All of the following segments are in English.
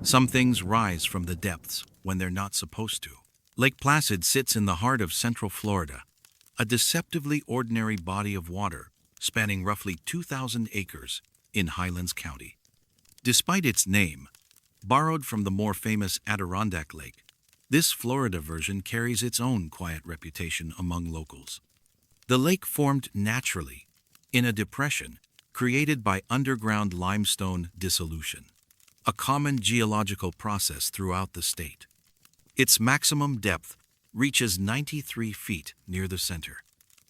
Some things rise from the depths when they're not supposed to. Lake Placid sits in the heart of Central Florida, a deceptively ordinary body of water spanning roughly 2,000 acres in Highlands County. Despite its name, borrowed from the more famous Adirondack Lake, this Florida version carries its own quiet reputation among locals. The lake formed naturally in a depression created by underground limestone dissolution, a common geological process throughout the state. Its maximum depth reaches 93 feet near the center,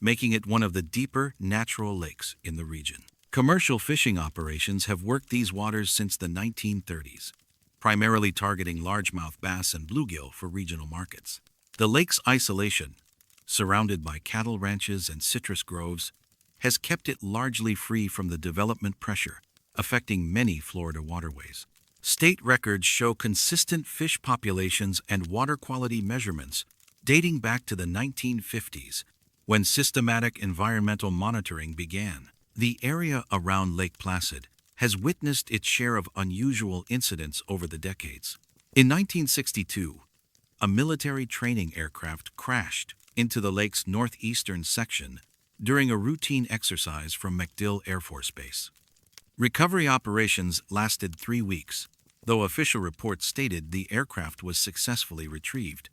making it one of the deeper natural lakes in the region. Commercial fishing operations have worked these waters since the 1930s, primarily targeting largemouth bass and bluegill for regional markets. The lake's isolation, surrounded by cattle ranches and citrus groves, has kept it largely free from the development pressure affecting many Florida waterways. State records show consistent fish populations and water quality measurements dating back to the 1950s, when systematic environmental monitoring began. The area around Lake Placid has witnessed its share of unusual incidents over the decades. In 1962, a military training aircraft crashed into the lake's northeastern section during a routine exercise from MacDill Air Force Base. Recovery operations lasted 3 weeks, though official reports stated the aircraft was successfully retrieved.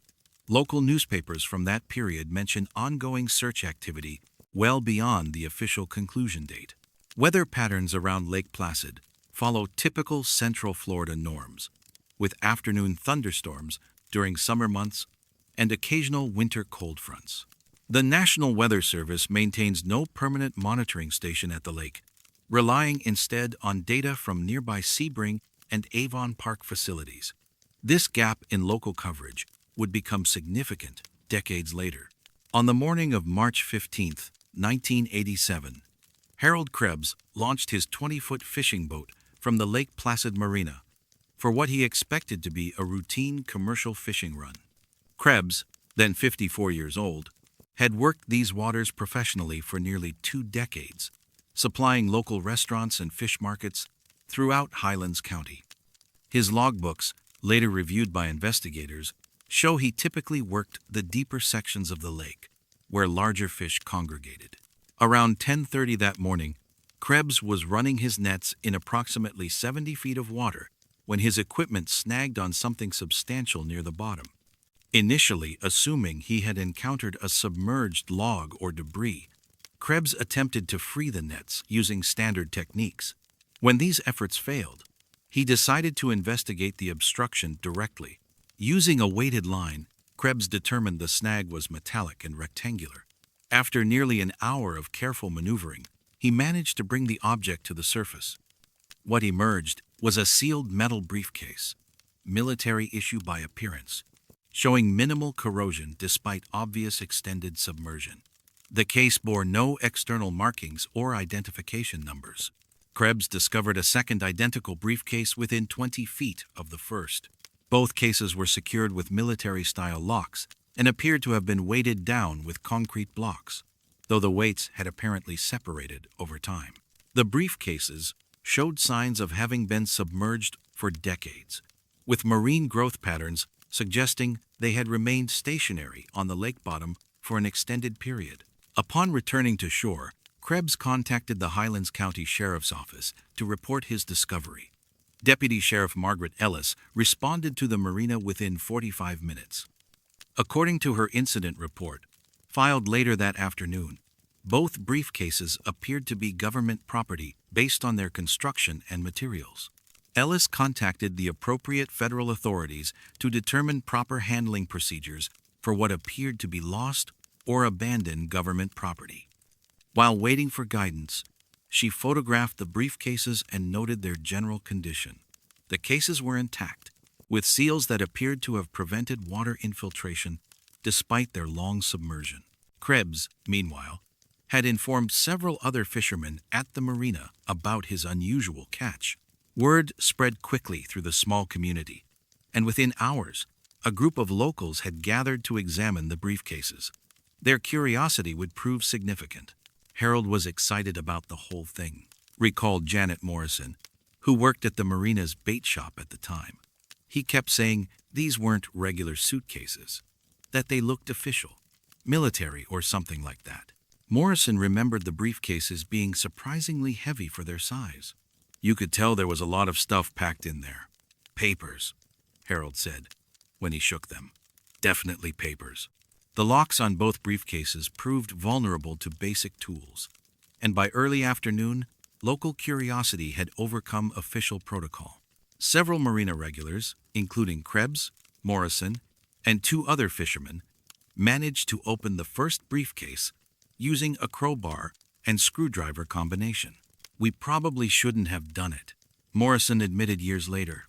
Local newspapers from that period mention ongoing search activity well beyond the official conclusion date. Weather patterns around Lake Placid follow typical Central Florida norms, with afternoon thunderstorms during summer months and occasional winter cold fronts. The National Weather Service maintains no permanent monitoring station at the lake, relying instead on data from nearby Sebring and Avon Park facilities. This gap in local coverage would become significant decades later. On the morning of March 15, 1987, Harold Krebs launched his 20-foot fishing boat from the Lake Placid Marina for what he expected to be a routine commercial fishing run. Krebs, then 54 years old, had worked these waters professionally for nearly 2 decades, supplying local restaurants and fish markets throughout Highlands County. His logbooks, later reviewed by investigators, show he typically worked the deeper sections of the lake, where larger fish congregated. Around 10:30 that morning, Krebs was running his nets in approximately 70 feet of water when his equipment snagged on something substantial near the bottom. Initially assuming he had encountered a submerged log or debris, Krebs attempted to free the nets using standard techniques. When these efforts failed, he decided to investigate the obstruction directly. Using a weighted line, Krebs determined the snag was metallic and rectangular. After nearly an hour of careful maneuvering, he managed to bring the object to the surface. What emerged was a sealed metal briefcase, military issue by appearance, showing minimal corrosion despite obvious extended submersion. The case bore no external markings or identification numbers. Krebs discovered a second identical briefcase within 20 feet of the first. Both cases were secured with military-style locks and appeared to have been weighted down with concrete blocks, though the weights had apparently separated over time. The briefcases showed signs of having been submerged for decades, with marine growth patterns suggesting they had remained stationary on the lake bottom for an extended period. Upon returning to shore, Krebs contacted the Highlands County Sheriff's Office to report his discovery. Deputy Sheriff Margaret Ellis responded to the marina within 45 minutes. According to her incident report, filed later that afternoon, both briefcases appeared to be government property based on their construction and materials. Ellis contacted the appropriate federal authorities to determine proper handling procedures for what appeared to be lost or abandoned government property. While waiting for guidance, she photographed the briefcases and noted their general condition. The cases were intact, with seals that appeared to have prevented water infiltration despite their long submersion. Krebs, meanwhile, had informed several other fishermen at the marina about his unusual catch. Word spread quickly through the small community, and within hours, a group of locals had gathered to examine the briefcases. Their curiosity would prove significant. Harold was excited about the whole thing, recalled Janet Morrison, who worked at the marina's bait shop at the time. He kept saying these weren't regular suitcases, that they looked official, military or something like that. Morrison remembered the briefcases being surprisingly heavy for their size. You could tell there was a lot of stuff packed in there. Papers, Harold said, when he shook them. Definitely papers. The locks on both briefcases proved vulnerable to basic tools, and by early afternoon, local curiosity had overcome official protocol. Several marina regulars, including Krebs, Morrison, and 2 other fishermen, managed to open the first briefcase using a crowbar and screwdriver combination. We probably shouldn't have done it, Morrison admitted years later.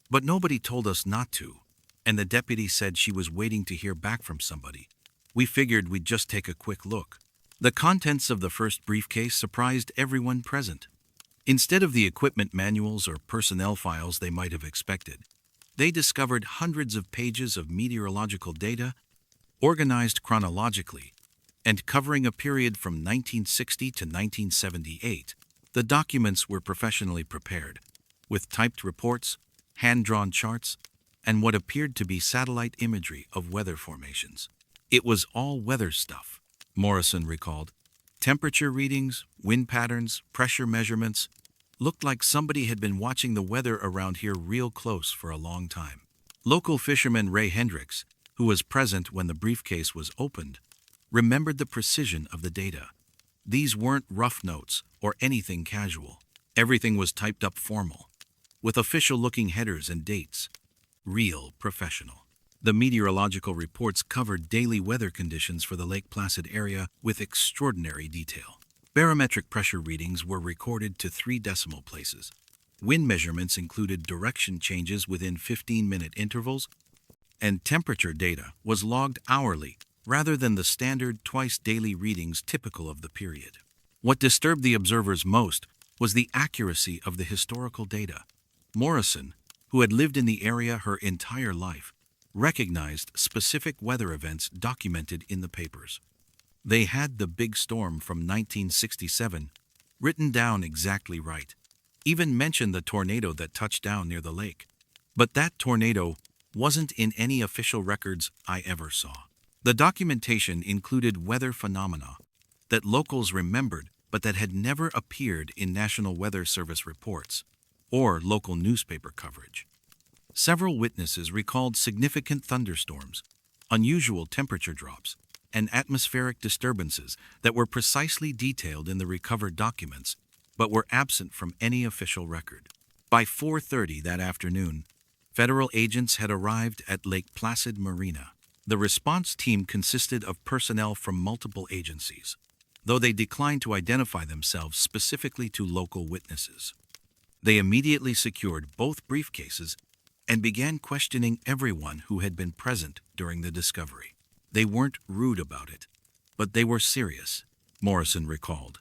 But nobody told us not to, and the deputy said she was waiting to hear back from somebody. We figured we'd just take a quick look. The contents of the first briefcase surprised everyone present. Instead of the equipment manuals or personnel files they might have expected, they discovered hundreds of pages of meteorological data, organized chronologically, and covering a period from 1960 to 1978. The documents were professionally prepared, with typed reports, hand-drawn charts, and what appeared to be satellite imagery of weather formations. It was all weather stuff, Morrison recalled. Temperature readings, wind patterns, pressure measurements. Looked like somebody had been watching the weather around here real close for a long time. Local fisherman Ray Hendricks, who was present when the briefcase was opened, remembered the precision of the data. These weren't rough notes or anything casual. Everything was typed up formal, with official-looking headers and dates. Real professional. The meteorological reports covered daily weather conditions for the Lake Placid area with extraordinary detail. Barometric pressure readings were recorded to 3 decimal places. Wind measurements included direction changes within 15-minute intervals, and temperature data was logged hourly rather than the standard twice-daily readings typical of the period. What disturbed the observers most was the accuracy of the historical data. Morrison, who had lived in the area her entire life, recognized specific weather events documented in the papers. They had the big storm from 1967 written down exactly right, even mentioned the tornado that touched down near the lake. But that tornado wasn't in any official records I ever saw. The documentation included weather phenomena that locals remembered but that had never appeared in National Weather Service reports or local newspaper coverage. Several witnesses recalled significant thunderstorms, unusual temperature drops, and atmospheric disturbances that were precisely detailed in the recovered documents, but were absent from any official record. By 4:30 that afternoon, federal agents had arrived at Lake Placid Marina. The response team consisted of personnel from multiple agencies, though they declined to identify themselves specifically to local witnesses. They immediately secured both briefcases and began questioning everyone who had been present during the discovery. They weren't rude about it, but they were serious, Morrison recalled.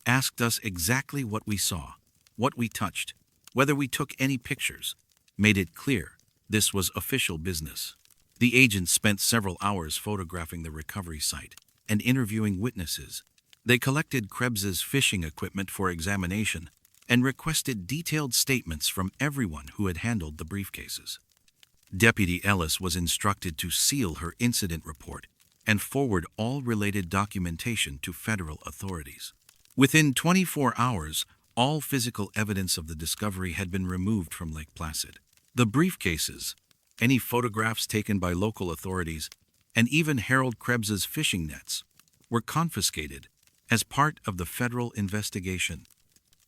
Asked us exactly what we saw, what we touched, whether we took any pictures. Made it clear this was official business. The agents spent several hours photographing the recovery site and interviewing witnesses. They collected Krebs's fishing equipment for examination and requested detailed statements from everyone who had handled the briefcases. Deputy Ellis was instructed to seal her incident report and forward all related documentation to federal authorities. Within 24 hours, all physical evidence of the discovery had been removed from Lake Placid. The briefcases, any photographs taken by local authorities, and even Harold Krebs's fishing nets were confiscated as part of the federal investigation.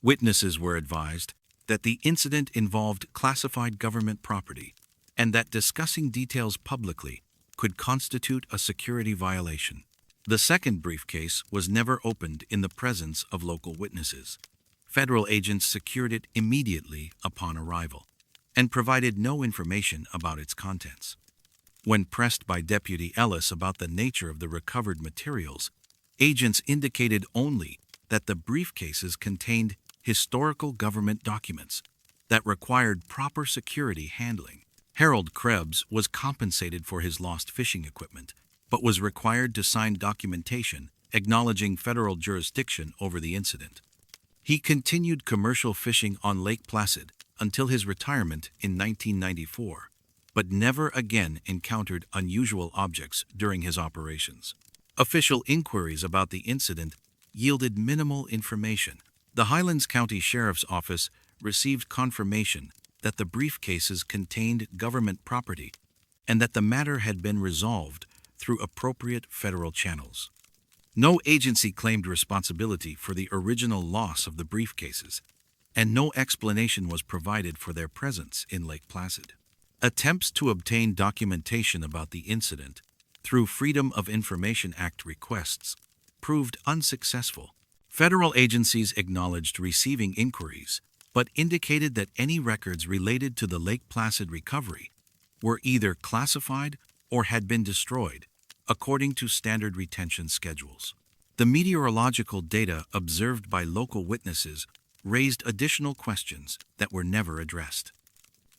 Witnesses were advised that the incident involved classified government property and that discussing details publicly could constitute a security violation. The second briefcase was never opened in the presence of local witnesses. Federal agents secured it immediately upon arrival and provided no information about its contents. When pressed by Deputy Ellis about the nature of the recovered materials, agents indicated only that the briefcases contained historical government documents that required proper security handling. Harold Krebs was compensated for his lost fishing equipment, but was required to sign documentation acknowledging federal jurisdiction over the incident. He continued commercial fishing on Lake Placid until his retirement in 1994. but never again encountered unusual objects during his operations. Official inquiries about the incident yielded minimal information. The Highlands County Sheriff's Office received confirmation that the briefcases contained government property and that the matter had been resolved through appropriate federal channels. No agency claimed responsibility for the original loss of the briefcases, and no explanation was provided for their presence in Lake Placid. Attempts to obtain documentation about the incident through Freedom of Information Act requests proved unsuccessful. Federal agencies acknowledged receiving inquiries, but indicated that any records related to the Lake Placid recovery were either classified or had been destroyed, according to standard retention schedules. The meteorological data observed by local witnesses raised additional questions that were never addressed.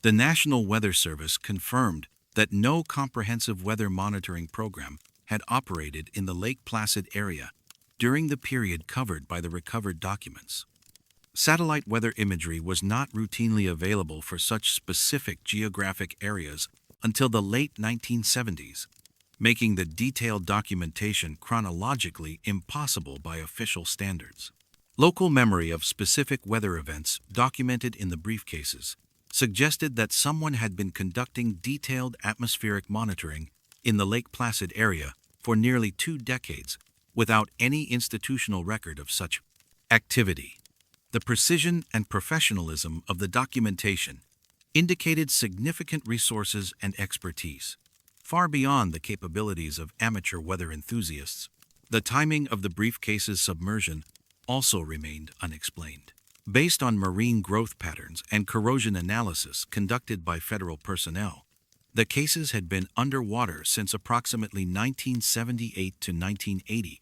The National Weather Service confirmed that no comprehensive weather monitoring program had operated in the Lake Placid area during the period covered by the recovered documents. Satellite weather imagery was not routinely available for such specific geographic areas until the late 1970s, making the detailed documentation chronologically impossible by official standards. Local memory of specific weather events documented in the briefcases suggested that someone had been conducting detailed atmospheric monitoring in the Lake Placid area for nearly 2 decades without any institutional record of such activity. The precision and professionalism of the documentation indicated significant resources and expertise, far beyond the capabilities of amateur weather enthusiasts. The timing of the briefcase's submersion also remained unexplained. Based on marine growth patterns and corrosion analysis conducted by federal personnel, the cases had been underwater since approximately 1978 to 1980.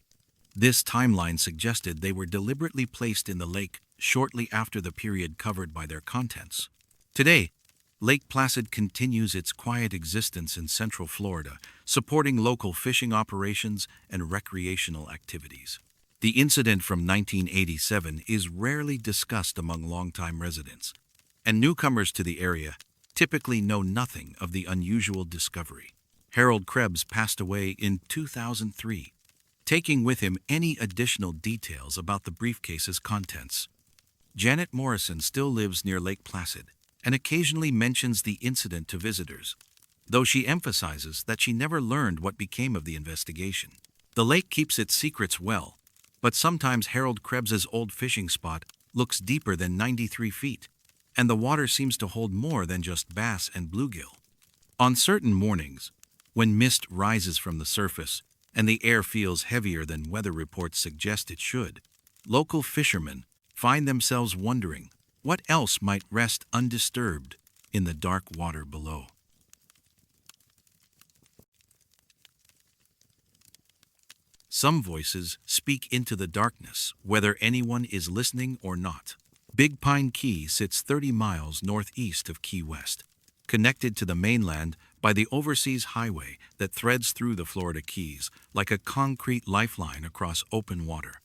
This timeline suggested they were deliberately placed in the lake shortly after the period covered by their contents. Today, Lake Placid continues its quiet existence in Central Florida, supporting local fishing operations and recreational activities. The incident from 1987 is rarely discussed among longtime residents, and newcomers to the area typically know nothing of the unusual discovery. Harold Krebs passed away in 2003, taking with him any additional details about the briefcase's contents. Janet Morrison still lives near Lake Placid and occasionally mentions the incident to visitors, though she emphasizes that she never learned what became of the investigation. The lake keeps its secrets well, but sometimes Harold Krebs's old fishing spot looks deeper than 93 feet, and the water seems to hold more than just bass and bluegill. On certain mornings, when mist rises from the surface and the air feels heavier than weather reports suggest it should, local fishermen find themselves wondering what else might rest undisturbed in the dark water below. Some voices speak into the darkness, whether anyone is listening or not. Big Pine Key sits 30 miles northeast of Key West, connected to the mainland by the overseas highway that threads through the Florida Keys like a concrete lifeline across open water.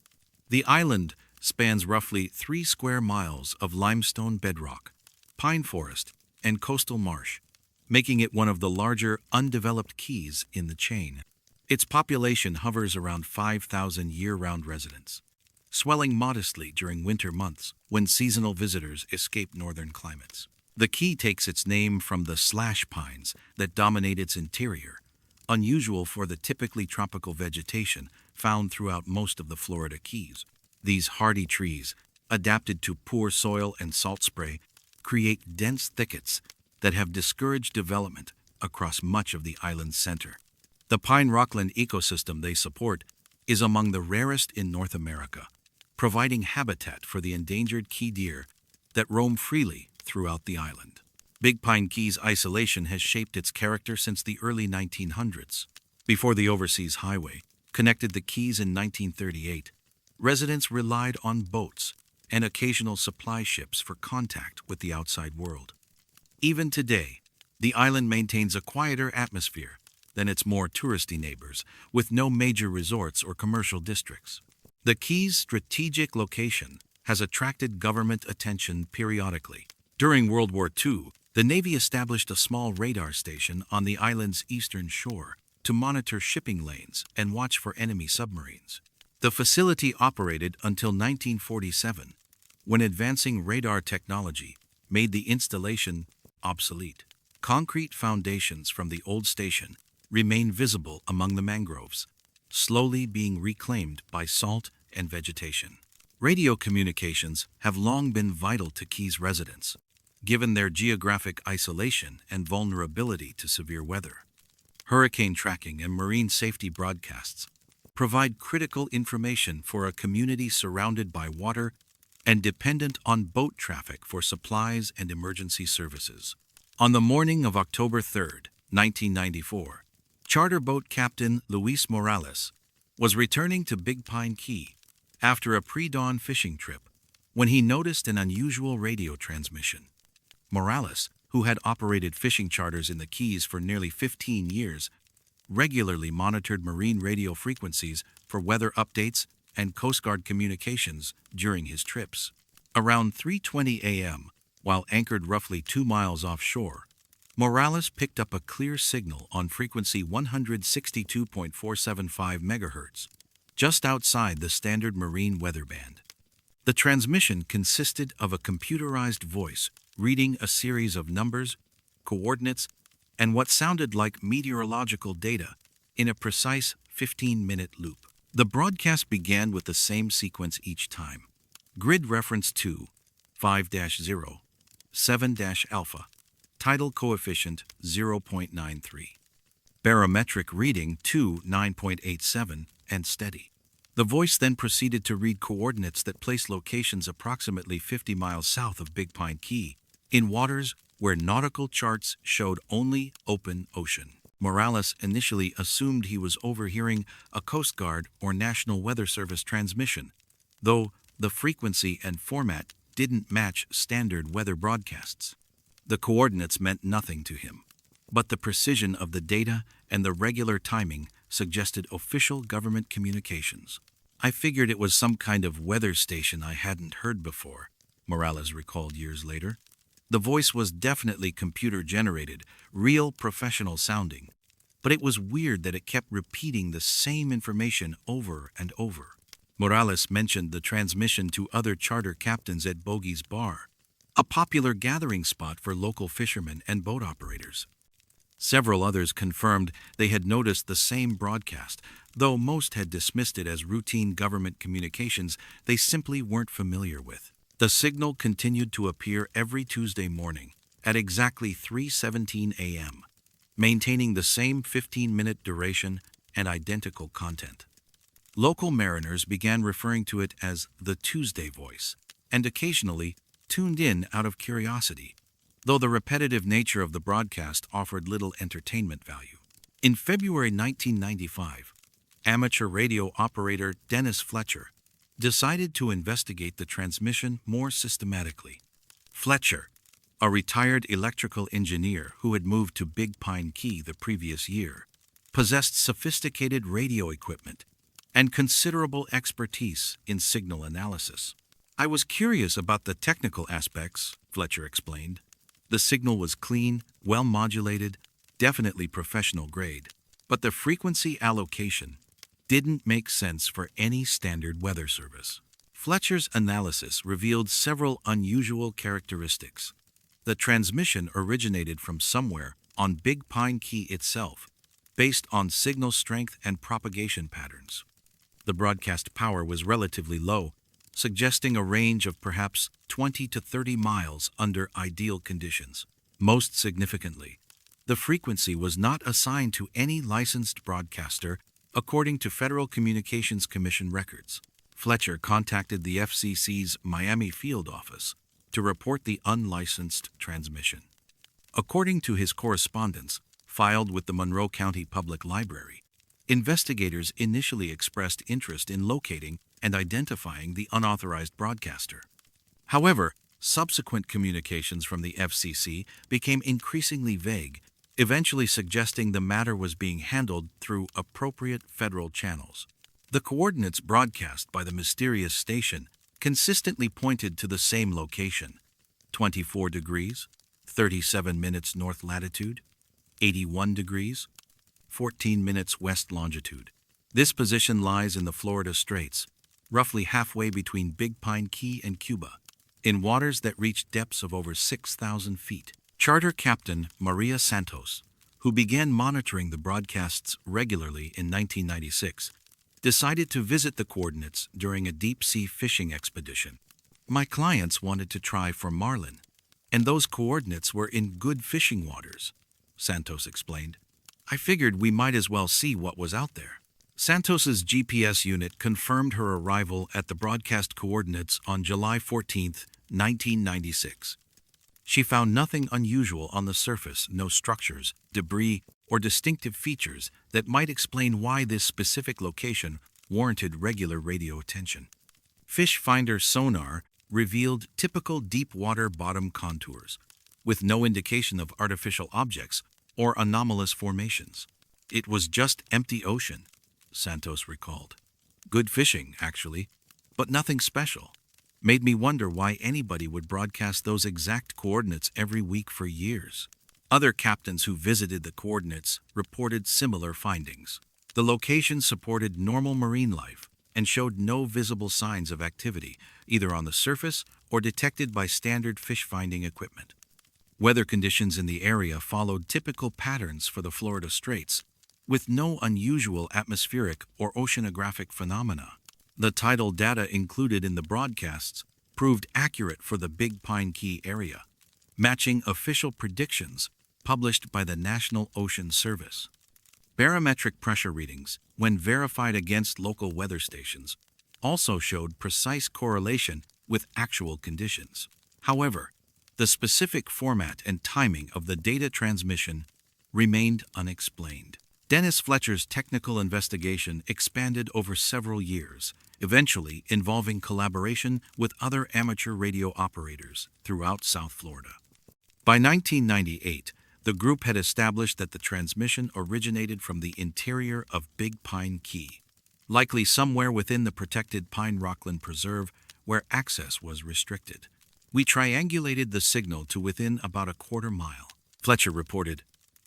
The island spans roughly 3 square miles of limestone bedrock, pine forest, and coastal marsh, making it one of the larger undeveloped keys in the chain. Its population hovers around 5,000 year-round residents, swelling modestly during winter months when seasonal visitors escape northern climates. The key takes its name from the slash pines that dominate its interior, unusual for the typically tropical vegetation found throughout most of the Florida Keys. These hardy trees, adapted to poor soil and salt spray, create dense thickets that have discouraged development across much of the island's center. The pine rockland ecosystem they support is among the rarest in North America, providing habitat for the endangered key deer that roam freely throughout the island. Big Pine Key's isolation has shaped its character since the early 1900s. Before the overseas highway connected the Keys in 1938, residents relied on boats and occasional supply ships for contact with the outside world. Even today, the island maintains a quieter atmosphere than its more touristy neighbors, with no major resorts or commercial districts. The Keys' strategic location has attracted government attention periodically. During World War II, The Navy established a small radar station on the island's eastern shore to monitor shipping lanes and watch for enemy submarines. The facility operated until 1947, when advancing radar technology made the installation obsolete. Concrete foundations from the old station remain visible among the mangroves, slowly being reclaimed by salt and vegetation. Radio communications have long been vital to Keys residents, given their geographic isolation and vulnerability to severe weather. Hurricane tracking and marine safety broadcasts provide critical information for a community surrounded by water and dependent on boat traffic for supplies and emergency services. On the morning of October 3, 1994, charter boat captain Luis Morales was returning to Big Pine Key after a pre-dawn fishing trip when he noticed an unusual radio transmission. Morales, who had operated fishing charters in the Keys for nearly 15 years, regularly monitored marine radio frequencies for weather updates and Coast Guard communications during his trips. Around 3:20 a.m., while anchored roughly 2 miles offshore, Morales picked up a clear signal on frequency 162.475 MHz, just outside the standard marine weather band. The transmission consisted of a computerized voice reading a series of numbers, coordinates, and what sounded like meteorological data in a precise 15-minute loop. The broadcast began with the same sequence each time. Grid reference 2, 5-0, 7-alpha, tidal coefficient 0.93. Barometric reading 2, 9.87, and steady. The voice then proceeded to read coordinates that placed locations approximately 50 miles south of Big Pine Key, in waters where nautical charts showed only open ocean. Morales initially assumed he was overhearing a Coast Guard or National Weather Service transmission, though the frequency and format didn't match standard weather broadcasts. The coordinates meant nothing to him, but the precision of the data and the regular timing suggested official government communications. "I figured it was some kind of weather station I hadn't heard before," Morales recalled years later. The voice was definitely computer-generated, real professional sounding, but it was weird that it kept repeating the same information over and over. Morales mentioned the transmission to other charter captains at Bogey's Bar, a popular gathering spot for local fishermen and boat operators. Several others confirmed they had noticed the same broadcast, though most had dismissed it as routine government communications they simply weren't familiar with. The signal continued to appear every Tuesday morning at exactly 3:17 a.m., maintaining the same 15-minute duration and identical content. Local mariners began referring to it as the Tuesday Voice, and occasionally tuned in out of curiosity, though the repetitive nature of the broadcast offered little entertainment value. In February 1995, amateur radio operator Dennis Fletcher decided to investigate the transmission more systematically. Fletcher, a retired electrical engineer who had moved to Big Pine Key the previous year, possessed sophisticated radio equipment and considerable expertise in signal analysis. "I was curious about the technical aspects," Fletcher explained. "The signal was clean, well-modulated, definitely professional grade, but the frequency allocation didn't make sense for any standard weather service." Fletcher's analysis revealed several unusual characteristics. The transmission originated from somewhere on Big Pine Key itself, based on signal strength and propagation patterns. The broadcast power was relatively low, suggesting a range of perhaps 20 to 30 miles under ideal conditions. Most significantly, the frequency was not assigned to any licensed broadcaster according to Federal Communications Commission records. Fletcher contacted the FCC's Miami field office to report the unlicensed transmission. According to his correspondence, filed with the Monroe County Public Library, investigators initially expressed interest in locating and identifying the unauthorized broadcaster. However, subsequent communications from the FCC became increasingly vague, eventually suggesting the matter was being handled through appropriate federal channels. The coordinates broadcast by the mysterious station consistently pointed to the same location: 24 degrees, 37 minutes north latitude, 81 degrees, 14 minutes west longitude. This position lies in the Florida Straits, roughly halfway between Big Pine Key and Cuba, in waters that reach depths of over 6,000 feet. Charter Captain Maria Santos, who began monitoring the broadcasts regularly in 1996, decided to visit the coordinates during a deep-sea fishing expedition. My clients wanted to try for marlin, and those coordinates were in good fishing waters, Santos explained. I figured we might as well see what was out there. Santos's GPS unit confirmed her arrival at the broadcast coordinates on July 14, 1996. She found nothing unusual on the surface, no structures, debris, or distinctive features that might explain why this specific location warranted regular radio attention. Fish finder sonar revealed typical deep-water bottom contours, with no indication of artificial objects or anomalous formations. It was just empty ocean, Santos recalled. Good fishing, actually, but nothing special. Made me wonder why anybody would broadcast those exact coordinates every week for years. Other captains who visited the coordinates reported similar findings. The location supported normal marine life and showed no visible signs of activity, either on the surface or detected by standard fish-finding equipment. Weather conditions in the area followed typical patterns for the Florida Straits, with no unusual atmospheric or oceanographic phenomena. The tidal data included in the broadcasts proved accurate for the Big Pine Key area, matching official predictions published by the National Ocean Service. Barometric pressure readings, when verified against local weather stations, also showed precise correlation with actual conditions. However, the specific format and timing of the data transmission remained unexplained. Dennis Fletcher's technical investigation expanded over several years, eventually involving collaboration with other amateur radio operators throughout South Florida. By 1998, the group had established that the transmission originated from the interior of Big Pine Key, likely somewhere within the protected Pine Rockland Preserve where access was restricted. We triangulated the signal to within about a quarter mile, Fletcher reported,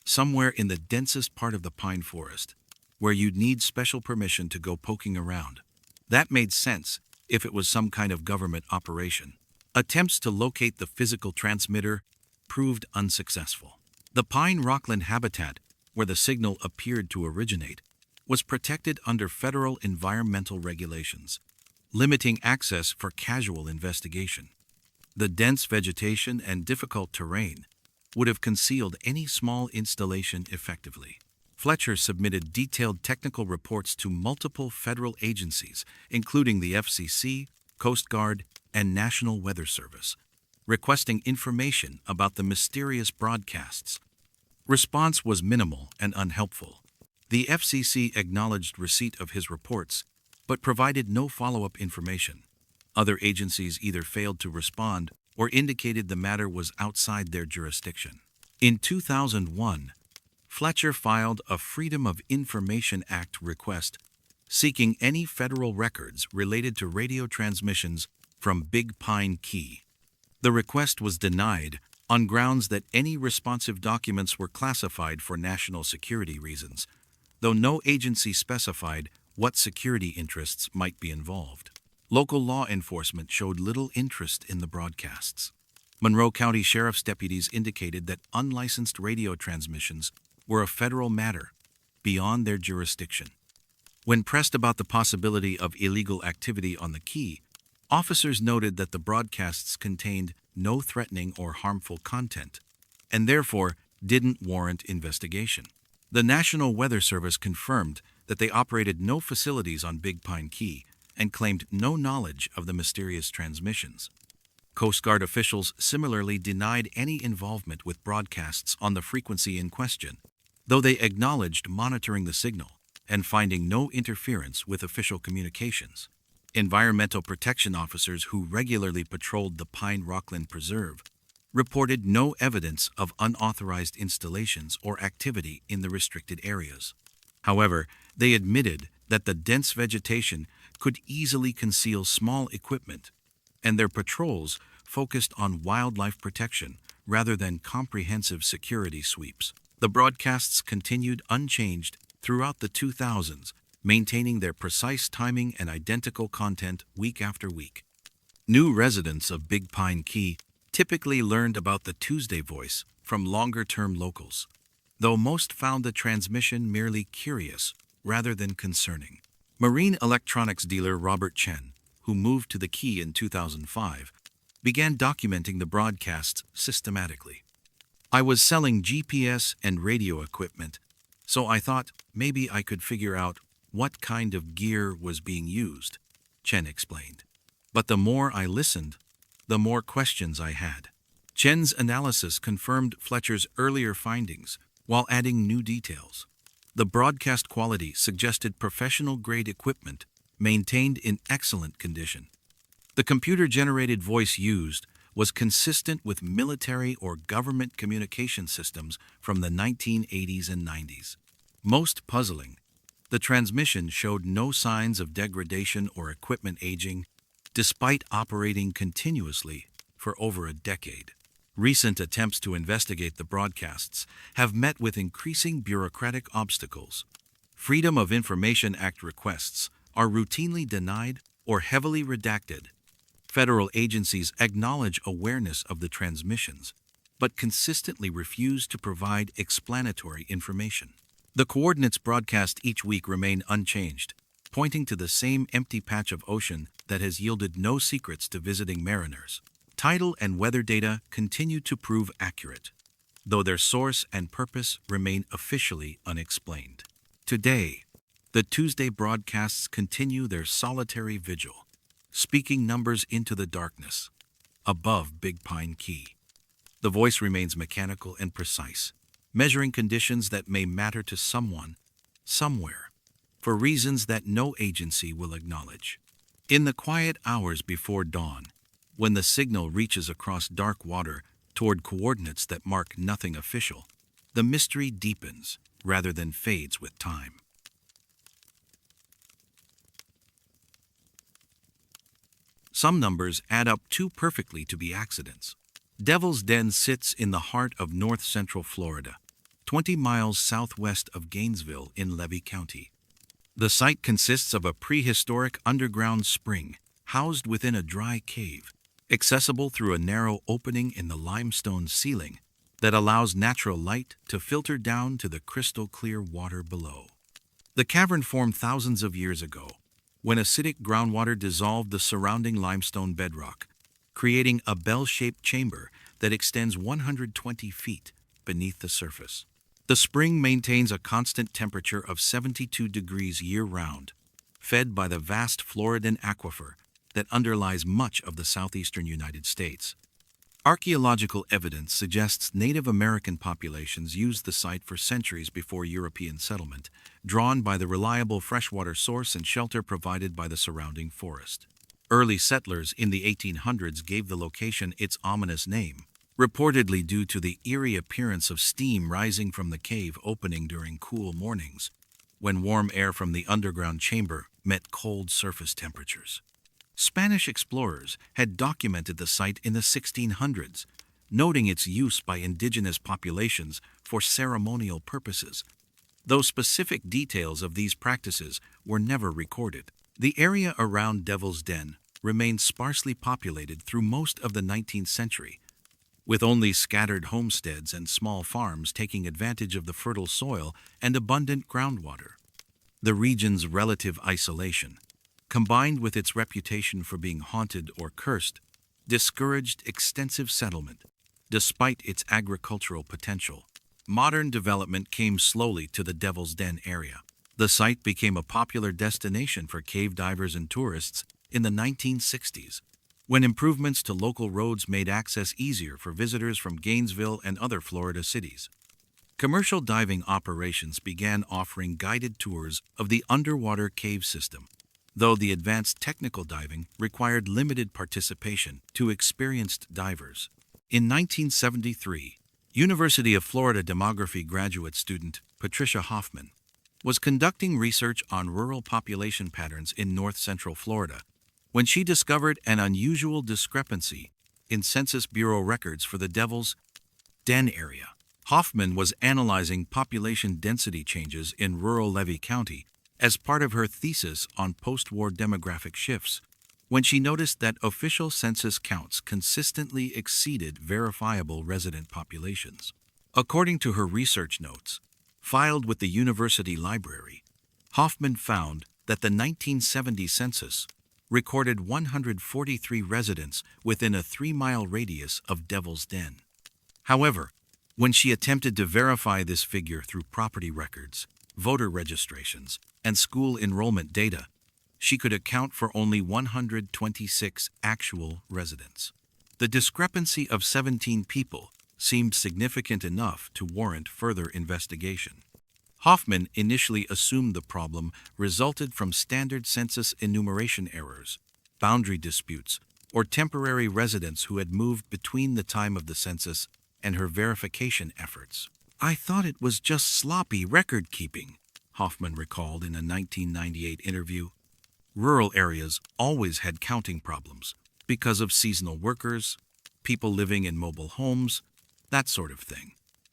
somewhere in the densest part of the pine forest, where you'd need special permission to go poking around. That made sense if it was some kind of government operation. Attempts to locate the physical transmitter proved unsuccessful. The Pine Rockland habitat, where the signal appeared to originate, was protected under federal environmental regulations, limiting access for casual investigation. The dense vegetation and difficult terrain would have concealed any small installation effectively. Fletcher submitted detailed technical reports to multiple federal agencies, including the FCC, Coast Guard, and National Weather Service, requesting information about the mysterious broadcasts. Response was minimal and unhelpful. The FCC acknowledged receipt of his reports, but provided no follow-up information. Other agencies either failed to respond or indicated the matter was outside their jurisdiction. In 2001, Fletcher filed a Freedom of Information Act request seeking any federal records related to radio transmissions from Big Pine Key. The request was denied on grounds that any responsive documents were classified for national security reasons, though no agency specified what security interests might be involved. Local law enforcement showed little interest in the broadcasts. Monroe County Sheriff's deputies indicated that unlicensed radio transmissions were a federal matter beyond their jurisdiction. When pressed about the possibility of illegal activity on the Key, officers noted that the broadcasts contained no threatening or harmful content, and therefore didn't warrant investigation. The National Weather Service confirmed that they operated no facilities on Big Pine Key and claimed no knowledge of the mysterious transmissions. Coast Guard officials similarly denied any involvement with broadcasts on the frequency in question, though they acknowledged monitoring the signal and finding no interference with official communications. Environmental protection officers who regularly patrolled the Pine Rockland Preserve reported no evidence of unauthorized installations or activity in the restricted areas. However, they admitted that the dense vegetation could easily conceal small equipment, and their patrols focused on wildlife protection rather than comprehensive security sweeps. The broadcasts continued unchanged throughout the 2000s, maintaining their precise timing and identical content week after week. New residents of Big Pine Key typically learned about the Tuesday Voice from longer-term locals, though most found the transmission merely curious rather than concerning. Marine electronics dealer Robert Chen, who moved to the Key in 2005, began documenting the broadcasts systematically. "I was selling GPS and radio equipment, so I thought maybe I could figure out what kind of gear was being used," Chen explained. "But the more I listened, the more questions I had." Chen's analysis confirmed Fletcher's earlier findings while adding new details. The broadcast quality suggested professional-grade equipment maintained in excellent condition. The computer-generated voice used was consistent with military or government communication systems from the 1980s and 90s. Most puzzling, the transmission showed no signs of degradation or equipment aging, despite operating continuously for over a decade. Recent attempts to investigate the broadcasts have met with increasing bureaucratic obstacles. Freedom of Information Act requests are routinely denied or heavily redacted. Federal agencies acknowledge awareness of the transmissions, but consistently refuse to provide explanatory information. The coordinates broadcast each week remain unchanged, pointing to the same empty patch of ocean that has yielded no secrets to visiting mariners. Tidal and weather data continue to prove accurate, though their source and purpose remain officially unexplained. Today, the Tuesday broadcasts continue their solitary vigil, speaking numbers into the darkness above Big Pine Key. The voice remains mechanical and precise, measuring conditions that may matter to someone, somewhere, for reasons that no agency will acknowledge. In the quiet hours before dawn, when the signal reaches across dark water toward coordinates that mark nothing official, the mystery deepens rather than fades with time. Some numbers add up too perfectly to be accidents. Devil's Den sits in the heart of north-central Florida, 20 miles southwest of Gainesville in Levy County. The site consists of a prehistoric underground spring housed within a dry cave, accessible through a narrow opening in the limestone ceiling that allows natural light to filter down to the crystal-clear water below. The cavern formed thousands of years ago, when acidic groundwater dissolved the surrounding limestone bedrock, creating a bell-shaped chamber that extends 120 feet beneath the surface. The spring maintains a constant temperature of 72 degrees year-round, fed by the vast Floridan aquifer that underlies much of the southeastern United States. Archaeological evidence suggests Native American populations used the site for centuries before European settlement, drawn by the reliable freshwater source and shelter provided by the surrounding forest. Early settlers in the 1800s gave the location its ominous name, reportedly due to the eerie appearance of steam rising from the cave opening during cool mornings, when warm air from the underground chamber met cold surface temperatures. Spanish explorers had documented the site in the 1600s, noting its use by indigenous populations for ceremonial purposes, though specific details of these practices were never recorded. The area around Devil's Den remained sparsely populated through most of the 19th century, with only scattered homesteads and small farms taking advantage of the fertile soil and abundant groundwater. The region's relative isolation, combined with its reputation for being haunted or cursed, discouraged extensive settlement. Despite its agricultural potential, modern development came slowly to the Devil's Den area. The site became a popular destination for cave divers and tourists in the 1960s, when improvements to local roads made access easier for visitors from Gainesville and other Florida cities. Commercial diving operations began offering guided tours of the underwater cave system, though the advanced technical diving required limited participation to experienced divers. In 1973, University of Florida demography graduate student Patricia Hoffman was conducting research on rural population patterns in north-central Florida when she discovered an unusual discrepancy in Census Bureau records for the Devil's Den area. Hoffman was analyzing population density changes in rural Levy County as part of her thesis on post-war demographic shifts, when she noticed that official census counts consistently exceeded verifiable resident populations. According to her research notes, filed with the University Library, Hoffman found that the 1970 census recorded 143 residents within a 3-mile radius of Devil's Den. However, when she attempted to verify this figure through property records, voter registrations, and school enrollment data, she could account for only 126 actual residents. The discrepancy of 17 people seemed significant enough to warrant further investigation. Hoffman initially assumed the problem resulted from standard census enumeration errors, boundary disputes, or temporary residents who had moved between the time of the census and her verification efforts. "I thought it was just sloppy record-keeping," Hoffman recalled in a 1998 interview. Rural areas always had counting problems because of seasonal workers, people living in mobile homes, that sort of thing.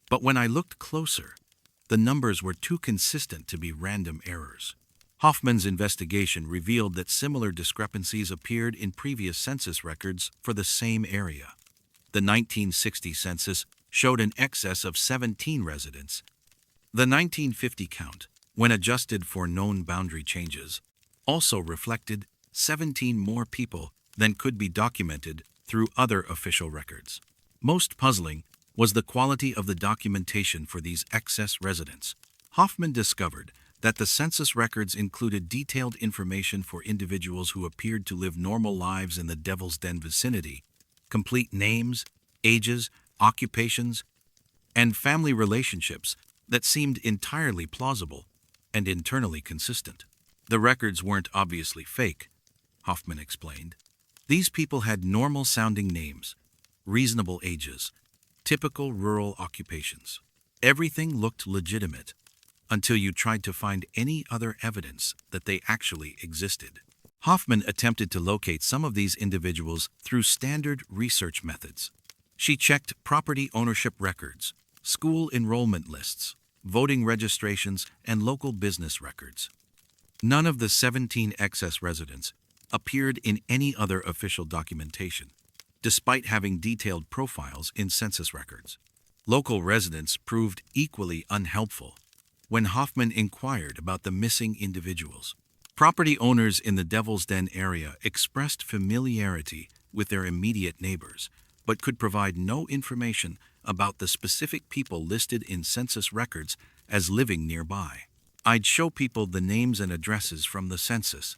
But when I looked closer, the numbers were too consistent to be random errors. Hoffman's investigation revealed that similar discrepancies appeared in previous census records for the same area. The 1960 census showed an excess of 17 residents. The 1950 count, when adjusted for known boundary changes, also reflected 17 more people than could be documented through other official records. Most puzzling was the quality of the documentation for these excess residents. Hoffman discovered that the census records included detailed information for individuals who appeared to live normal lives in the Devil's Den vicinity, complete names, ages, occupations, and family relationships that seemed entirely plausible and internally consistent. The records weren't obviously fake, Hoffman explained. These people had normal-sounding names, reasonable ages, typical rural occupations. Everything looked legitimate until you tried to find any other evidence that they actually existed. Hoffman attempted to locate some of these individuals through standard research methods. She checked property ownership records, school enrollment lists, voting registrations, and local business records. None of the 17 excess residents appeared in any other official documentation, despite having detailed profiles in census records. Local residents proved equally unhelpful when Hoffman inquired about the missing individuals. Property owners in the Devil's Den area expressed familiarity with their immediate neighbors, but could provide no information about the specific people listed in census records as living nearby. "I'd show people the names and addresses from the census,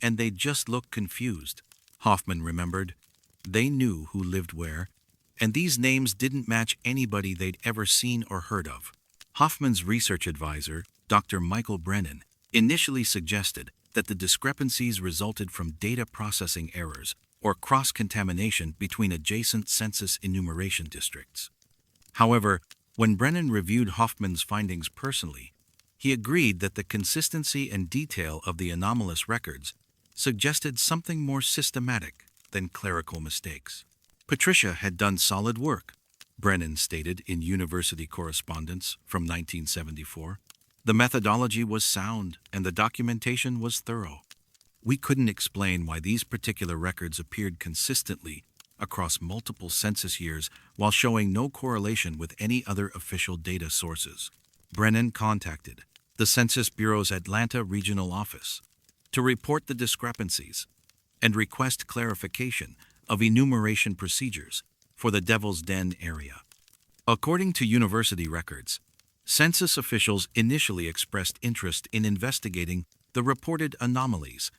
and they'd just look confused," Hoffman remembered. They knew who lived where, and these names didn't match anybody they'd ever seen or heard of. Hoffman's research advisor, Dr. Michael Brennan, initially suggested that the discrepancies resulted from data processing errors or cross-contamination between adjacent census enumeration districts. However, when Brennan reviewed Hoffman's findings personally, he agreed that the consistency and detail of the anomalous records suggested something more systematic than clerical mistakes. "Patricia had done solid work," Brennan stated in University Correspondence from 1974. "The methodology was sound and the documentation was thorough. We couldn't explain why these particular records appeared consistently across multiple census years while showing no correlation with any other official data sources." Brennan contacted the Census Bureau's Atlanta Regional Office to report the discrepancies and request clarification of enumeration procedures for the Devil's Den area. According to university records, census officials initially expressed interest in investigating the reported anomalies,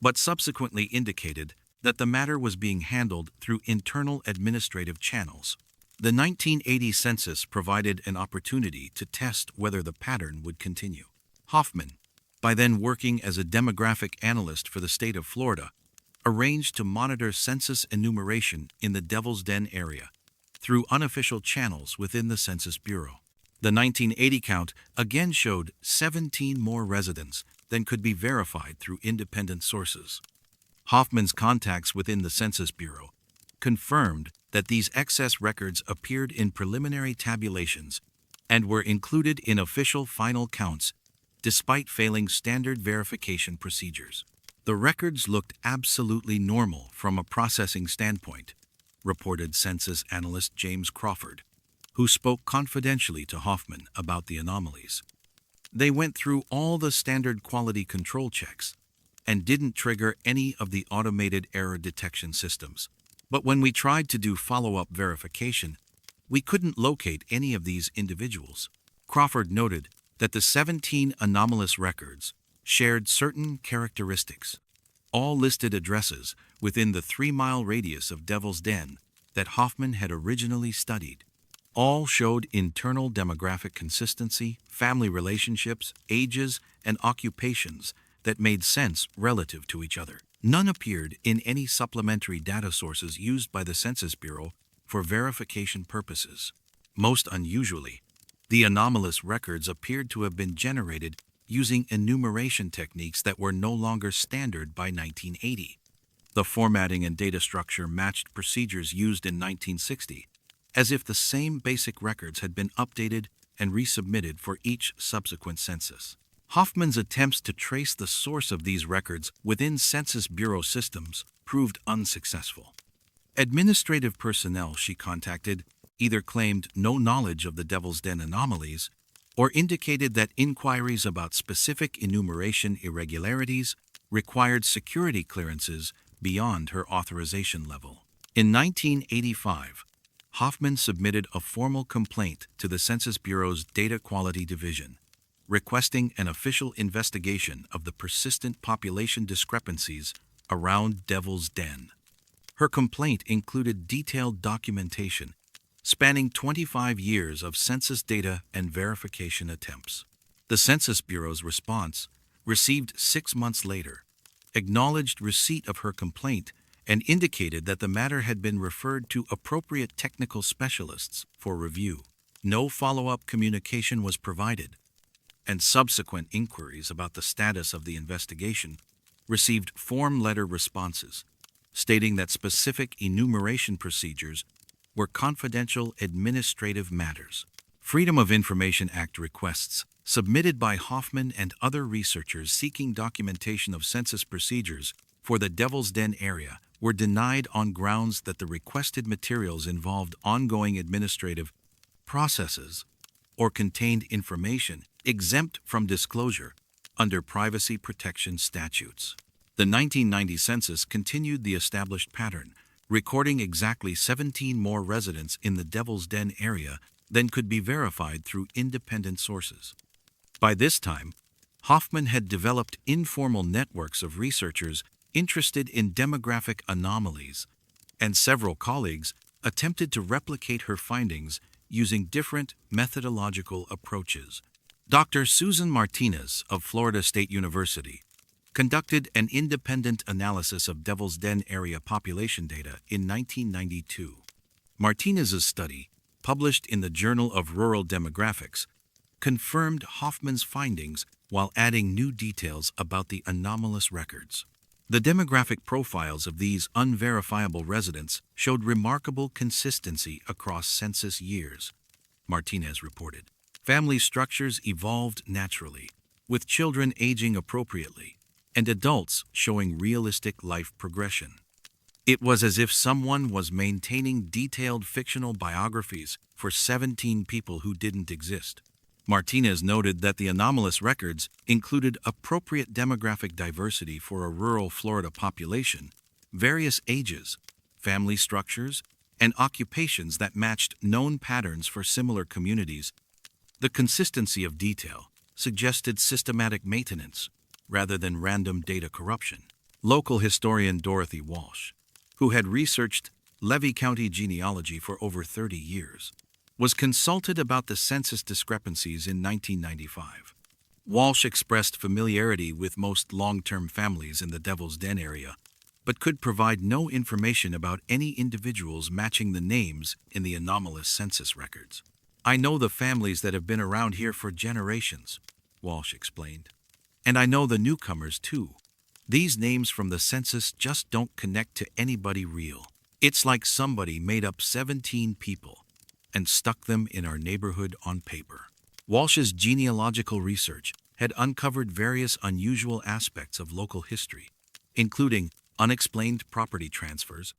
but subsequently indicated that the matter was being handled through internal administrative channels. The 1980 census provided an opportunity to test whether the pattern would continue. Hoffman, by then working as a demographic analyst for the state of Florida, arranged to monitor census enumeration in the Devil's Den area through unofficial channels within the Census Bureau. The 1980 count again showed 17 more residents than could be verified through independent sources. Hoffman's contacts within the Census Bureau confirmed that these excess records appeared in preliminary tabulations and were included in official final counts despite failing standard verification procedures. The records looked absolutely normal from a processing standpoint, reported census analyst James Crawford, who spoke confidentially to Hoffman about the anomalies. They went through all the standard quality control checks and didn't trigger any of the automated error detection systems. But when we tried to do follow-up verification, we couldn't locate any of these individuals. Crawford noted that the 17 anomalous records shared certain characteristics, all listed addresses within the 3-mile radius of Devil's Den that Hoffman had originally studied. All showed internal demographic consistency, family relationships, ages, and occupations that made sense relative to each other. None appeared in any supplementary data sources used by the Census Bureau for verification purposes. Most unusually, the anomalous records appeared to have been generated using enumeration techniques that were no longer standard by 1980. The formatting and data structure matched procedures used in 1960, as if the same basic records had been updated and resubmitted for each subsequent census. Hoffman's attempts to trace the source of these records within Census Bureau systems proved unsuccessful. Administrative personnel she contacted either claimed no knowledge of the Devil's Den anomalies or indicated that inquiries about specific enumeration irregularities required security clearances beyond her authorization level. In 1985, Hoffman submitted a formal complaint to the Census Bureau's Data Quality Division, requesting an official investigation of the persistent population discrepancies around Devil's Den. Her complaint included detailed documentation spanning 25 years of census data and verification attempts. The Census Bureau's response, received 6 months later, acknowledged receipt of her complaint and indicated that the matter had been referred to appropriate technical specialists for review. No follow-up communication was provided, and subsequent inquiries about the status of the investigation received form letter responses stating that specific enumeration procedures were confidential administrative matters. Freedom of Information Act requests submitted by Hoffman and other researchers seeking documentation of census procedures for the Devil's Den area were denied on grounds that the requested materials involved ongoing administrative processes or contained information exempt from disclosure under privacy protection statutes. The 1990 census continued the established pattern, recording exactly 17 more residents in the Devil's Den area than could be verified through independent sources. By this time, Hoffman had developed informal networks of researchers interested in demographic anomalies, and several colleagues attempted to replicate her findings using different methodological approaches. Dr. Susan Martinez of Florida State University conducted an independent analysis of Devil's Den area population data in 1992. Martinez's study, published in the Journal of Rural Demographics, confirmed Hoffman's findings while adding new details about the anomalous records. The demographic profiles of these unverifiable residents showed remarkable consistency across census years, Martinez reported. Family structures evolved naturally, with children aging appropriately and adults showing realistic life progression. It was as if someone was maintaining detailed fictional biographies for 17 people who didn't exist. Martinez noted that the anomalous records included appropriate demographic diversity for a rural Florida population, various ages, family structures, and occupations that matched known patterns for similar communities. The consistency of detail suggested systematic maintenance rather than random data corruption. Local historian Dorothy Walsh, who had researched Levy County genealogy for over 30 years, was consulted about the census discrepancies in 1995. Walsh expressed familiarity with most long-term families in the Devil's Den area, but could provide no information about any individuals matching the names in the anomalous census records. "I know the families that have been around here for generations," Walsh explained. "And I know the newcomers too. These names from the census just don't connect to anybody real." It's like somebody made up 17 people and stuck them in our neighborhood on paper. Walsh's genealogical research had uncovered various unusual aspects of local history, including unexplained property transfers,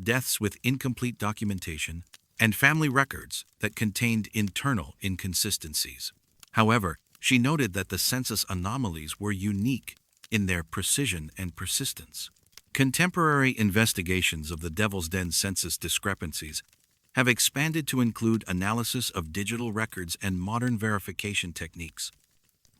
deaths with incomplete documentation, and family records that contained internal inconsistencies. However, she noted that the census anomalies were unique in their precision and persistence. Contemporary investigations of the Devil's Den census discrepancies have expanded to include analysis of digital records and modern verification techniques.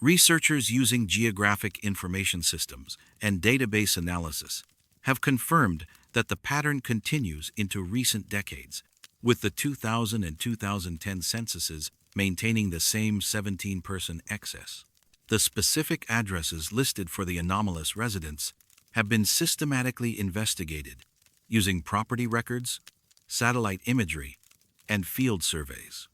Researchers using geographic information systems and database analysis have confirmed that the pattern continues into recent decades, with the 2000 and 2010 censuses maintaining the same 17-person excess. The specific addresses listed for the anomalous residents have been systematically investigated using property records, satellite imagery, and field surveys.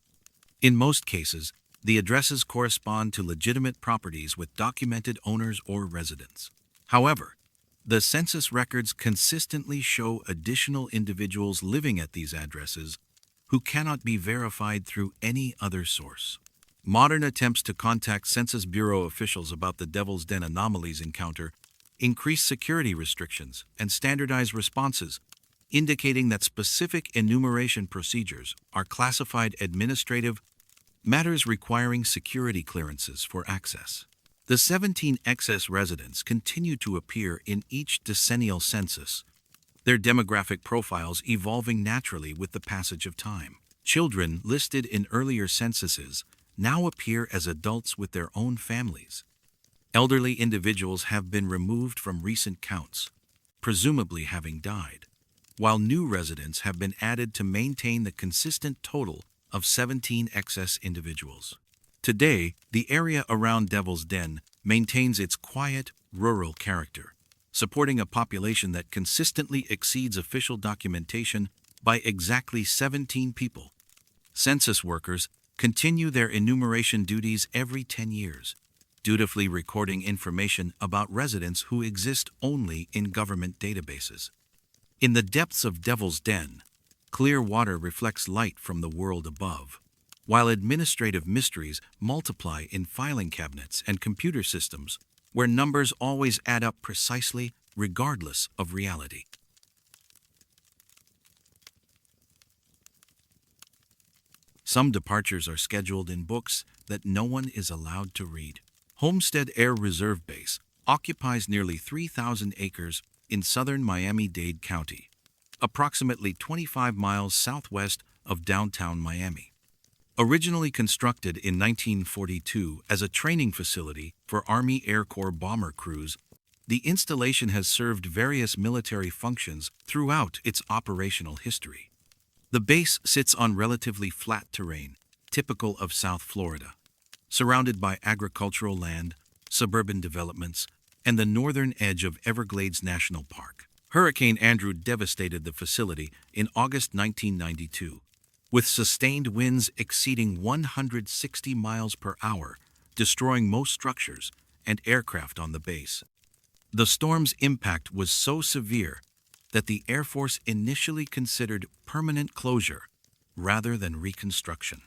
In most cases, the addresses correspond to legitimate properties with documented owners or residents. However, the census records consistently show additional individuals living at these addresses who cannot be verified through any other source. Modern attempts to contact Census Bureau officials about the Devil's Den anomalies encounter increase security restrictions and standardized responses, indicating that specific enumeration procedures are classified administrative matters requiring security clearances for access. The 17 excess residents continue to appear in each decennial census, their demographic profiles evolving naturally with the passage of time. Children listed in earlier censuses now appear as adults with their own families. Elderly individuals have been removed from recent counts, presumably having died, while new residents have been added to maintain the consistent total of 17 excess individuals. Today, the area around Devil's Den maintains its quiet, rural character, supporting a population that consistently exceeds official documentation by exactly 17 people. Census workers continue their enumeration duties every 10 years, dutifully recording information about residents who exist only in government databases. In the depths of Devil's Den, clear water reflects light from the world above, while administrative mysteries multiply in filing cabinets and computer systems where numbers always add up precisely regardless of reality. Some departures are scheduled in books that no one is allowed to read. Homestead Air Reserve Base occupies nearly 3,000 acres in southern Miami-Dade County, approximately 25 miles southwest of downtown Miami. Originally constructed in 1942 as a training facility for Army Air Corps bomber crews, the installation has served various military functions throughout its operational history. The base sits on relatively flat terrain, typical of South Florida, surrounded by agricultural land, suburban developments, and the northern edge of Everglades National Park. Hurricane Andrew devastated the facility in August 1992, with sustained winds exceeding 160 miles per hour, destroying most structures and aircraft on the base. The storm's impact was so severe that the Air Force initially considered permanent closure rather than reconstruction.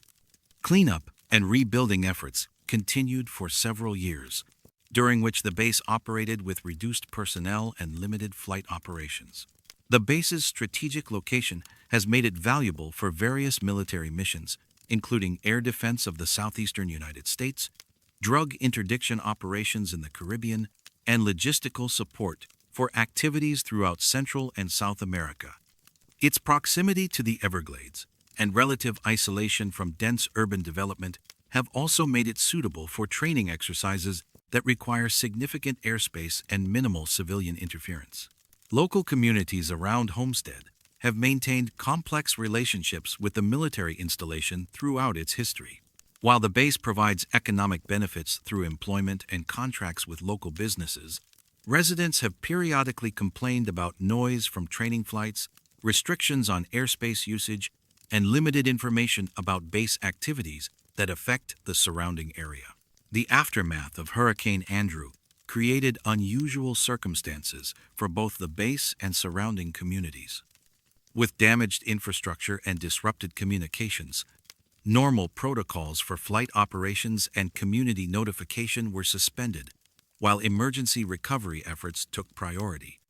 Cleanup and rebuilding efforts continued for several years, during which the base operated with reduced personnel and limited flight operations. The base's strategic location has made it valuable for various military missions, including air defense of the southeastern United States, drug interdiction operations in the Caribbean, and logistical support for activities throughout Central and South America. Its proximity to the Everglades and relative isolation from dense urban development have also made it suitable for training exercises that require significant airspace and minimal civilian interference. Local communities around Homestead have maintained complex relationships with the military installation throughout its history. While the base provides economic benefits through employment and contracts with local businesses, residents have periodically complained about noise from training flights, restrictions on airspace usage, and limited information about base activities that affect the surrounding area. The aftermath of Hurricane Andrew created unusual circumstances for both the base and surrounding communities. With damaged infrastructure and disrupted communications, normal protocols for flight operations and community notification were suspended, while emergency recovery efforts took priority.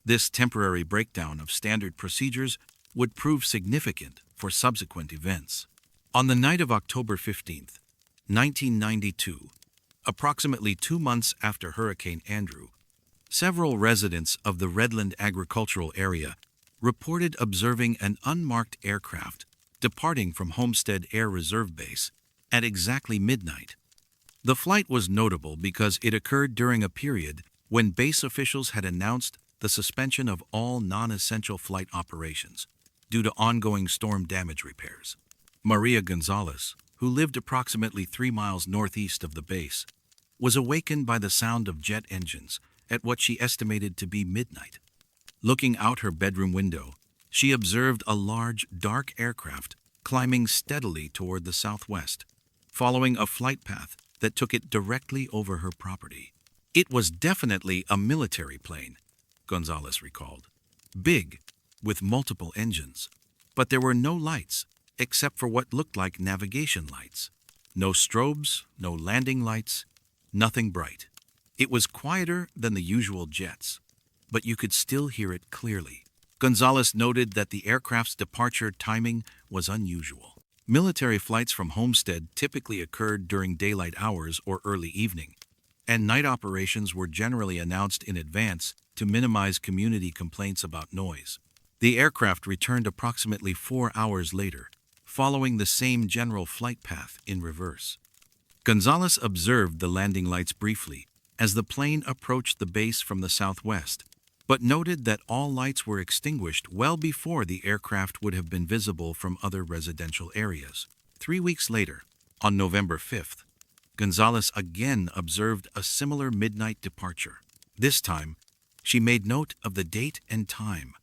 This temporary breakdown of standard procedures would prove significant for subsequent events. On the night of October 15th, 1992, approximately 2 months after Hurricane Andrew, several residents of the Redland agricultural area reported observing an unmarked aircraft departing from Homestead Air Reserve Base at exactly midnight. The flight was notable because it occurred during a period when base officials had announced the suspension of all non-essential flight operations due to ongoing storm damage repairs. Maria Gonzalez, who lived approximately 3 miles northeast of the base, was awakened by the sound of jet engines at what she estimated to be midnight. Looking out her bedroom window, she observed a large, dark aircraft climbing steadily toward the southwest, following a flight path that took it directly over her property. It was definitely a military plane, Gonzalez recalled. Big, with multiple engines. But there were no lights, except for what looked like navigation lights. No strobes, no landing lights, nothing bright. It was quieter than the usual jets, but you could still hear it clearly. Gonzalez noted that the aircraft's departure timing was unusual. Military flights from Homestead typically occurred during daylight hours or early evening, and night operations were generally announced in advance to minimize community complaints about noise. The aircraft returned approximately 4 hours later, following the same general flight path in reverse. Gonzalez observed the landing lights briefly as the plane approached the base from the southwest, but noted that all lights were extinguished well before the aircraft would have been visible from other residential areas. 3 weeks later, on November 5th, Gonzalez again observed a similar midnight departure. This time, she made note of the date and time,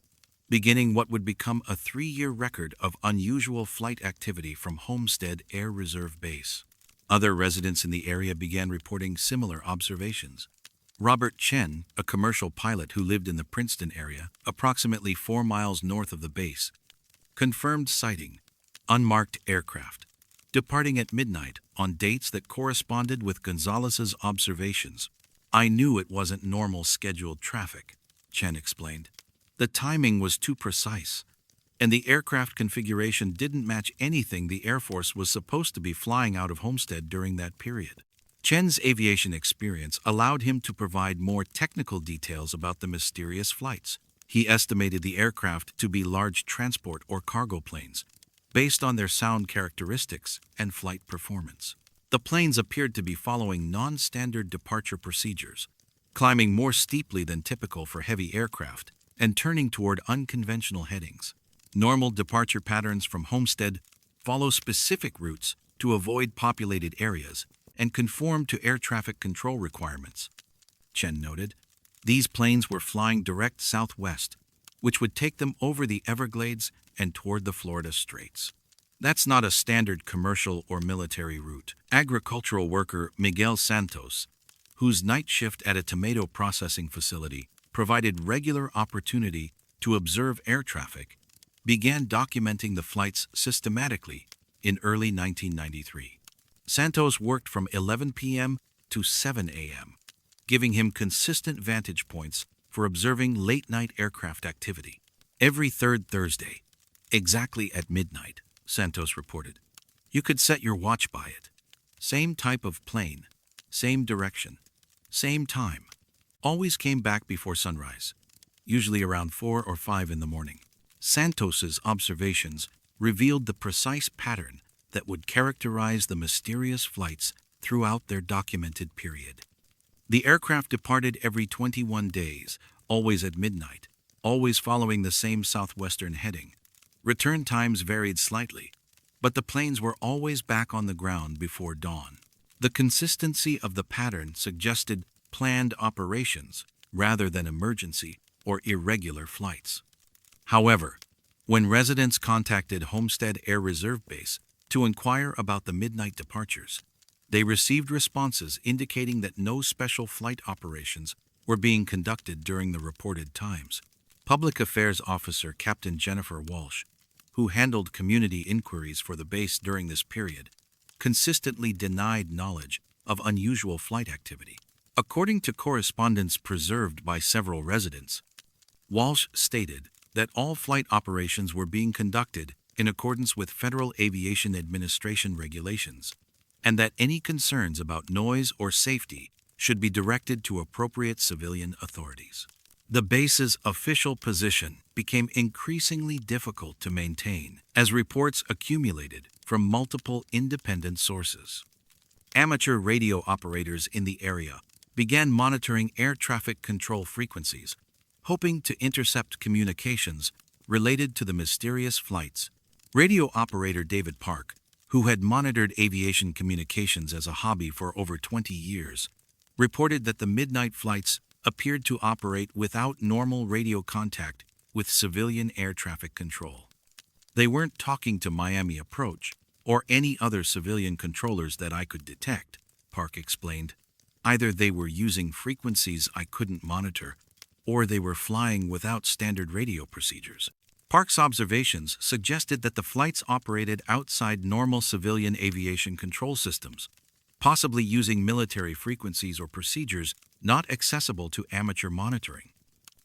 beginning what would become a 3-year record of unusual flight activity from Homestead Air Reserve Base. Other residents in the area began reporting similar observations. Robert Chen, a commercial pilot who lived in the Princeton area, approximately 4 miles north of the base, confirmed sighting unmarked aircraft departing at midnight on dates that corresponded with Gonzalez's observations. "I knew it wasn't normal scheduled traffic," Chen explained. "The timing was too precise, and the aircraft configuration didn't match anything the Air Force was supposed to be flying out of Homestead during that period." Chen's aviation experience allowed him to provide more technical details about the mysterious flights. He estimated the aircraft to be large transport or cargo planes, based on their sound characteristics and flight performance. The planes appeared to be following non-standard departure procedures, climbing more steeply than typical for heavy aircraft and turning toward unconventional headings. Normal departure patterns from Homestead follow specific routes to avoid populated areas and conform to air traffic control requirements, Chen noted. These planes were flying direct southwest, which would take them over the Everglades and toward the Florida Straits. That's not a standard commercial or military route. Agricultural worker Miguel Santos, whose night shift at a tomato processing facility provided regular opportunity to observe air traffic, began documenting the flights systematically in early 1993. Santos worked from 11 p.m. to 7 a.m., giving him consistent vantage points for observing late-night aircraft activity. Every third Thursday, exactly at midnight, Santos reported, you could set your watch by it. Same type of plane, same direction, same time. Always came back before sunrise, usually around 4 or 5 in the morning. Santos's observations revealed the precise pattern that would characterize the mysterious flights throughout their documented period. The aircraft departed every 21 days, always at midnight, always following the same southwestern heading. Return times varied slightly, but the planes were always back on the ground before dawn. The consistency of the pattern suggested planned operations rather than emergency or irregular flights. However, when residents contacted Homestead Air Reserve Base to inquire about the midnight departures, they received responses indicating that no special flight operations were being conducted during the reported times. Public Affairs Officer Captain Jennifer Walsh, who handled community inquiries for the base during this period, consistently denied knowledge of unusual flight activity. According to correspondence preserved by several residents, Walsh stated that all flight operations were being conducted in accordance with Federal Aviation Administration regulations, and that any concerns about noise or safety should be directed to appropriate civilian authorities. The base's official position became increasingly difficult to maintain as reports accumulated from multiple independent sources. Amateur radio operators in the area began monitoring air traffic control frequencies, hoping to intercept communications related to the mysterious flights. Radio operator David Park, who had monitored aviation communications as a hobby for over 20 years, reported that the midnight flights appeared to operate without normal radio contact with civilian air traffic control. They weren't talking to Miami Approach or any other civilian controllers that I could detect, Park explained. Either they were using frequencies I couldn't monitor, or they were flying without standard radio procedures. Park's observations suggested that the flights operated outside normal civilian aviation control systems, possibly using military frequencies or procedures not accessible to amateur monitoring.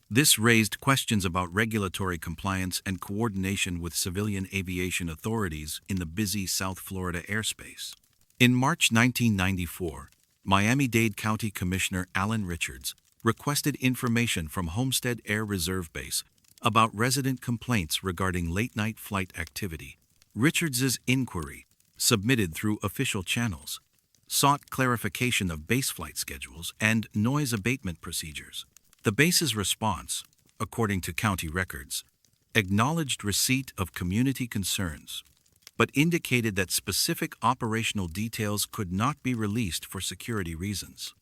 This raised questions about regulatory compliance and coordination with civilian aviation authorities in the busy South Florida airspace. In March 1994, Miami-Dade County Commissioner Alan Richards requested information from Homestead Air Reserve Base about resident complaints regarding late-night flight activity. Richards's inquiry, submitted through official channels, sought clarification of base flight schedules and noise abatement procedures. The base's response, according to county records, acknowledged receipt of community concerns, but indicated that specific operational details could not be released for security reasons.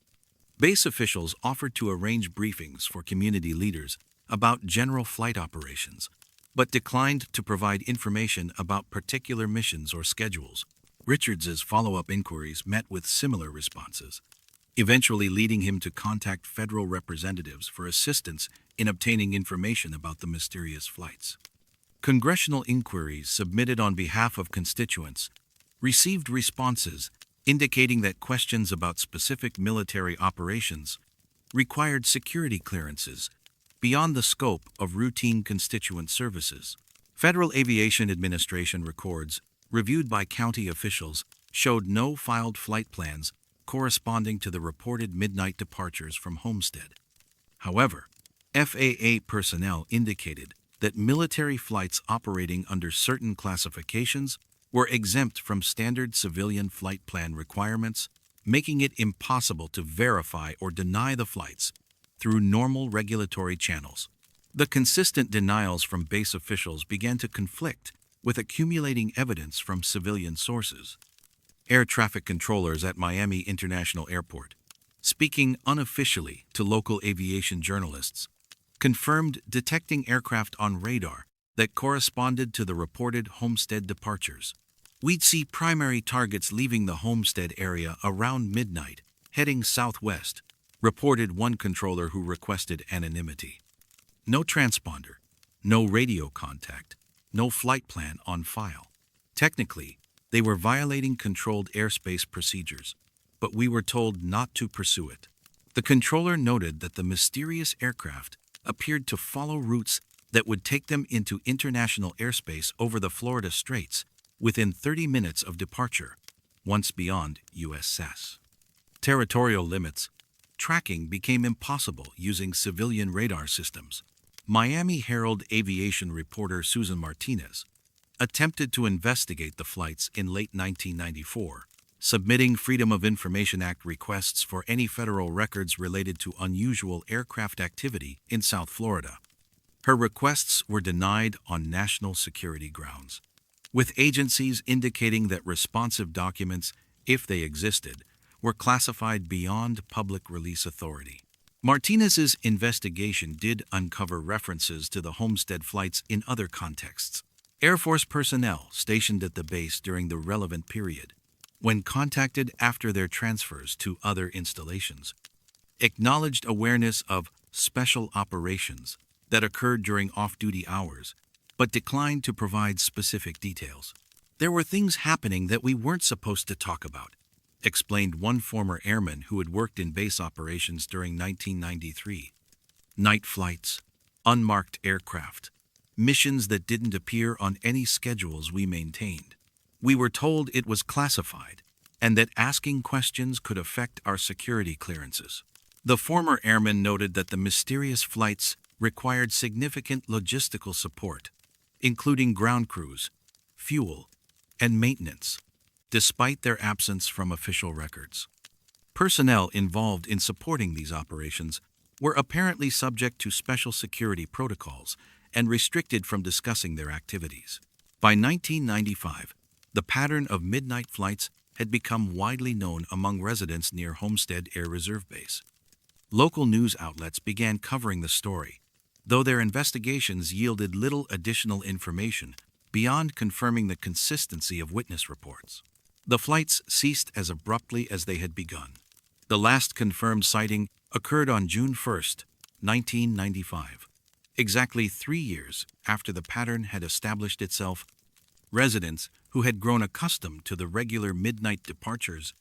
Base officials offered to arrange briefings for community leaders about general flight operations, but declined to provide information about particular missions or schedules. Richards's follow-up inquiries met with similar responses, eventually leading him to contact federal representatives for assistance in obtaining information about the mysterious flights. Congressional inquiries submitted on behalf of constituents received responses indicating that questions about specific military operations required security clearances beyond the scope of routine constituent services. Federal Aviation Administration records, reviewed by county officials, showed no filed flight plans corresponding to the reported midnight departures from Homestead. However, FAA personnel indicated that military flights operating under certain classifications were exempt from standard civilian flight plan requirements, making it impossible to verify or deny the flights through normal regulatory channels. The consistent denials from base officials began to conflict with accumulating evidence from civilian sources. Air traffic controllers at Miami International Airport, speaking unofficially to local aviation journalists, confirmed detecting aircraft on radar that corresponded to the reported Homestead departures. We'd see primary targets leaving the Homestead area around midnight, heading southwest, reported one controller who requested anonymity. No transponder, no radio contact, no flight plan on file. Technically, they were violating controlled airspace procedures, but we were told not to pursue it. The controller noted that the mysterious aircraft appeared to follow routes that would take them into international airspace over the Florida Straits within 30 minutes of departure, once beyond USS territorial limits. Tracking became impossible using civilian radar systems. Miami Herald aviation reporter Susan Martinez attempted to investigate the flights in late 1994, submitting Freedom of Information Act requests for any federal records related to unusual aircraft activity in South Florida. Her requests were denied on national security grounds, with agencies indicating that responsive documents, if they existed, were classified beyond public release authority. Martinez's investigation did uncover references to the Homestead flights in other contexts. Air Force personnel stationed at the base during the relevant period, when contacted after their transfers to other installations, acknowledged awareness of special operations that occurred during off-duty hours, but declined to provide specific details. "There were things happening that we weren't supposed to talk about," explained one former airman who had worked in base operations during 1993. "Night flights, unmarked aircraft, missions that didn't appear on any schedules we maintained. We were told it was classified and that asking questions could affect our security clearances." The former airman noted that the mysterious flights required significant logistical support, including ground crews, fuel, and maintenance, despite their absence from official records. Personnel involved in supporting these operations were apparently subject to special security protocols and restricted from discussing their activities. By 1995, the pattern of midnight flights had become widely known among residents near Homestead Air Reserve Base. Local news outlets began covering the story, though their investigations yielded little additional information beyond confirming the consistency of witness reports. The flights ceased as abruptly as they had begun. The last confirmed sighting occurred on June 1, 1995. Exactly 3 years after the pattern had established itself, residents who had grown accustomed to the regular midnight departures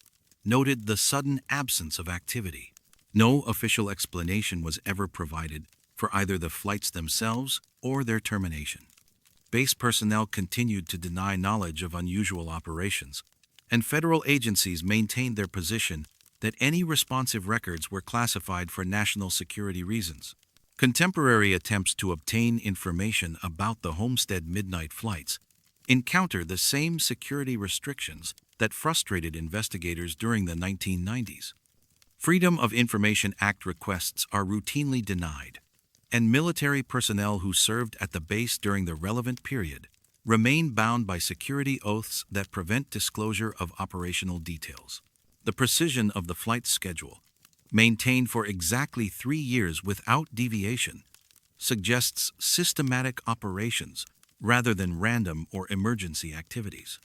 noted the sudden absence of activity. No official explanation was ever provided for either the flights themselves or their termination. Base personnel continued to deny knowledge of unusual operations, and federal agencies maintained their position that any responsive records were classified for national security reasons. Contemporary attempts to obtain information about the Homestead midnight flights encounter the same security restrictions that frustrated investigators during the 1990s. Freedom of Information Act requests are routinely denied, and military personnel who served at the base during the relevant period remain bound by security oaths that prevent disclosure of operational details. The precision of the flight schedule, maintained for exactly 3 years without deviation, suggests systematic operations rather than random or emergency activities.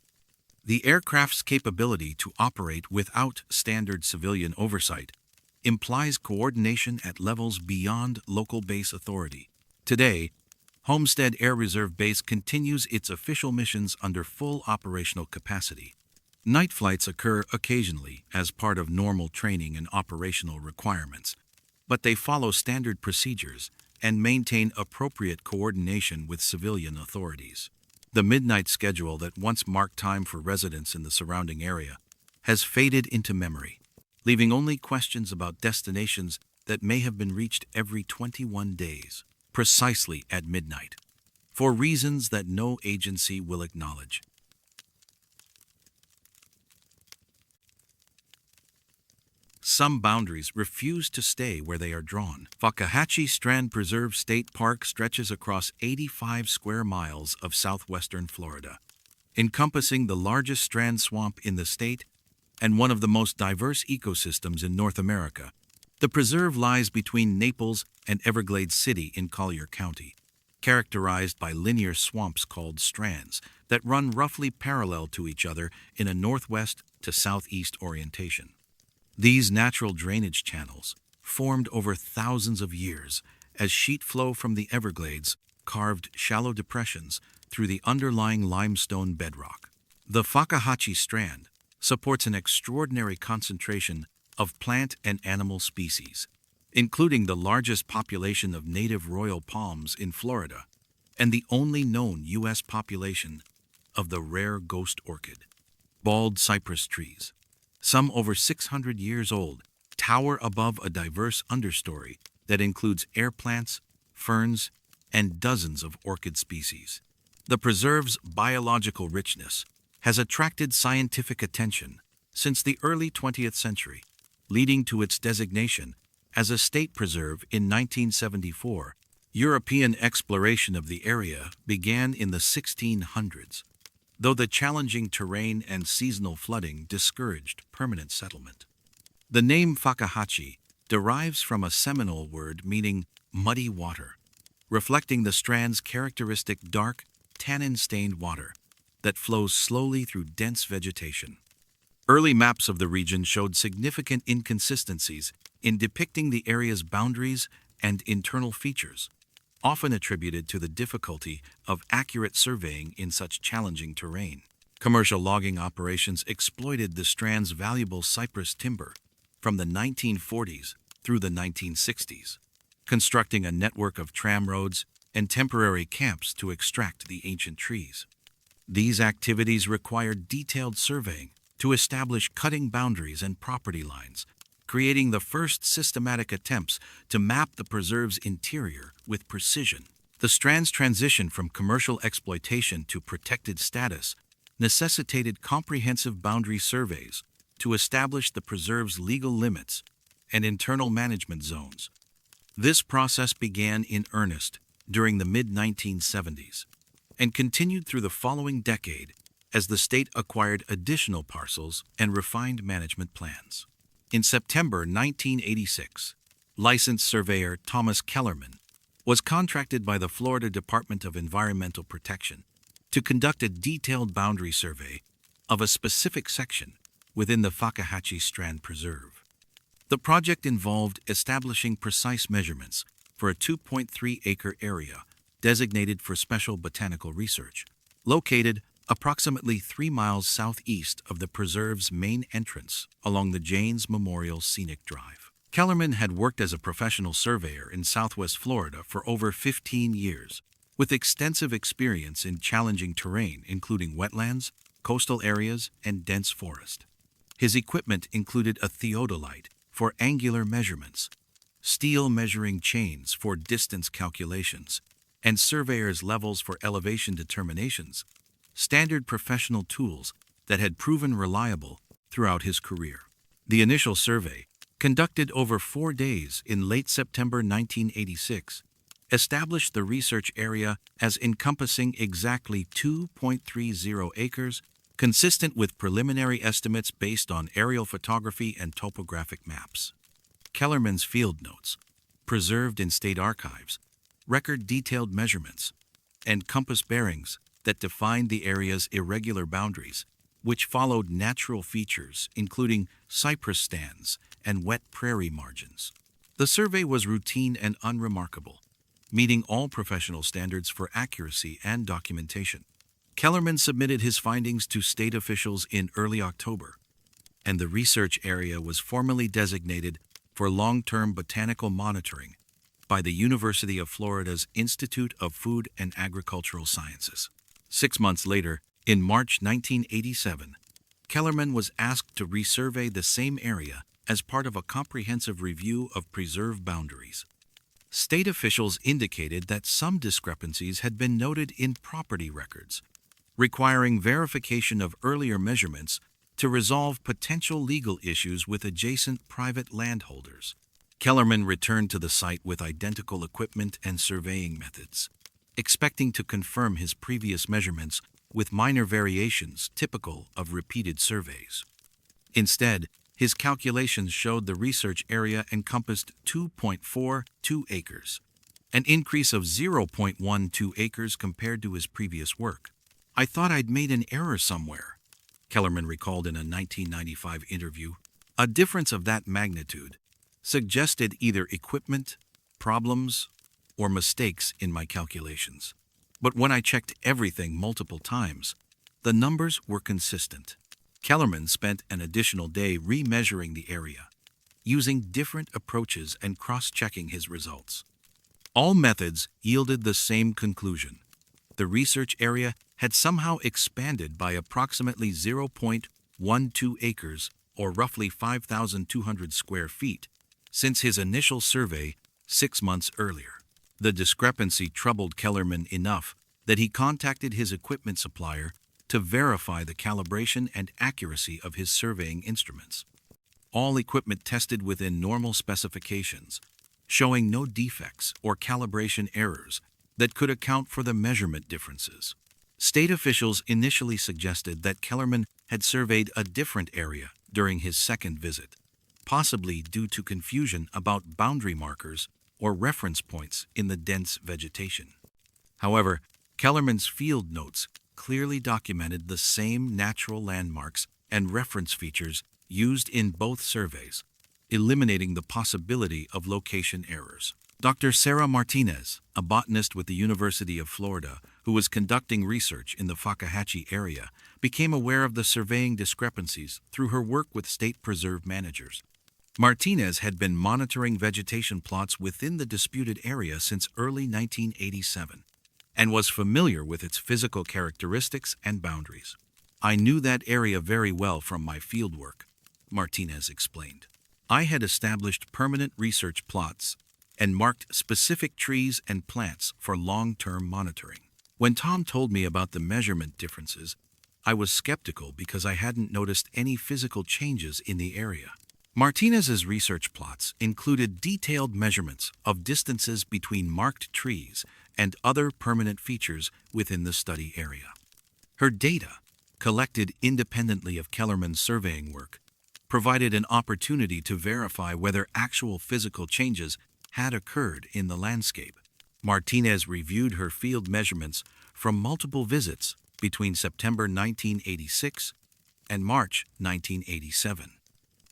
The aircraft's capability to operate without standard civilian oversight implies coordination at levels beyond local base authority. Today, Homestead Air Reserve Base continues its official missions under full operational capacity. Night flights occur occasionally as part of normal training and operational requirements, but they follow standard procedures and maintain appropriate coordination with civilian authorities. The midnight schedule that once marked time for residents in the surrounding area has faded into memory, leaving only questions about destinations that may have been reached every 21 days, precisely at midnight, for reasons that no agency will acknowledge. Some boundaries refuse to stay where they are drawn. Fakahatchee Strand Preserve State Park stretches across 85 square miles of southwestern Florida, encompassing the largest strand swamp in the state and one of the most diverse ecosystems in North America. The preserve lies between Naples and Everglades City in Collier County, characterized by linear swamps called strands that run roughly parallel to each other in a northwest to southeast orientation. These natural drainage channels, formed over thousands of years as sheet flow from the Everglades carved shallow depressions through the underlying limestone bedrock. The Fakahatchee Strand supports an extraordinary concentration of plant and animal species, including the largest population of native royal palms in Florida and the only known U.S. population of the rare ghost orchid. Bald cypress trees, some over 600 years old, tower above a diverse understory that includes air plants, ferns, and dozens of orchid species. The preserve's biological richness has attracted scientific attention since the early 20th century, leading to its designation as a state preserve in 1974. European exploration of the area began in the 1600s, though the challenging terrain and seasonal flooding discouraged permanent settlement. The name Fakahatchee derives from a Seminole word meaning muddy water, reflecting the strand's characteristic dark, tannin-stained water that flows slowly through dense vegetation. Early maps of the region showed significant inconsistencies in depicting the area's boundaries and internal features, often attributed to the difficulty of accurate surveying in such challenging terrain. Commercial logging operations exploited the Strand's valuable cypress timber from the 1940s through the 1960s, constructing a network of tram roads and temporary camps to extract the ancient trees. These activities required detailed surveying to establish cutting boundaries and property lines, creating the first systematic attempts to map the preserve's interior with precision. The Strand's transition from commercial exploitation to protected status necessitated comprehensive boundary surveys to establish the preserve's legal limits and internal management zones. This process began in earnest during the mid-1970s and continued through the following decade as the state acquired additional parcels and refined management plans. In September 1986, licensed surveyor Thomas Kellerman was contracted by the Florida Department of Environmental Protection to conduct a detailed boundary survey of a specific section within the Fakahatchee Strand Preserve. The project involved establishing precise measurements for a 2.3-acre area designated for special botanical research, located approximately 3 miles southeast of the preserve's main entrance along the Janes Memorial Scenic Drive. Kellerman had worked as a professional surveyor in Southwest Florida for over 15 years, with extensive experience in challenging terrain including wetlands, coastal areas, and dense forest. His equipment included a theodolite for angular measurements, steel measuring chains for distance calculations, and surveyor's levels for elevation determinations, standard professional tools that had proven reliable throughout his career. The initial survey, conducted over 4 days in late September 1986, established the research area as encompassing exactly 2.30 acres, consistent with preliminary estimates based on aerial photography and topographic maps. Kellerman's field notes, preserved in state archives, record detailed measurements and compass bearings that defined the area's irregular boundaries, which followed natural features including cypress stands and wet prairie margins. The survey was routine and unremarkable, meeting all professional standards for accuracy and documentation. Kellerman submitted his findings to state officials in early October, and the research area was formally designated for long-term botanical monitoring by the University of Florida's Institute of Food and Agricultural Sciences. 6 months later, in March 1987, Kellerman was asked to resurvey the same area as part of a comprehensive review of preserve boundaries. State officials indicated that some discrepancies had been noted in property records, requiring verification of earlier measurements to resolve potential legal issues with adjacent private landholders. Kellerman returned to the site with identical equipment and surveying methods, expecting to confirm his previous measurements with minor variations typical of repeated surveys. Instead, his calculations showed the research area encompassed 2.42 acres, an increase of 0.12 acres compared to his previous work. "I thought I'd made an error somewhere," Kellerman recalled in a 1995 interview. "A difference of that magnitude suggested either equipment, problems, or mistakes in my calculations. But when I checked everything multiple times, the numbers were consistent." Kellerman spent an additional day remeasuring the area, using different approaches and cross-checking his results. All methods yielded the same conclusion. The research area had somehow expanded by approximately 0.12 acres, or roughly 5,200 square feet, since his initial survey 6 months earlier. The discrepancy troubled Kellerman enough that he contacted his equipment supplier to verify the calibration and accuracy of his surveying instruments. All equipment tested within normal specifications, showing no defects or calibration errors that could account for the measurement differences. State officials initially suggested that Kellerman had surveyed a different area during his second visit, possibly due to confusion about boundary markers or reference points in the dense vegetation. However, Kellerman's field notes clearly documented the same natural landmarks and reference features used in both surveys, eliminating the possibility of location errors. Dr. Sarah Martinez, a botanist with the University of Florida who was conducting research in the Fakahatchee area, became aware of the surveying discrepancies through her work with state preserve managers. Martinez had been monitoring vegetation plots within the disputed area since early 1987 and was familiar with its physical characteristics and boundaries. "I knew that area very well from my fieldwork," Martinez explained. "I had established permanent research plots and marked specific trees and plants for long-term monitoring. When Tom told me about the measurement differences, I was skeptical because I hadn't noticed any physical changes in the area." Martinez's research plots included detailed measurements of distances between marked trees and other permanent features within the study area. Her data, collected independently of Kellerman's surveying work, provided an opportunity to verify whether actual physical changes had occurred in the landscape. Martinez reviewed her field measurements from multiple visits between September 1986 and March 1987.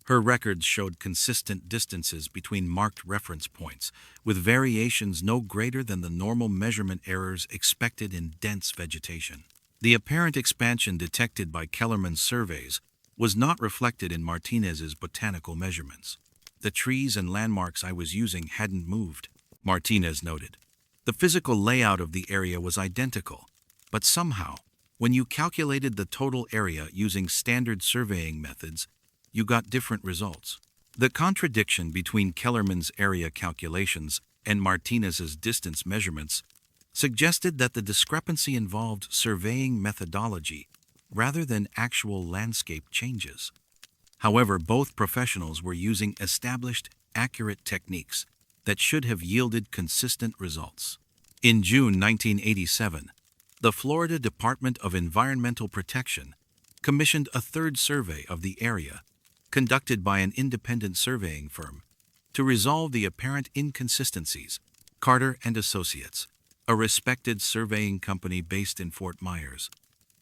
Her records showed consistent distances between marked reference points, with variations no greater than the normal measurement errors expected in dense vegetation. The apparent expansion detected by Kellerman's surveys was not reflected in Martinez's botanical measurements. "The trees and landmarks I was using hadn't moved," Martinez noted. "The physical layout of the area was identical, but somehow, when you calculated the total area using standard surveying methods, you got different results." The contradiction between Kellerman's area calculations and Martinez's distance measurements suggested that the discrepancy involved surveying methodology rather than actual landscape changes. However, both professionals were using established, accurate techniques that should have yielded consistent results. In June 1987, the Florida Department of Environmental Protection commissioned a third survey of the area, conducted by an independent surveying firm, to resolve the apparent inconsistencies. Carter and Associates, a respected surveying company based in Fort Myers,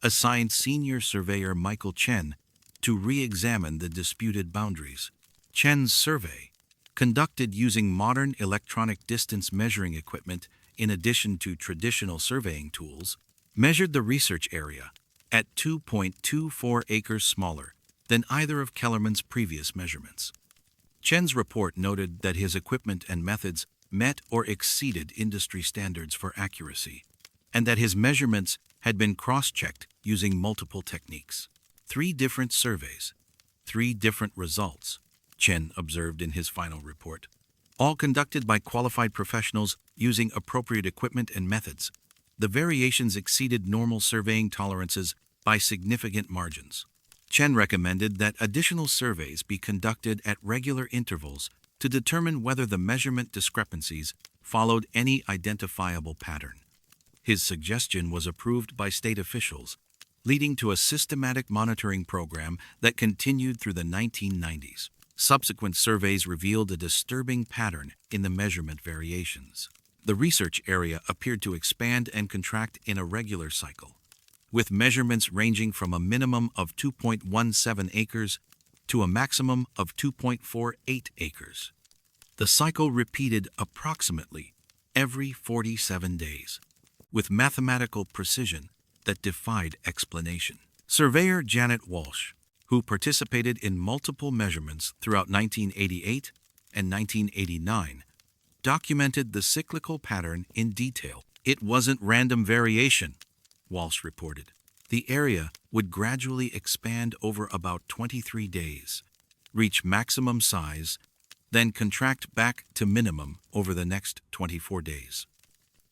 assigned senior surveyor Michael Chen to re-examine the disputed boundaries. Chen's survey, conducted using modern electronic distance measuring equipment in addition to traditional surveying tools, measured the research area at 2.24 acres smaller than either of Kellerman's previous measurements. Chen's report noted that his equipment and methods met or exceeded industry standards for accuracy, and that his measurements had been cross-checked using multiple techniques. 3 different surveys, 3 different results, Chen observed in his final report, all conducted by qualified professionals using appropriate equipment and methods. The variations exceeded normal surveying tolerances by significant margins. Chen recommended that additional surveys be conducted at regular intervals to determine whether the measurement discrepancies followed any identifiable pattern. His suggestion was approved by state officials, leading to a systematic monitoring program that continued through the 1990s. Subsequent surveys revealed a disturbing pattern in the measurement variations. The research area appeared to expand and contract in a regular cycle, with measurements ranging from a minimum of 2.17 acres to a maximum of 2.48 acres. The cycle repeated approximately every 47 days, with mathematical precision that defied explanation. Surveyor Janet Walsh, who participated in multiple measurements throughout 1988 and 1989, documented the cyclical pattern in detail. "It wasn't random variation," Walsh reported. "The area would gradually expand over about 23 days, reach maximum size, then contract back to minimum over the next 24 days.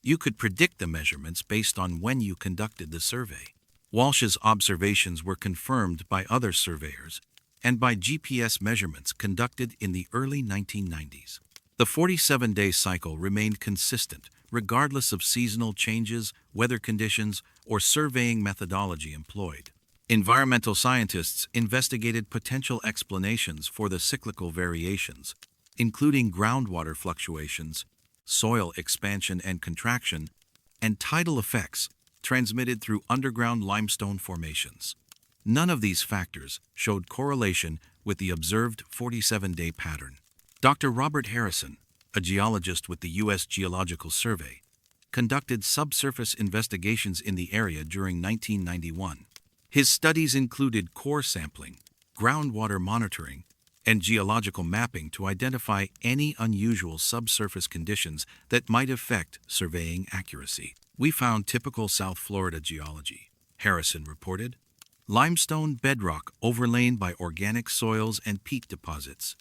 You could predict the measurements based on when you conducted the survey." Walsh's observations were confirmed by other surveyors and by GPS measurements conducted in the early 1990s. The 47-day cycle remained consistent regardless of seasonal changes, weather conditions, or surveying methodology employed. Environmental scientists investigated potential explanations for the cyclical variations, including groundwater fluctuations, soil expansion and contraction, and tidal effects transmitted through underground limestone formations. None of these factors showed correlation with the observed 47-day pattern. Dr. Robert Harrison, a geologist with the U.S. Geological Survey, conducted subsurface investigations in the area during 1991. His studies included core sampling, groundwater monitoring, and geological mapping to identify any unusual subsurface conditions that might affect surveying accuracy. "We found typical South Florida geology," Harrison reported. "Limestone bedrock overlain by organic soils and peat deposits.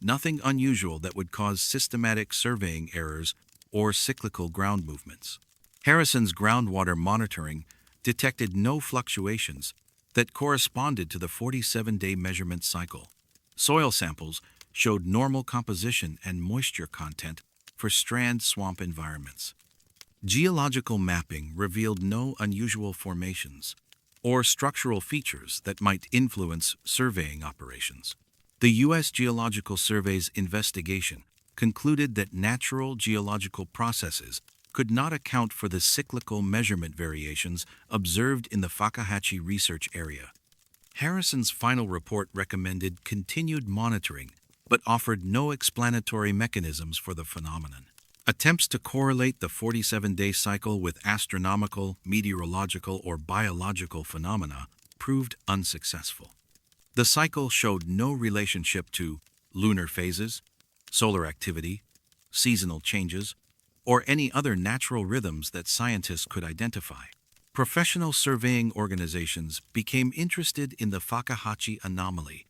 Nothing unusual that would cause systematic surveying errors or cyclical ground movements." Harrison's groundwater monitoring detected no fluctuations that corresponded to the 47-day measurement cycle. Soil samples showed normal composition and moisture content for strand swamp environments. Geological mapping revealed no unusual formations or structural features that might influence surveying operations. The U.S. Geological Survey's investigation concluded that natural geological processes could not account for the cyclical measurement variations observed in the Fakahatchee Research Area. Harrison's final report recommended continued monitoring, but offered no explanatory mechanisms for the phenomenon. Attempts to correlate the 47-day cycle with astronomical, meteorological, or biological phenomena proved unsuccessful. The cycle showed no relationship to lunar phases, solar activity, seasonal changes, or any other natural rhythms that scientists could identify. Professional surveying organizations became interested in the Fakahatchee anomaly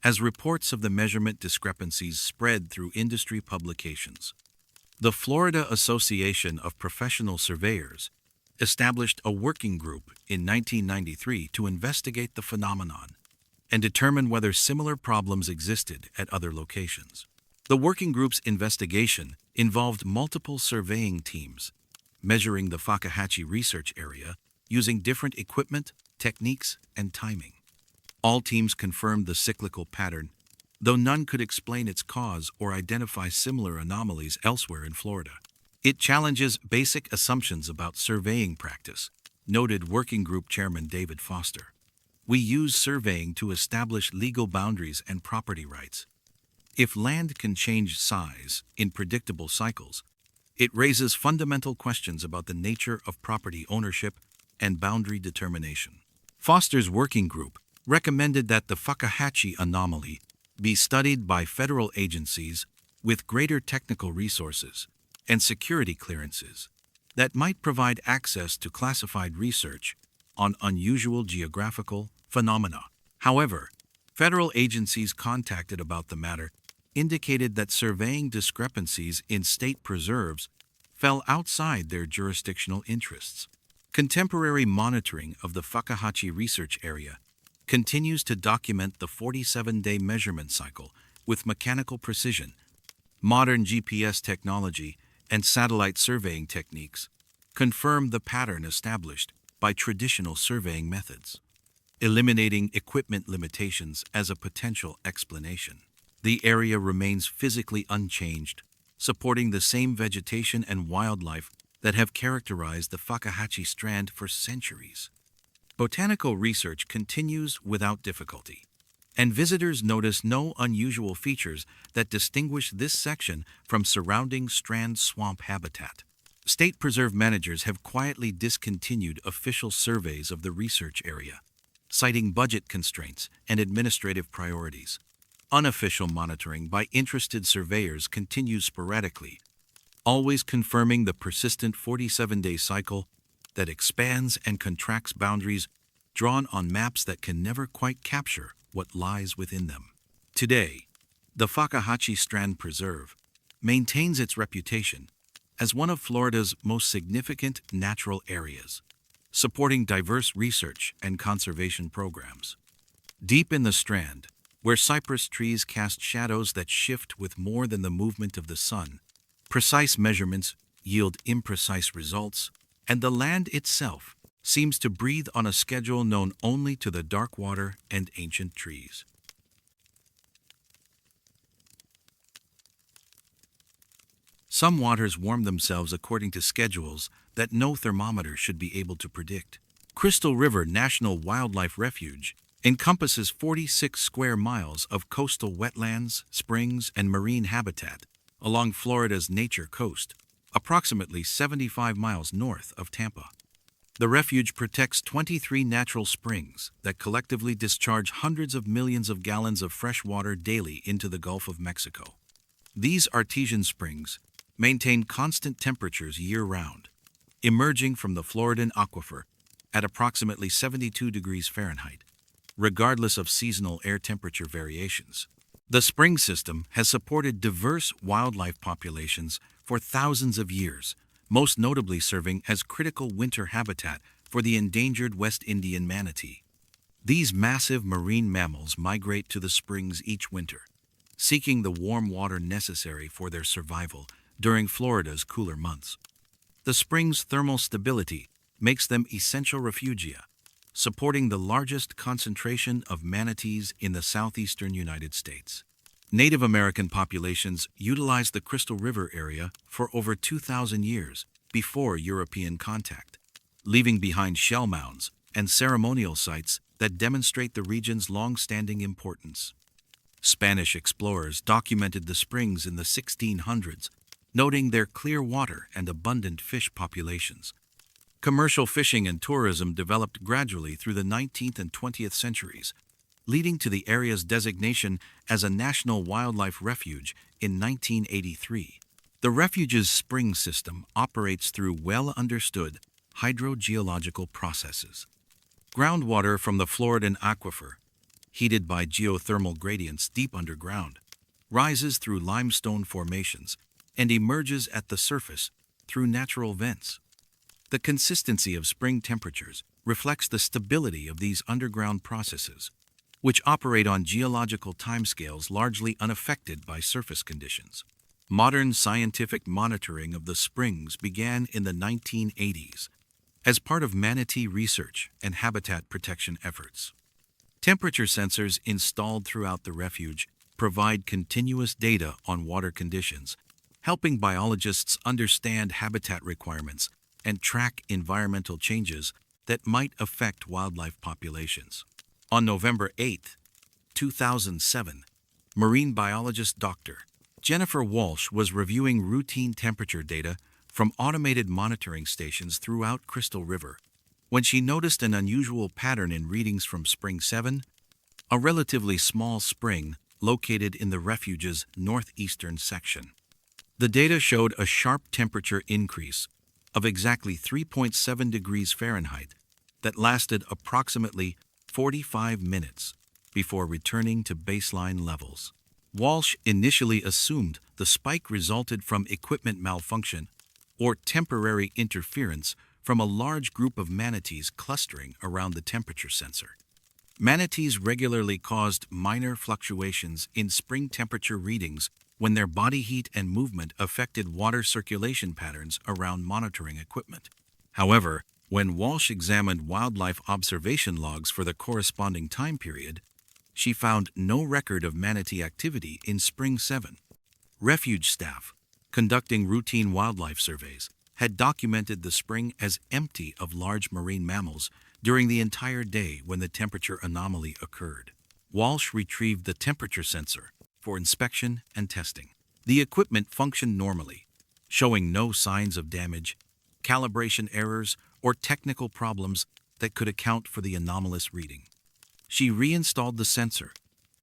as reports of the measurement discrepancies spread through industry publications. The Florida Association of Professional Surveyors established a working group in 1993 to investigate the phenomenon and determine whether similar problems existed at other locations. The working group's investigation involved multiple surveying teams, measuring the Fakahatchee Research Area using different equipment, techniques, and timing. All teams confirmed the cyclical pattern, though none could explain its cause or identify similar anomalies elsewhere in Florida. "It challenges basic assumptions about surveying practice," noted Working Group Chairman David Foster. "We use surveying to establish legal boundaries and property rights. If land can change size in predictable cycles, it raises fundamental questions about the nature of property ownership and boundary determination." Foster's working group recommended that the Fakahatchee anomaly be studied by federal agencies with greater technical resources and security clearances that might provide access to classified research on unusual geographical phenomena. However, federal agencies contacted about the matter indicated that surveying discrepancies in state preserves fell outside their jurisdictional interests. Contemporary monitoring of the Fakahatchee Research Area continues to document the 47-day measurement cycle with mechanical precision. Modern GPS technology and satellite surveying techniques confirm the pattern established by traditional surveying methods, eliminating equipment limitations as a potential explanation. The area remains physically unchanged, supporting the same vegetation and wildlife that have characterized the Fakahatchee Strand for centuries. Botanical research continues without difficulty, and visitors notice no unusual features that distinguish this section from surrounding strand swamp habitat. State preserve managers have quietly discontinued official surveys of the research area, citing budget constraints and administrative priorities. Unofficial monitoring by interested surveyors continues sporadically, always confirming the persistent 47-day cycle that expands and contracts boundaries drawn on maps that can never quite capture what lies within them. Today, the Fakahatchee Strand Preserve maintains its reputation as one of Florida's most significant natural areas, supporting diverse research and conservation programs. Deep in the Strand, where cypress trees cast shadows that shift with more than the movement of the sun, precise measurements yield imprecise results, and the land itself seems to breathe on a schedule known only to the dark water and ancient trees. Some waters warm themselves according to schedules that no thermometer should be able to predict. Crystal River National Wildlife Refuge encompasses 46 square miles of coastal wetlands, springs, and marine habitat along Florida's Nature Coast, approximately 75 miles north of Tampa. The refuge protects 23 natural springs that collectively discharge hundreds of millions of gallons of fresh water daily into the Gulf of Mexico. These artesian springs maintain constant temperatures year-round, emerging from the Floridan aquifer at approximately 72 degrees Fahrenheit, regardless of seasonal air temperature variations. The spring system has supported diverse wildlife populations for thousands of years, most notably serving as critical winter habitat for the endangered West Indian manatee. These massive marine mammals migrate to the springs each winter, seeking the warm water necessary for their survival during Florida's cooler months. The spring's thermal stability makes them essential refugia, supporting the largest concentration of manatees in the southeastern United States. Native American populations utilized the Crystal River area for over 2,000 years before European contact, leaving behind shell mounds and ceremonial sites that demonstrate the region's long-standing importance. Spanish explorers documented the springs in the 1600s, noting their clear water and abundant fish populations. Commercial fishing and tourism developed gradually through the 19th and 20th centuries, leading to the area's designation as a National Wildlife Refuge in 1983. The refuge's spring system operates through well-understood hydrogeological processes. Groundwater from the Floridan aquifer, heated by geothermal gradients deep underground, rises through limestone formations and emerges at the surface through natural vents. The consistency of spring temperatures reflects the stability of these underground processes, which operate on geological timescales largely unaffected by surface conditions. Modern scientific monitoring of the springs began in the 1980s as part of manatee research and habitat protection efforts. Temperature sensors installed throughout the refuge provide continuous data on water conditions, helping biologists understand habitat requirements and track environmental changes that might affect wildlife populations. On November 8, 2007, marine biologist Dr. Jennifer Walsh was reviewing routine temperature data from automated monitoring stations throughout Crystal River when she noticed an unusual pattern in readings from Spring 7, a relatively small spring located in the refuge's northeastern section. The data showed a sharp temperature increase of exactly 3.7 degrees Fahrenheit that lasted approximately 45 minutes before returning to baseline levels. Walsh initially assumed the spike resulted from equipment malfunction or temporary interference from a large group of manatees clustering around the temperature sensor. Manatees regularly caused minor fluctuations in spring temperature readings when their body heat and movement affected water circulation patterns around monitoring equipment. However, when Walsh examined wildlife observation logs for the corresponding time period, she found no record of manatee activity in Spring 7. Refuge staff, conducting routine wildlife surveys, had documented the spring as empty of large marine mammals during the entire day when the temperature anomaly occurred. Walsh retrieved the temperature sensor for inspection and testing. The equipment functioned normally, showing no signs of damage, calibration errors, or technical problems that could account for the anomalous reading. She reinstalled the sensor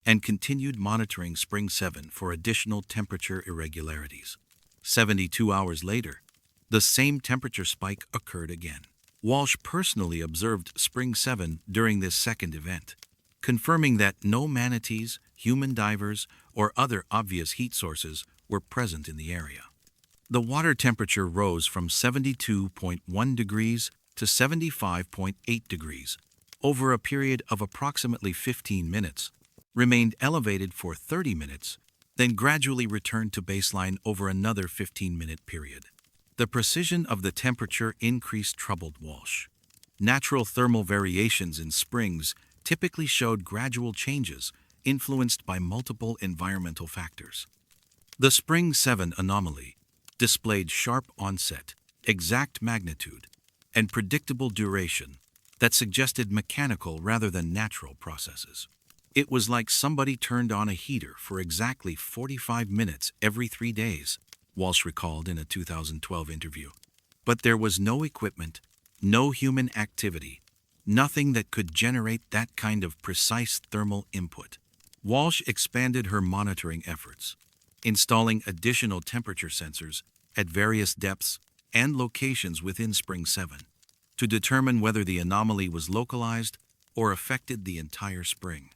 and continued monitoring Spring 7 for additional temperature irregularities. 72 hours later, the same temperature spike occurred again. Walsh personally observed Spring 7 during this second event, confirming that no manatees, human divers, or other obvious heat sources were present in the area. The water temperature rose from 72.1 degrees to 75.8 degrees over a period of approximately 15 minutes, remained elevated for 30 minutes, then gradually returned to baseline over another 15-minute period. The precision of the temperature increase troubled Walsh. Natural thermal variations in springs typically showed gradual changes influenced by multiple environmental factors. The Spring 7 anomaly displayed sharp onset, exact magnitude, and predictable duration that suggested mechanical rather than natural processes. It was like somebody turned on a heater for exactly 45 minutes every 3 days, Walsh recalled in a 2012 interview. But there was no equipment, no human activity, nothing that could generate that kind of precise thermal input. Walsh expanded her monitoring efforts, installing additional temperature sensors at various depths and locations within Spring 7 to determine whether the anomaly was localized or affected the entire spring.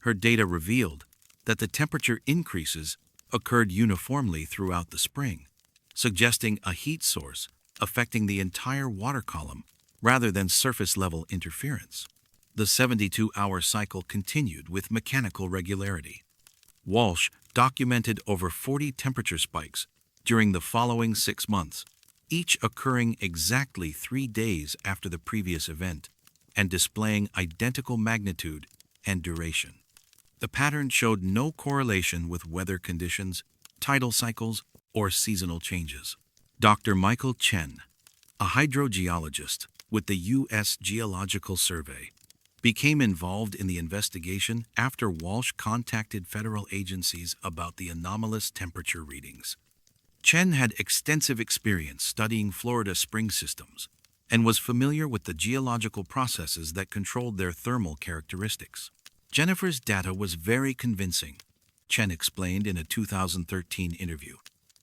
Her data revealed that the temperature increases occurred uniformly throughout the spring, suggesting a heat source affecting the entire water column rather than surface-level interference. The 72-hour cycle continued with mechanical regularity. Walsh documented over 40 temperature spikes during the following 6 months, each occurring exactly 3 days after the previous event and displaying identical magnitude and duration. The pattern showed no correlation with weather conditions, tidal cycles, or seasonal changes. Dr. Michael Chen, a hydrogeologist with the U.S. Geological Survey, became involved in the investigation after Walsh contacted federal agencies about the anomalous temperature readings. Chen had extensive experience studying Florida spring systems and was familiar with the geological processes that controlled their thermal characteristics. Jennifer's data was very convincing, Chen explained in a 2013 interview.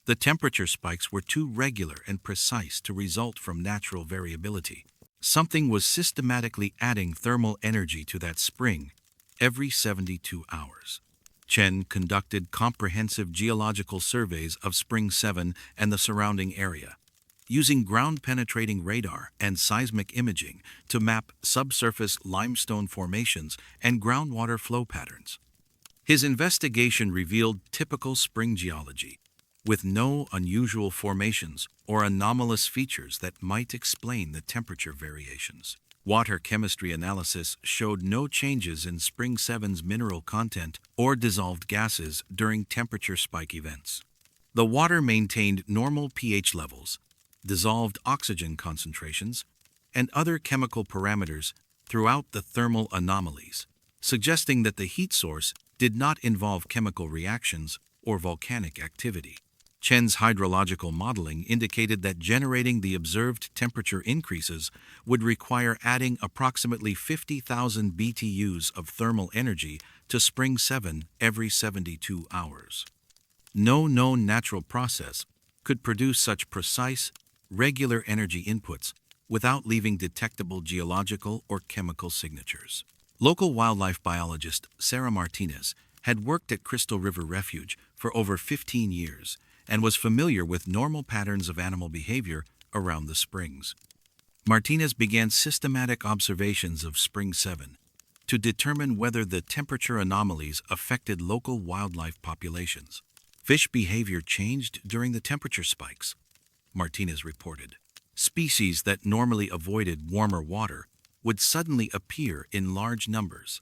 The temperature spikes were too regular and precise to result from natural variability. Something was systematically adding thermal energy to that spring every 72 hours. Chen conducted comprehensive geological surveys of Spring 7 and the surrounding area, using ground-penetrating radar and seismic imaging to map subsurface limestone formations and groundwater flow patterns. His investigation revealed typical spring geology, with no unusual formations or anomalous features that might explain the temperature variations. Water chemistry analysis showed no changes in Spring 7's mineral content or dissolved gases during temperature spike events. The water maintained normal pH levels, dissolved oxygen concentrations, and other chemical parameters throughout the thermal anomalies, suggesting that the heat source did not involve chemical reactions or volcanic activity. Chen's hydrological modeling indicated that generating the observed temperature increases would require adding approximately 50,000 BTUs of thermal energy to Spring 7 every 72 hours. No known natural process could produce such precise, regular energy inputs without leaving detectable geological or chemical signatures. Local wildlife biologist Sarah Martinez had worked at Crystal River Refuge for over 15 years and was familiar with normal patterns of animal behavior around the springs. Martinez began systematic observations of Spring 7 to determine whether the temperature anomalies affected local wildlife populations. Fish behavior changed during the temperature spikes, Martinez reported. Species that normally avoided warmer water would suddenly appear in large numbers,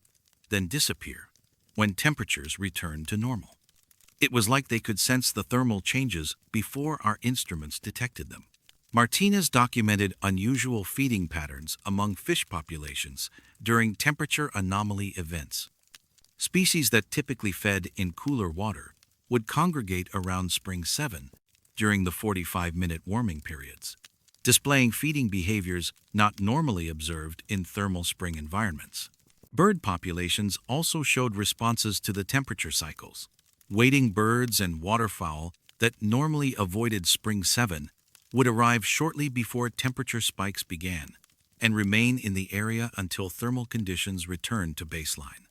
then disappear when temperatures returned to normal. It was like they could sense the thermal changes before our instruments detected them. Martinez documented unusual feeding patterns among fish populations during temperature anomaly events. Species that typically fed in cooler water would congregate around Spring 7 during the 45-minute warming periods, displaying feeding behaviors not normally observed in thermal spring environments. Bird populations also showed responses to the temperature cycles. Wading birds and waterfowl that normally avoided Spring 7 would arrive shortly before temperature spikes began and remain in the area until thermal conditions returned to baseline.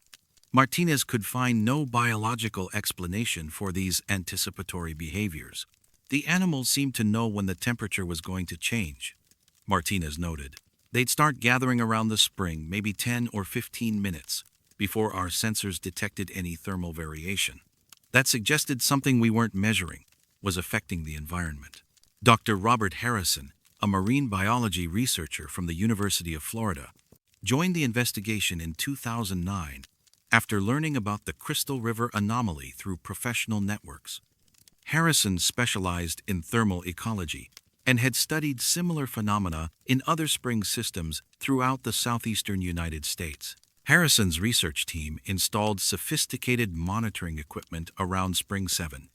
Martinez could find no biological explanation for these anticipatory behaviors. The animals seemed to know when the temperature was going to change, Martinez noted. They'd start gathering around the spring maybe 10 or 15 minutes before our sensors detected any thermal variation. That suggested something we weren't measuring was affecting the environment. Dr. Robert Harrison, a marine biology researcher from the University of Florida, joined the investigation in 2009 after learning about the Crystal River anomaly through professional networks. Harrison specialized in thermal ecology and had studied similar phenomena in other spring systems throughout the southeastern United States. Harrison's research team installed sophisticated monitoring equipment around Spring 7,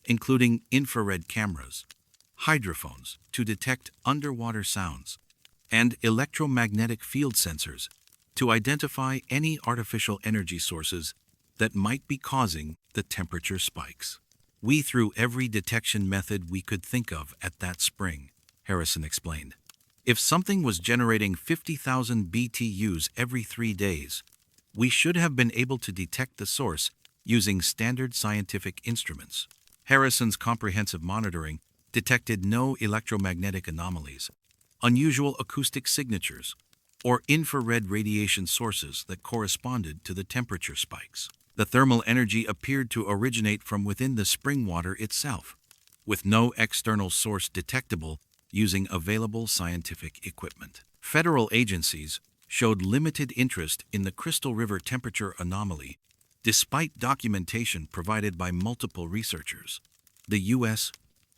including infrared cameras, hydrophones to detect underwater sounds, and electromagnetic field sensors to identify any artificial energy sources that might be causing the temperature spikes. We threw every detection method we could think of at that spring, Harrison explained. If something was generating 50,000 BTUs every 3 days, we should have been able to detect the source using standard scientific instruments. Harrison's comprehensive monitoring detected no electromagnetic anomalies, unusual acoustic signatures, or infrared radiation sources that corresponded to the temperature spikes. The thermal energy appeared to originate from within the spring water itself, with no external source detectable using available scientific equipment. Federal agencies showed limited interest in the Crystal River temperature anomaly, despite documentation provided by multiple researchers. The U.S.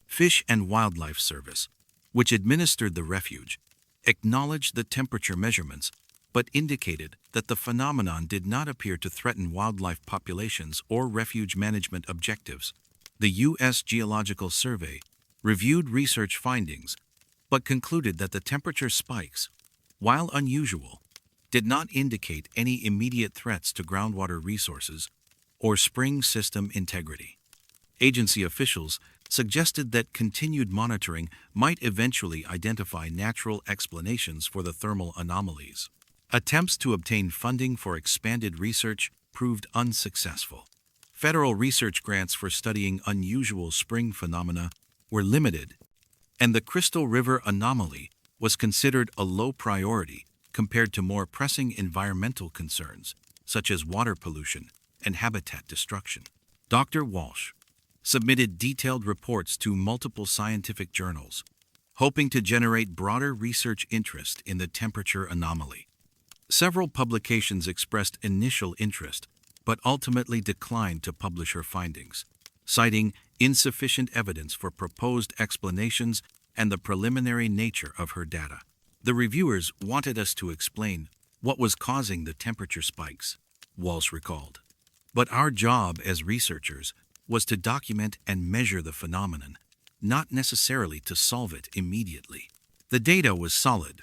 Fish and Wildlife Service, which administered the refuge, acknowledged the temperature measurements, but indicated that the phenomenon did not appear to threaten wildlife populations or refuge management objectives. The U.S. Geological Survey reviewed research findings, but concluded that the temperature spikes, while unusual, did not indicate any immediate threats to groundwater resources or spring system integrity. Agency officials suggested that continued monitoring might eventually identify natural explanations for the thermal anomalies. Attempts to obtain funding for expanded research proved unsuccessful. Federal research grants for studying unusual spring phenomena were limited, and the Crystal River anomaly was considered a low priority compared to more pressing environmental concerns, such as water pollution and habitat destruction. Dr. Walsh submitted detailed reports to multiple scientific journals, hoping to generate broader research interest in the temperature anomaly. Several publications expressed initial interest, but ultimately declined to publish her findings, citing insufficient evidence for proposed explanations and the preliminary nature of her data. The reviewers wanted us to explain what was causing the temperature spikes, Walsh recalled. But our job as researchers was to document and measure the phenomenon, not necessarily to solve it immediately. The data was solid,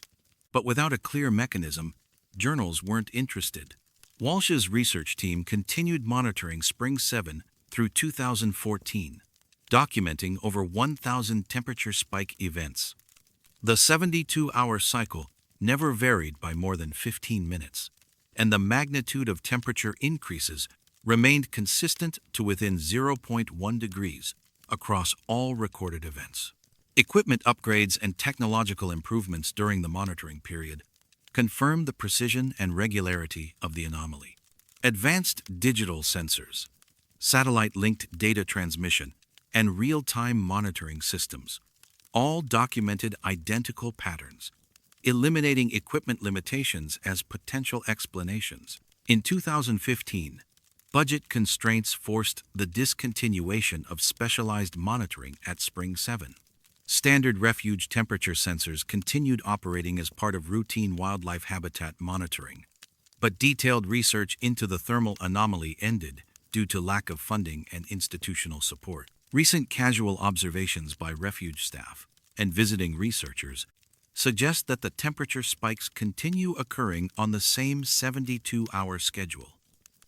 but without a clear mechanism, journals weren't interested. Walsh's research team continued monitoring Spring 7 through 2014, documenting over 1,000 temperature spike events. The 72-hour cycle never varied by more than 15 minutes, and the magnitude of temperature increases remained consistent to within 0.1 degrees across all recorded events. Equipment upgrades and technological improvements during the monitoring period confirmed the precision and regularity of the anomaly. Advanced digital sensors, satellite-linked data transmission, and real-time monitoring systems all documented identical patterns, eliminating equipment limitations as potential explanations. In 2015, budget constraints forced the discontinuation of specialized monitoring at Spring 7. Standard refuge temperature sensors continued operating as part of routine wildlife habitat monitoring, but detailed research into the thermal anomaly ended due to lack of funding and institutional support. Recent casual observations by refuge staff and visiting researchers suggest that the temperature spikes continue occurring on the same 72-hour schedule.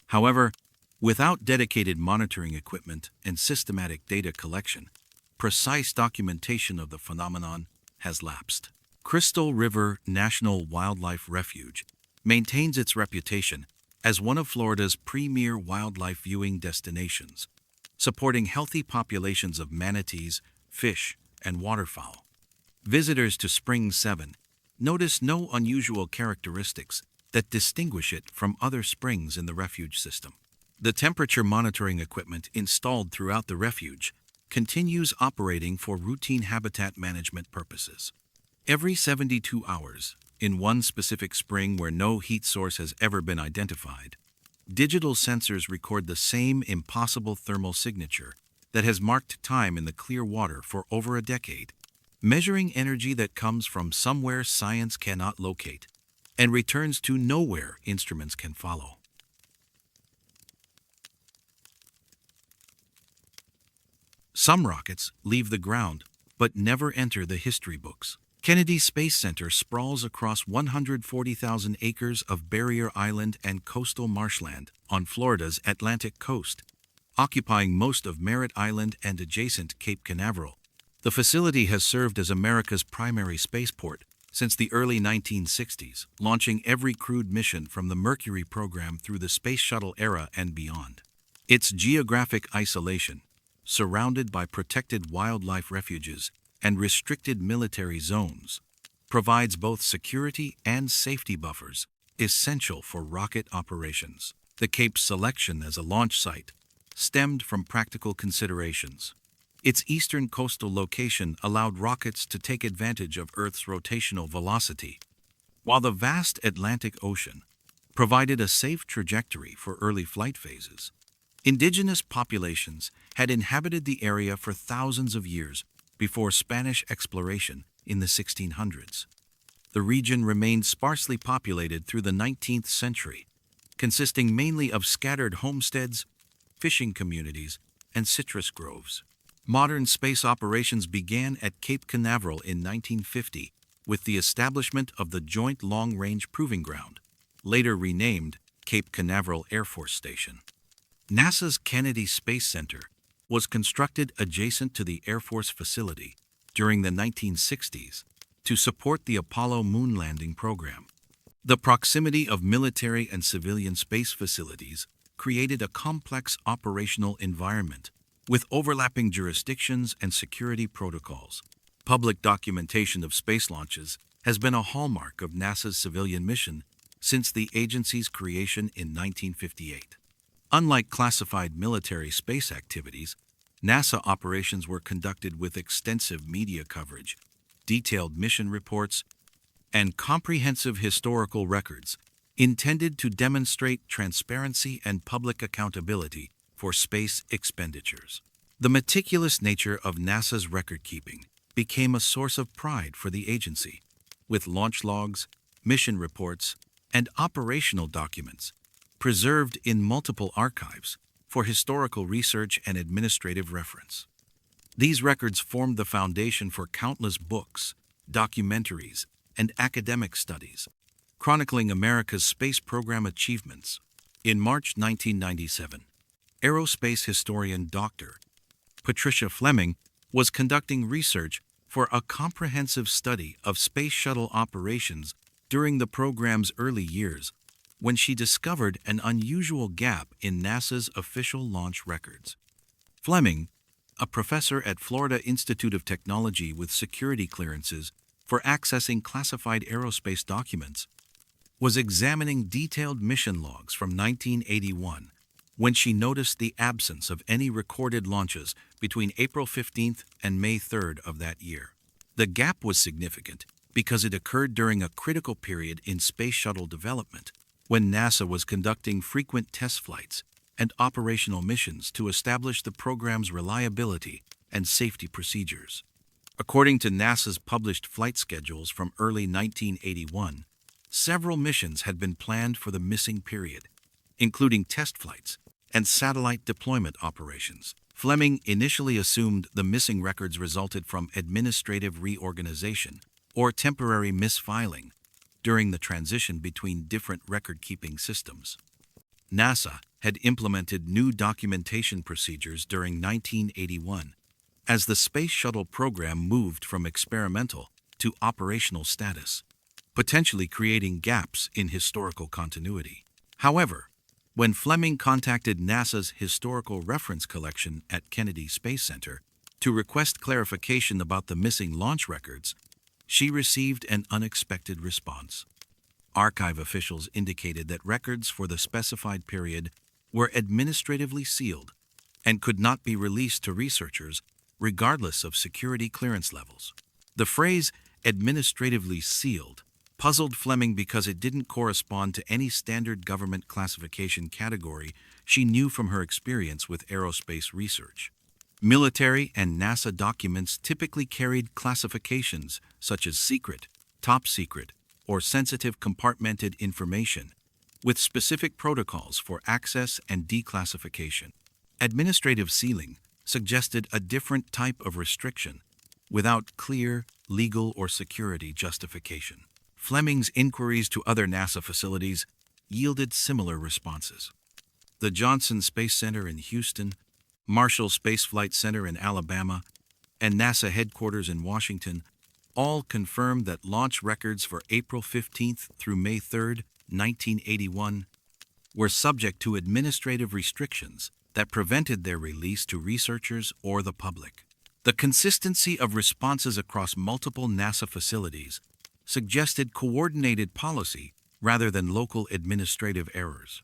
However, without dedicated monitoring equipment and systematic data collection, precise documentation of the phenomenon has lapsed. Crystal River National Wildlife Refuge maintains its reputation as one of Florida's premier wildlife viewing destinations, supporting healthy populations of manatees, fish, and waterfowl. Visitors to Spring 7 notice no unusual characteristics that distinguish it from other springs in the refuge system. The temperature monitoring equipment installed throughout the refuge continues operating for routine habitat management purposes. Every 72 hours, in one specific spring where no heat source has ever been identified, digital sensors record the same impossible thermal signature that has marked time in the clear water for over a decade, measuring energy that comes from somewhere science cannot locate. and returns to nowhere instruments can follow. Some rockets leave the ground but never enter the history books. Kennedy Space Center sprawls across 140,000 acres of barrier island and coastal marshland on Florida's Atlantic coast, occupying most of Merritt Island and adjacent Cape Canaveral. The facility has served as America's primary spaceport since the early 1960s, launching every crewed mission from the Mercury program through the Space Shuttle era and beyond. Its geographic isolation, surrounded by protected wildlife refuges and restricted military zones, provides both security and safety buffers essential for rocket operations. The Cape's selection as a launch site stemmed from practical considerations. Its eastern coastal location allowed rockets to take advantage of Earth's rotational velocity, while the vast Atlantic Ocean provided a safe trajectory for early flight phases. Indigenous populations had inhabited the area for thousands of years before Spanish exploration in the 1600s. The region remained sparsely populated through the 19th century, consisting mainly of scattered homesteads, fishing communities, and citrus groves. Modern space operations began at Cape Canaveral in 1950 with the establishment of the Joint Long-Range Proving Ground, later renamed Cape Canaveral Air Force Station. NASA's Kennedy Space Center was constructed adjacent to the Air Force facility during the 1960s to support the Apollo moon landing program. The proximity of military and civilian space facilities created a complex operational environment with overlapping jurisdictions and security protocols. Public documentation of space launches has been a hallmark of NASA's civilian mission since the agency's creation in 1958. Unlike classified military space activities, NASA operations were conducted with extensive media coverage, detailed mission reports, and comprehensive historical records intended to demonstrate transparency and public accountability for space expenditures. The meticulous nature of NASA's record-keeping became a source of pride for the agency, with launch logs, mission reports, and operational documents preserved in multiple archives for historical research and administrative reference. These records formed the foundation for countless books, documentaries, and academic studies, chronicling America's space program achievements. In March 1997, aerospace historian Dr. Patricia Fleming was conducting research for a comprehensive study of space shuttle operations during the program's early years when she discovered an unusual gap in NASA's official launch records. Fleming, a professor at Florida Institute of Technology with security clearances for accessing classified aerospace documents, was examining detailed mission logs from 1981 when she noticed the absence of any recorded launches between April 15th and May 3rd of that year. The gap was significant because it occurred during a critical period in space shuttle development, when NASA was conducting frequent test flights and operational missions to establish the program's reliability and safety procedures. According to NASA's published flight schedules from early 1981, several missions had been planned for the missing period, including test flights and satellite deployment operations. Fleming initially assumed the missing records resulted from administrative reorganization or temporary misfiling during the transition between different record-keeping systems. NASA had implemented new documentation procedures during 1981 as the Space Shuttle program moved from experimental to operational status, potentially creating gaps in historical continuity. However, when Fleming contacted NASA's Historical Reference Collection at Kennedy Space Center to request clarification about the missing launch records, she received an unexpected response. Archive officials indicated that records for the specified period were administratively sealed and could not be released to researchers regardless of security clearance levels. The phrase administratively sealed puzzled Fleming because it didn't correspond to any standard government classification category she knew from her experience with aerospace research. Military and NASA documents typically carried classifications such as secret, top secret, or sensitive compartmented information, with specific protocols for access and declassification. Administrative sealing suggested a different type of restriction without clear legal or security justification. Fleming's inquiries to other NASA facilities yielded similar responses. The Johnson Space Center in Houston, Marshall Space Flight Center in Alabama, and NASA headquarters in Washington all confirmed that launch records for April 15th through May 3rd, 1981, were subject to administrative restrictions that prevented their release to researchers or the public. The consistency of responses across multiple NASA facilities suggested coordinated policy rather than local administrative errors.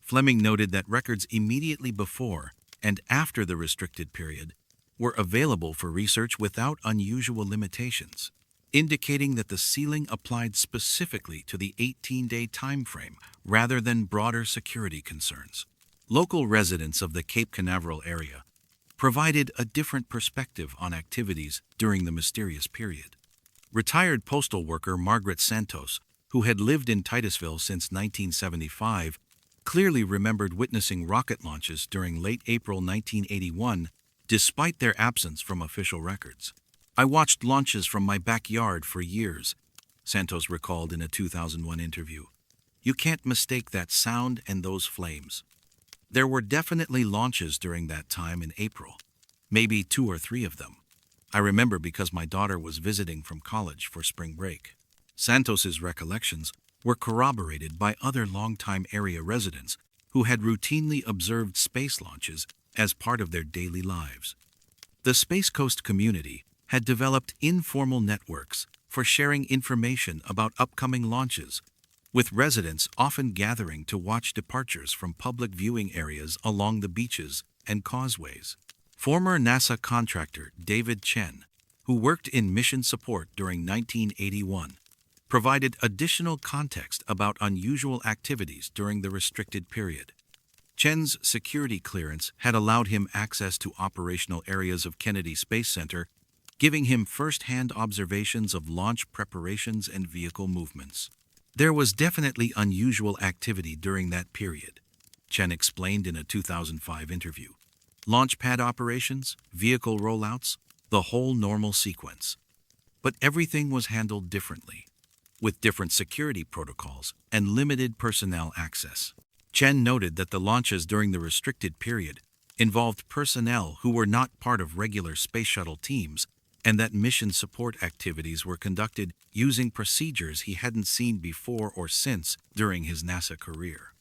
Fleming noted that records immediately before and after the restricted period were available for research without unusual limitations, indicating that the sealing applied specifically to the 18-day time frame rather than broader security concerns. Local residents of the Cape Canaveral area provided a different perspective on activities during the mysterious period. Retired postal worker Margaret Santos, who had lived in Titusville since 1975, clearly remembered witnessing rocket launches during late April 1981, despite their absence from official records. "I watched launches from my backyard for years," Santos recalled in a 2001 interview. "You can't mistake that sound and those flames." There were definitely launches during that time in April, maybe 2 or 3 of them. "I remember because my daughter was visiting from college for spring break." Santos's recollections were corroborated by other longtime area residents who had routinely observed space launches as part of their daily lives. The Space Coast community had developed informal networks for sharing information about upcoming launches, with residents often gathering to watch departures from public viewing areas along the beaches and causeways. Former NASA contractor David Chen, who worked in mission support during 1981, provided additional context about unusual activities during the restricted period. Chen's security clearance had allowed him access to operational areas of Kennedy Space Center, giving him first-hand observations of launch preparations and vehicle movements. "There was definitely unusual activity during that period," Chen explained in a 2005 interview. "Launch pad operations, vehicle rollouts, the whole normal sequence. But everything was handled differently, with different security protocols and limited personnel access." Chen noted that the launches during the restricted period involved personnel who were not part of regular space shuttle teams, and that mission support activities were conducted using procedures he hadn't seen before or since during his NASA career.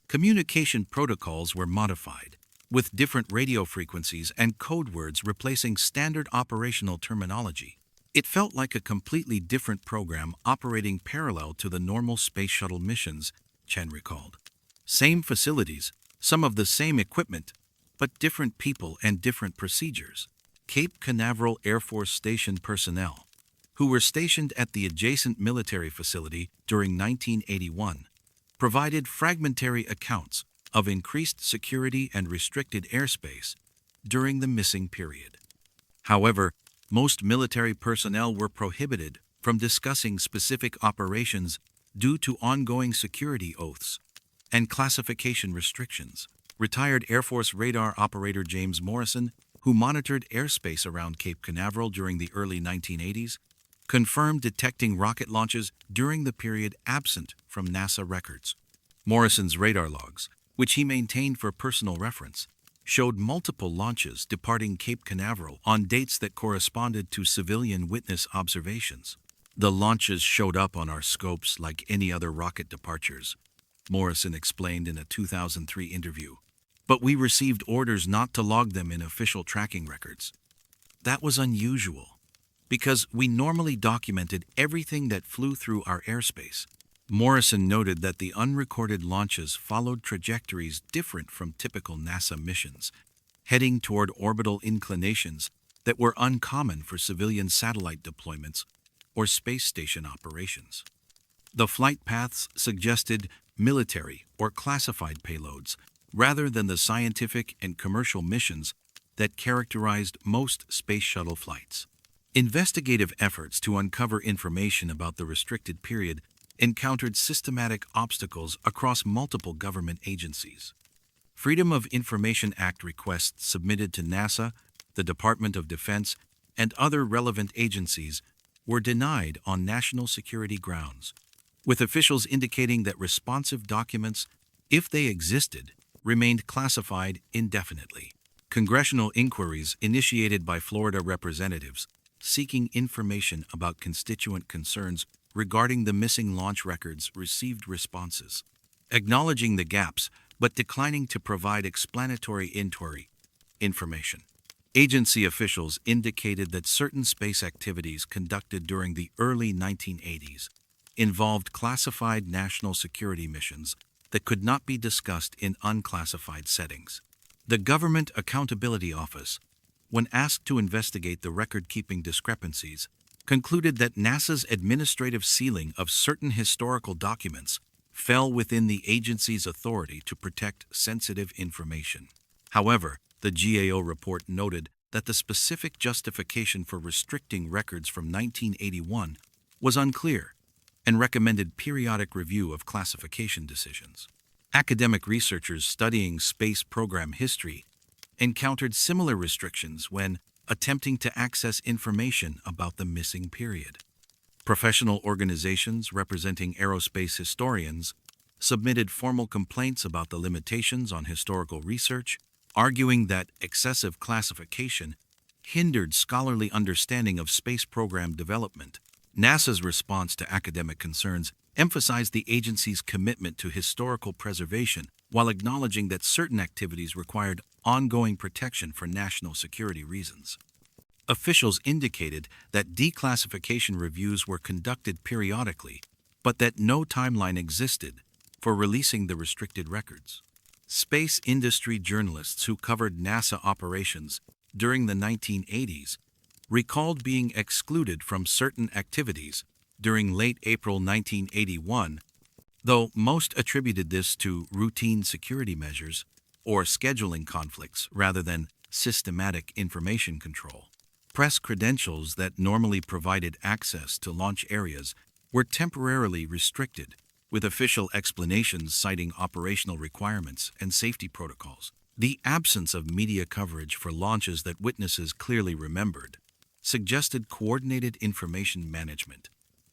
Communication protocols were modified, with different radio frequencies and code words replacing standard operational terminology. "It felt like a completely different program operating parallel to the normal space shuttle missions," Chen recalled. "Same facilities, some of the same equipment, but different people and different procedures." Cape Canaveral Air Force Station personnel, who were stationed at the adjacent military facility during 1981, provided fragmentary accounts of increased security and restricted airspace during the missing period. However, most military personnel were prohibited from discussing specific operations due to ongoing security oaths and classification restrictions. Retired Air Force radar operator James Morrison, who monitored airspace around Cape Canaveral during the early 1980s, confirmed detecting rocket launches during the period absent from NASA records. Morrison's radar logs, which he maintained for personal reference, showed multiple launches departing Cape Canaveral on dates that corresponded to civilian witness observations. "The launches showed up on our scopes like any other rocket departures," Morrison explained in a 2003 interview. "But we received orders not to log them in official tracking records. That was unusual, because we normally documented everything that flew through our airspace." Morrison noted that the unrecorded launches followed trajectories different from typical NASA missions, heading toward orbital inclinations that were uncommon for civilian satellite deployments or space station operations. The flight paths suggested military or classified payloads, rather than the scientific and commercial missions that characterized most space shuttle flights. Investigative efforts to uncover information about the restricted period encountered systematic obstacles across multiple government agencies. Freedom of Information Act requests submitted to NASA, the Department of Defense, and other relevant agencies were denied on national security grounds, with officials indicating that responsive documents, if they existed, remained classified indefinitely. Congressional inquiries initiated by Florida representatives seeking information about constituent concerns regarding the missing launch records received responses, acknowledging the gaps but declining to provide explanatory information. Agency officials indicated that certain space activities conducted during the early 1980s involved classified national security missions that could not be discussed in unclassified settings. The Government Accountability Office, when asked to investigate the record-keeping discrepancies, concluded that NASA's administrative sealing of certain historical documents fell within the agency's authority to protect sensitive information. However, the GAO report noted that the specific justification for restricting records from 1981 was unclear and recommended periodic review of classification decisions. Academic researchers studying space program history encountered similar restrictions when attempting to access information about the missing period. Professional organizations representing aerospace historians submitted formal complaints about the limitations on historical research, arguing that excessive classification hindered scholarly understanding of space program development. NASA's response to academic concerns emphasized the agency's commitment to historical preservation while acknowledging that certain activities required ongoing protection for national security reasons. Officials indicated that declassification reviews were conducted periodically, but that no timeline existed for releasing the restricted records. Space industry journalists who covered NASA operations during the 1980s recalled being excluded from certain activities during late April 1981, though most attributed this to routine security measures or scheduling conflicts rather than systematic information control. Press credentials that normally provided access to launch areas were temporarily restricted, with official explanations citing operational requirements and safety protocols. The absence of media coverage for launches that witnesses clearly remembered suggested coordinated information management,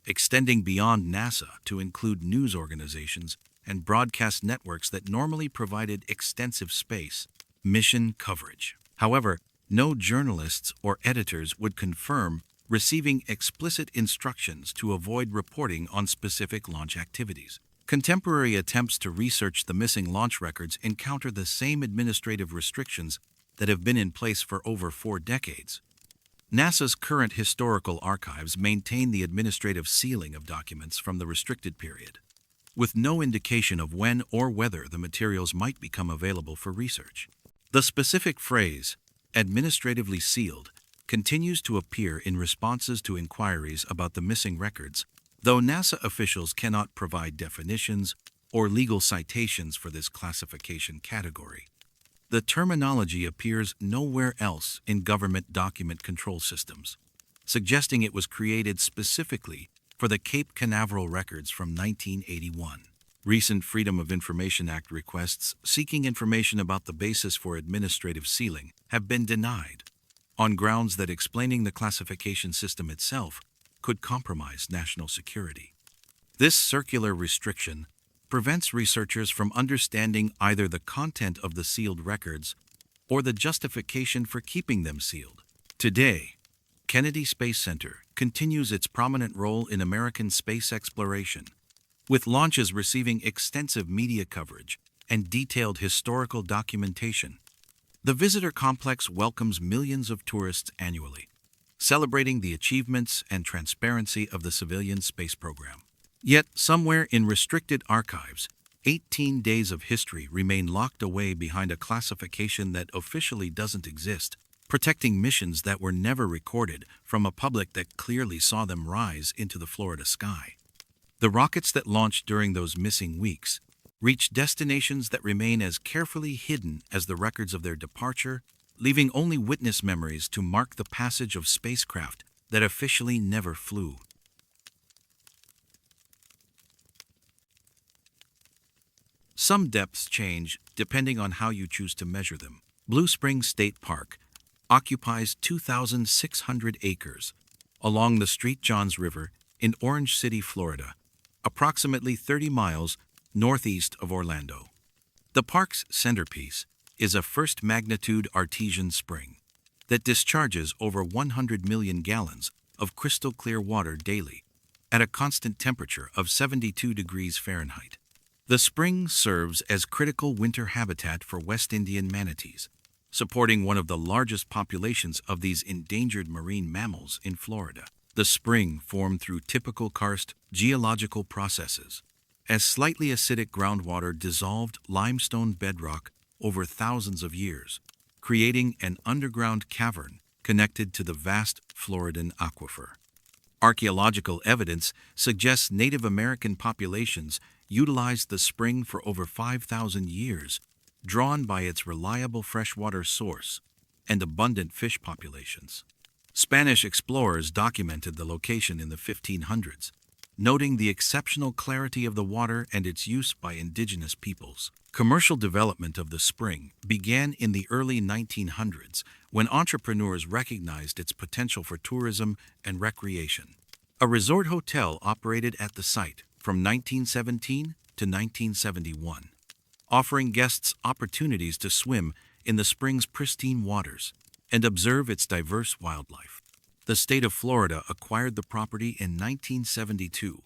extending beyond NASA to include news organizations and broadcast networks that normally provided extensive space mission coverage. However, no journalists or editors would confirm receiving explicit instructions to avoid reporting on specific launch activities. Contemporary attempts to research the missing launch records encounter the same administrative restrictions that have been in place for over 4 decades. NASA's current historical archives maintain the administrative sealing of documents from the restricted period, with no indication of when or whether the materials might become available for research. The specific phrase, administratively sealed, continues to appear in responses to inquiries about the missing records, though NASA officials cannot provide definitions or legal citations for this classification category. The terminology appears nowhere else in government document control systems, suggesting it was created specifically for the Cape Canaveral records from 1981. Recent Freedom of Information Act requests seeking information about the basis for administrative sealing have been denied, on grounds that explaining the classification system itself could compromise national security. This circular restriction prevents researchers from understanding either the content of the sealed records or the justification for keeping them sealed. Today, Kennedy Space Center continues its prominent role in American space exploration, with launches receiving extensive media coverage and detailed historical documentation. The visitor complex welcomes millions of tourists annually, celebrating the achievements and transparency of the civilian space program. Yet, somewhere in restricted archives, 18 days of history remain locked away behind a classification that officially doesn't exist, protecting missions that were never recorded from a public that clearly saw them rise into the Florida sky. The rockets that launched during those missing weeks reached destinations that remain as carefully hidden as the records of their departure, leaving only witness memories to mark the passage of spacecraft that officially never flew. Some depths change depending on how you choose to measure them. Blue Springs State Park occupies 2,600 acres along the St. Johns River in Orange City, Florida, approximately 30 miles northeast of Orlando. The park's centerpiece is a first-magnitude artesian spring that discharges over 100 million gallons of crystal-clear water daily at a constant temperature of 72 degrees Fahrenheit. The spring serves as critical winter habitat for West Indian manatees, supporting one of the largest populations of these endangered marine mammals in Florida. The spring formed through typical karst geological processes, as slightly acidic groundwater dissolved limestone bedrock over thousands of years, creating an underground cavern connected to the vast Floridan aquifer. Archaeological evidence suggests Native American populations utilized the spring for over 5,000 years, drawn by its reliable freshwater source and abundant fish populations. Spanish explorers documented the location in the 1500s, noting the exceptional clarity of the water and its use by indigenous peoples. Commercial development of the spring began in the early 1900s when entrepreneurs recognized its potential for tourism and recreation. A resort hotel operated at the site from 1917 to 1971, offering guests opportunities to swim in the spring's pristine waters and observe its diverse wildlife. The state of Florida acquired the property in 1972,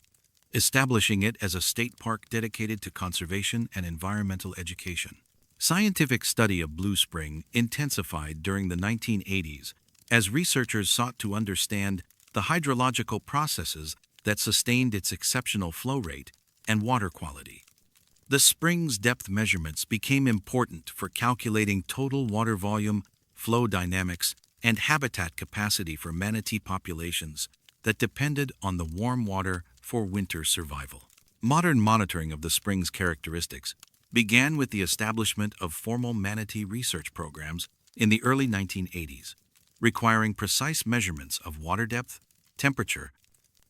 establishing it as a state park dedicated to conservation and environmental education. Scientific study of Blue Spring intensified during the 1980s as researchers sought to understand the hydrological processes that sustained its exceptional flow rate and water quality. The spring's depth measurements became important for calculating total water volume, flow dynamics, and habitat capacity for manatee populations that depended on the warm water for winter survival. Modern monitoring of the spring's characteristics began with the establishment of formal manatee research programs in the early 1980s, requiring precise measurements of water depth, temperature,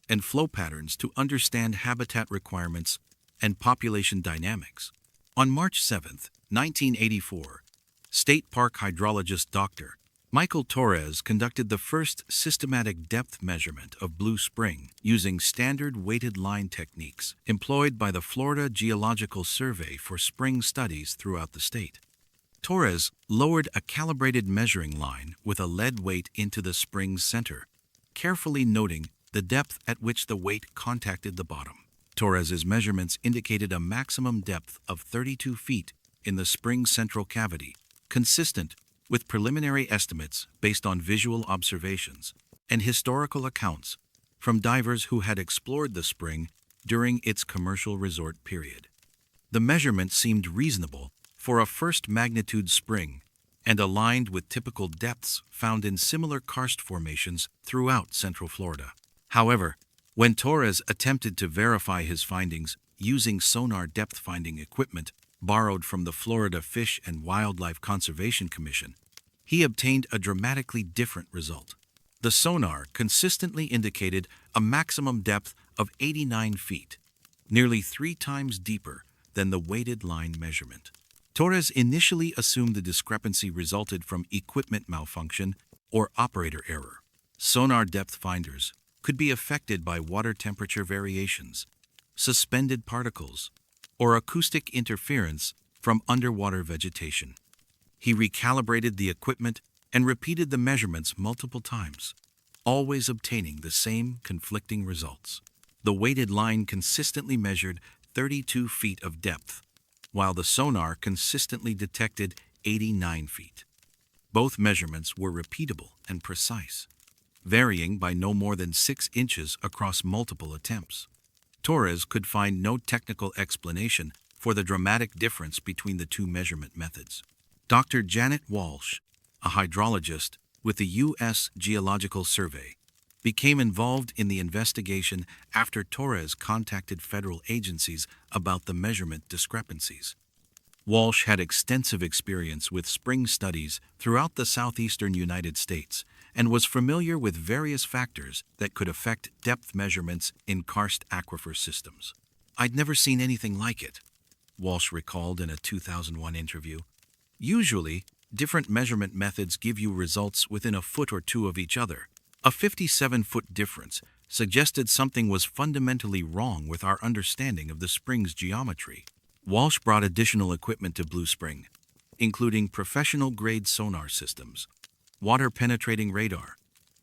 and flow patterns to understand habitat requirements and population dynamics. On March 7, 1984, State Park hydrologist Dr. Michael Torres conducted the first systematic depth measurement of Blue Spring using standard weighted line techniques employed by the Florida Geological Survey for spring studies throughout the state. Torres lowered a calibrated measuring line with a lead weight into the spring's center, carefully noting the depth at which the weight contacted the bottom. Torres's measurements indicated a maximum depth of 32 feet in the spring's central cavity, consistent with preliminary estimates based on visual observations and historical accounts from divers who had explored the spring during its commercial resort period. The measurement seemed reasonable for a first-magnitude spring and aligned with typical depths found in similar karst formations throughout Central Florida. However, when Torres attempted to verify his findings using sonar depth-finding equipment borrowed from the Florida Fish and Wildlife Conservation Commission, he obtained a dramatically different result. The sonar consistently indicated a maximum depth of 89 feet, nearly 3 times deeper than the weighted line measurement. Torres initially assumed the discrepancy resulted from equipment malfunction or operator error. Sonar depth finders could be affected by water temperature variations, suspended particles, or acoustic interference from underwater vegetation. He recalibrated the equipment and repeated the measurements multiple times, always obtaining the same conflicting results. The weighted line consistently measured 32 feet of depth, while the sonar consistently detected 89 feet. Both measurements were repeatable and precise, varying by no more than 6 inches across multiple attempts. Torres could find no technical explanation for the dramatic difference between the two measurement methods. Dr. Janet Walsh, a hydrologist with the U.S. Geological Survey, became involved in the investigation after Torres contacted federal agencies about the measurement discrepancies. Walsh had extensive experience with spring studies throughout the southeastern United States and was familiar with various factors that could affect depth measurements in karst aquifer systems. "I'd never seen anything like it," Walsh recalled in a 2001 interview. Usually, different measurement methods give you results within a foot or two of each other. A 57-foot difference suggested something was fundamentally wrong with our understanding of the spring's geometry. Walsh brought additional equipment to Blue Spring, including professional-grade sonar systems, water-penetrating radar,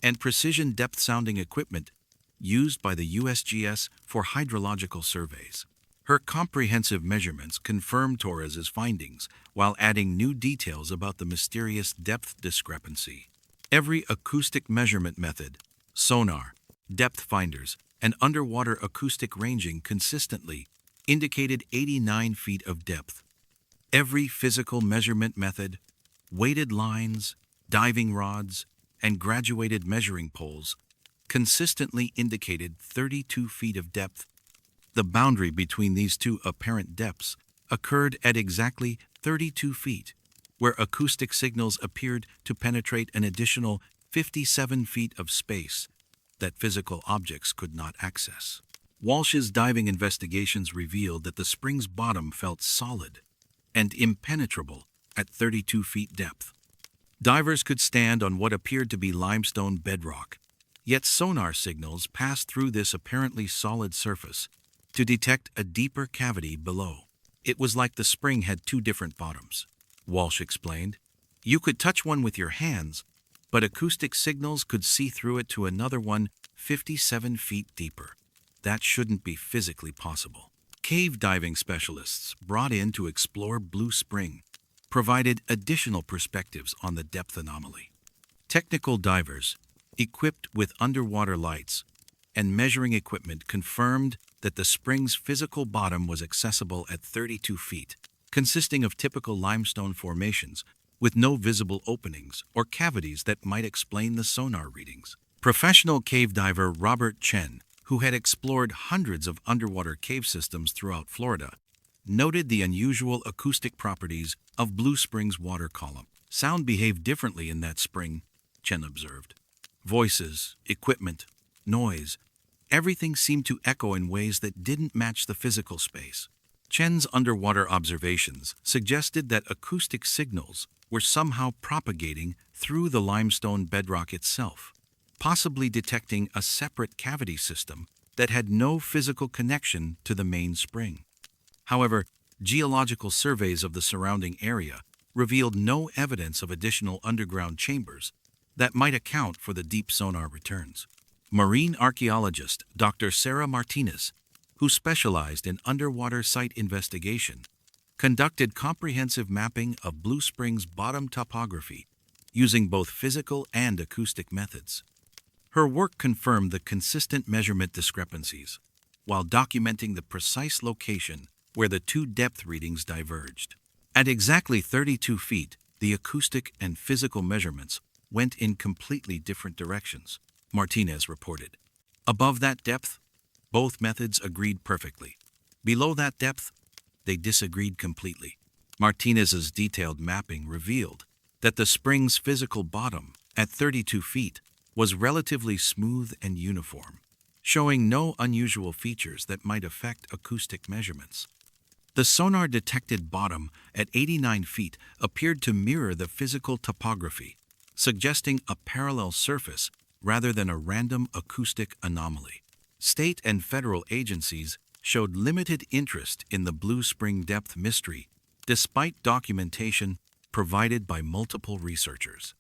and precision depth-sounding equipment used by the USGS for hydrological surveys. Her comprehensive measurements confirmed Torres's findings while adding new details about the mysterious depth discrepancy. Every acoustic measurement method, sonar, depth finders, and underwater acoustic ranging consistently indicated 89 feet of depth. Every physical measurement method, weighted lines, diving rods, and graduated measuring poles consistently indicated 32 feet of depth. The boundary between these two apparent depths occurred at exactly 32 feet, where acoustic signals appeared to penetrate an additional 57 feet of space that physical objects could not access. Walsh's diving investigations revealed that the spring's bottom felt solid and impenetrable at 32 feet depth. Divers could stand on what appeared to be limestone bedrock, yet sonar signals passed through this apparently solid surface to detect a deeper cavity below. It was like the spring had two different bottoms, Walsh explained. You could touch one with your hands, but acoustic signals could see through it to another one 57 feet deeper. That shouldn't be physically possible. Cave diving specialists brought in to explore Blue Spring provided additional perspectives on the depth anomaly. Technical divers, equipped with underwater lights and measuring equipment, confirmed that the spring's physical bottom was accessible at 32 feet, consisting of typical limestone formations with no visible openings or cavities that might explain the sonar readings. Professional cave diver Robert Chen, who had explored hundreds of underwater cave systems throughout Florida, noted the unusual acoustic properties of Blue Spring's water column. Sound behaved differently in that spring, Chen observed. Voices, equipment, noise, everything seemed to echo in ways that didn't match the physical space. Chen's underwater observations suggested that acoustic signals were somehow propagating through the limestone bedrock itself, possibly detecting a separate cavity system that had no physical connection to the main spring. However, geological surveys of the surrounding area revealed no evidence of additional underground chambers that might account for the deep sonar returns. Marine archaeologist Dr. Sarah Martinez, who specialized in underwater site investigation, conducted comprehensive mapping of Blue Spring's bottom topography using both physical and acoustic methods. Her work confirmed the consistent measurement discrepancies, while documenting the precise location where the two depth readings diverged. At exactly 32 feet, the acoustic and physical measurements went in completely different directions, Martinez reported. Above that depth, both methods agreed perfectly. Below that depth, they disagreed completely. Martinez's detailed mapping revealed that the spring's physical bottom, at 32 feet, was relatively smooth and uniform, showing no unusual features that might affect acoustic measurements. The sonar-detected bottom at 89 feet appeared to mirror the physical topography, suggesting a parallel surface rather than a random acoustic anomaly. State and federal agencies showed limited interest in the Blue Spring depth mystery, despite documentation provided by multiple researchers.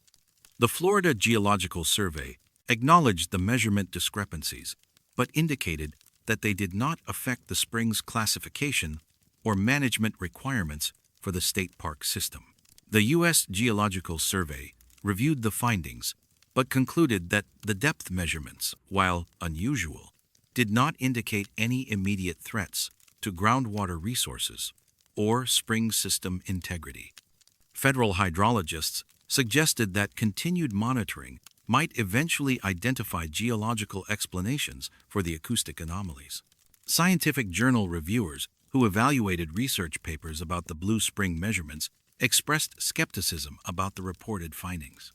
The Florida Geological Survey acknowledged the measurement discrepancies, but indicated that they did not affect the spring's classification or management requirements for the state park system. The U.S. Geological Survey reviewed the findings, but concluded that the depth measurements, while unusual, did not indicate any immediate threats to groundwater resources or spring system integrity. Federal hydrologists suggested that continued monitoring might eventually identify geological explanations for the acoustic anomalies. Scientific journal reviewers who evaluated research papers about the Blue Spring measurements expressed skepticism about the reported findings.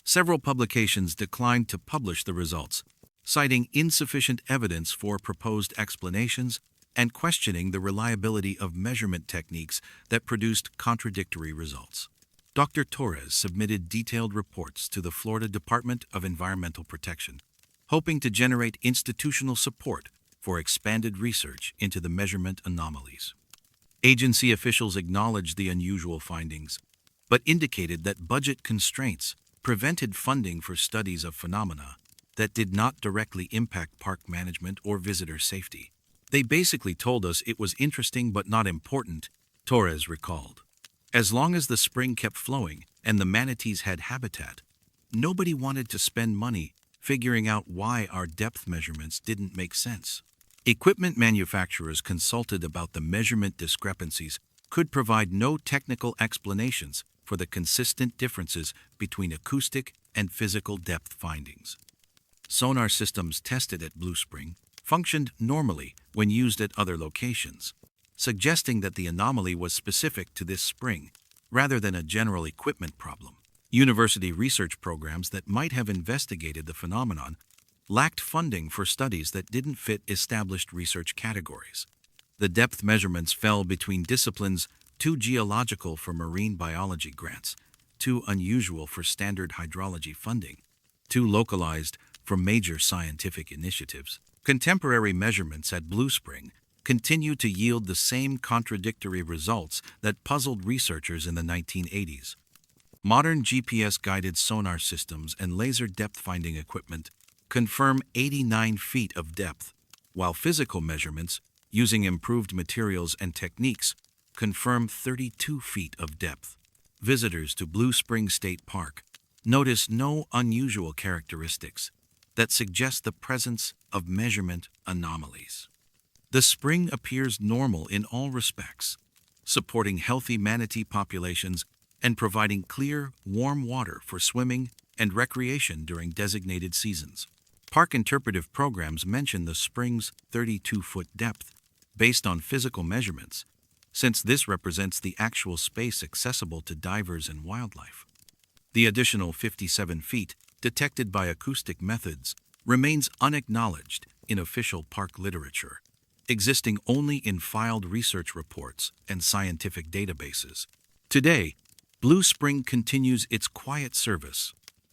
Several publications declined to publish the results, citing insufficient evidence for proposed explanations and questioning the reliability of measurement techniques that produced contradictory results. Dr. Torres submitted detailed reports to the Florida Department of Environmental Protection, hoping to generate institutional support for expanded research into the measurement anomalies. Agency officials acknowledged the unusual findings, but indicated that budget constraints prevented funding for studies of phenomena that did not directly impact park management or visitor safety. They basically told us it was interesting but not important, Torres recalled. As long as the spring kept flowing and the manatees had habitat, nobody wanted to spend money figuring out why our depth measurements didn't make sense. Equipment manufacturers consulted about the measurement discrepancies could provide no technical explanations for the consistent differences between acoustic and physical depth findings. Sonar systems tested at Blue Spring functioned normally when used at other locations, suggesting that the anomaly was specific to this spring rather than a general equipment problem. University research programs that might have investigated the phenomenon lacked funding for studies that didn't fit established research categories. The depth measurements fell between disciplines too geological for marine biology grants, too unusual for standard hydrology funding, too localized for major scientific initiatives. Contemporary measurements at Blue Spring continue to yield the same contradictory results that puzzled researchers in the 1980s. Modern GPS-guided sonar systems and laser depth-finding equipment confirm 89 feet of depth, while physical measurements, using improved materials and techniques, confirm 32 feet of depth. Visitors to Blue Spring State Park notice no unusual characteristics that suggest the presence of measurement anomalies. The spring appears normal in all respects, supporting healthy manatee populations and providing clear, warm water for swimming and recreation during designated seasons. Park interpretive programs mention the spring's 32-foot depth based on physical measurements, since this represents the actual space accessible to divers and wildlife. The additional 57 feet, detected by acoustic methods, remains unacknowledged in official park literature, existing only in filed research reports and scientific databases. Today, Blue Spring continues its quiet service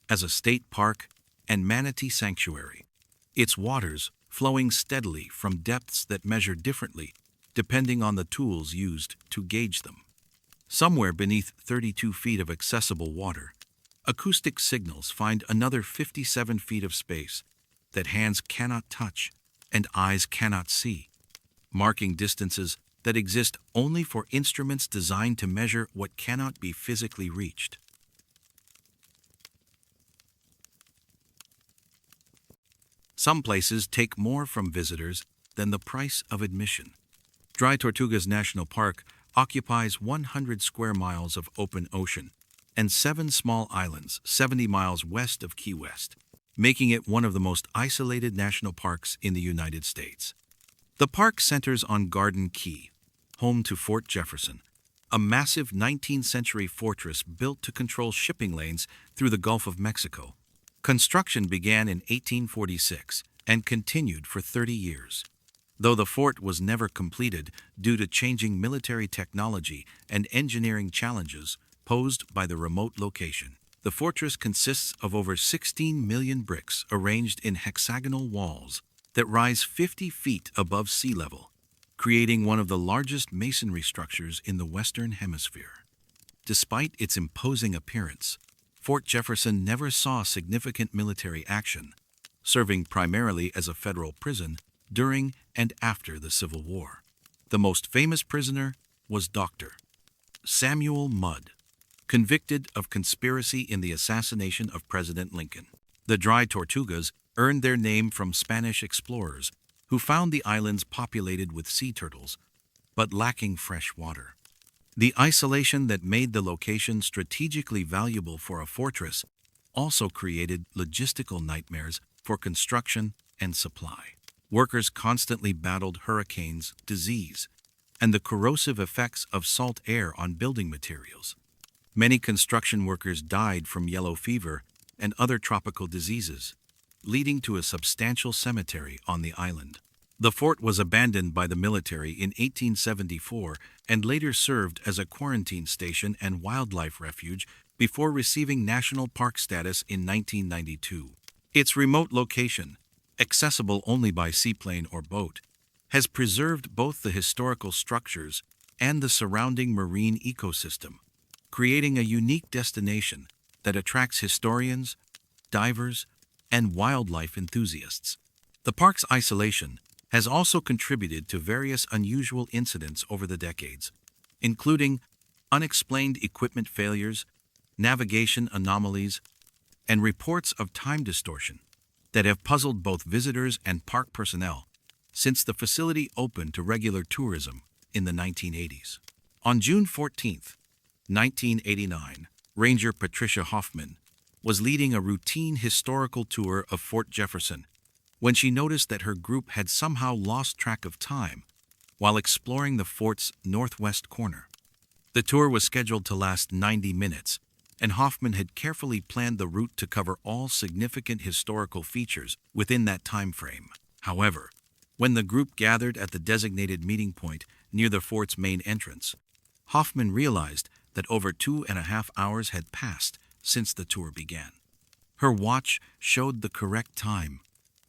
as a state park and manatee sanctuary, its waters flowing steadily from depths that measure differently depending on the tools used to gauge them. Somewhere beneath 32 feet of accessible water, acoustic signals find another 57 feet of space that hands cannot touch and eyes cannot see, marking distances that exist only for instruments designed to measure what cannot be physically reached. Some places take more from visitors than the price of admission. Dry Tortugas National Park occupies 100 square miles of open ocean and 7 small islands 70 miles west of Key West, making it one of the most isolated national parks in the United States. The park centers on Garden Key, home to Fort Jefferson, a massive 19th century fortress built to control shipping lanes through the Gulf of Mexico. Construction began in 1846 and continued for 30 years. Though the fort was never completed due to changing military technology and engineering challenges posed by the remote location, the fortress consists of over 16 million bricks arranged in hexagonal walls that rise 50 feet above sea level, creating one of the largest masonry structures in the Western Hemisphere. Despite its imposing appearance, Fort Jefferson never saw significant military action, serving primarily as a federal prison during and after the Civil War. The most famous prisoner was Dr. Samuel Mudd, convicted of conspiracy in the assassination of President Lincoln. The Dry Tortugas earned their name from Spanish explorers who found the islands populated with sea turtles, but lacking fresh water. The isolation that made the location strategically valuable for a fortress also created logistical nightmares for construction and supply. Workers constantly battled hurricanes, disease, and the corrosive effects of salt air on building materials. Many construction workers died from yellow fever and other tropical diseases, leading to a substantial cemetery on the island. The fort was abandoned by the military in 1874 and later served as a quarantine station and wildlife refuge before receiving national park status in 1992. Its remote location, accessible only by seaplane or boat, has preserved both the historical structures and the surrounding marine ecosystem, creating a unique destination that attracts historians, divers, and wildlife enthusiasts. The park's isolation has also contributed to various unusual incidents over the decades, including unexplained equipment failures, navigation anomalies, and reports of time distortion that have puzzled both visitors and park personnel since the facility opened to regular tourism in the 1980s. On June 14, 1989, Ranger Patricia Hoffman was leading a routine historical tour of Fort Jefferson when she noticed that her group had somehow lost track of time while exploring the fort's northwest corner. The tour was scheduled to last 90 minutes, and Hoffman had carefully planned the route to cover all significant historical features within that time frame. However, when the group gathered at the designated meeting point near the fort's main entrance, Hoffman realized that over 2.5 hours had passed since the tour began. Her watch showed the correct time,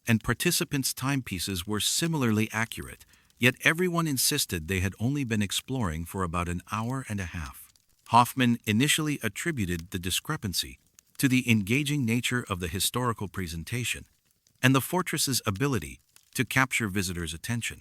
and participants' timepieces were similarly accurate, yet everyone insisted they had only been exploring for about an hour and a half. Hoffman initially attributed the discrepancy to the engaging nature of the historical presentation and the fortress's ability to capture visitors' attention.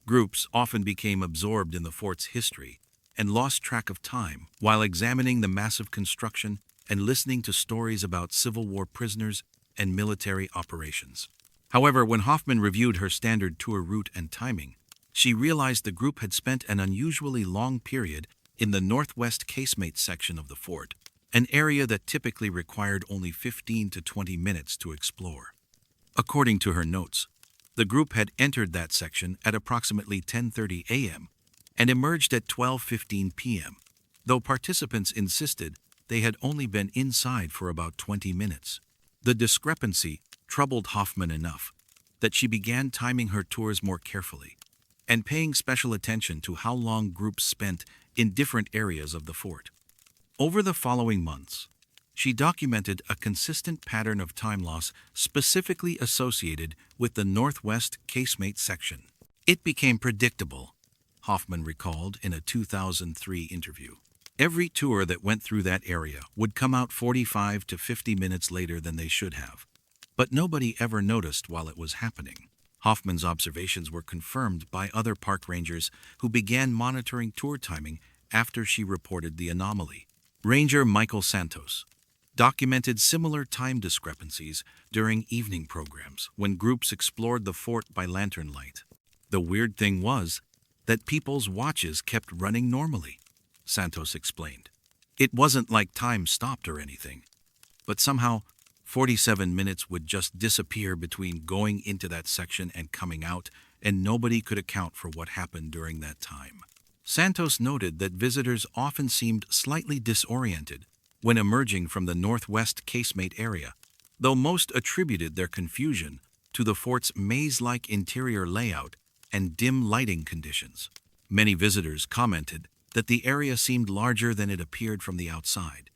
Groups often became absorbed in the fort's history and lost track of time while examining the massive construction and listening to stories about Civil War prisoners and military operations. However, when Hoffman reviewed her standard tour route and timing, she realized the group had spent an unusually long period in the northwest casemate section of the fort, an area that typically required only 15 to 20 minutes to explore. According to her notes, the group had entered that section at approximately 10:30 a.m. and emerged at 12:15 p.m., though participants insisted they had only been inside for about 20 minutes. The discrepancy troubled Hoffman enough that she began timing her tours more carefully and paying special attention to how long groups spent in different areas of the fort. Over the following months, she documented a consistent pattern of time loss specifically associated with the northwest casemate section. It became predictable, Hoffman recalled in a 2003 interview. Every tour that went through that area would come out 45 to 50 minutes later than they should have, but nobody ever noticed while it was happening. Hoffman's observations were confirmed by other park rangers who began monitoring tour timing after she reported the anomaly. Ranger Michael Santos documented similar time discrepancies during evening programs when groups explored the fort by lantern light. The weird thing was that people's watches kept running normally, Santos explained. It wasn't like time stopped or anything, but somehow 47 minutes would just disappear between going into that section and coming out, and nobody could account for what happened during that time. Santos noted that visitors often seemed slightly disoriented when emerging from the northwest casemate area, though most attributed their confusion to the fort's maze-like interior layout and dim lighting conditions. Many visitors commented that the area seemed larger than it appeared from the outside,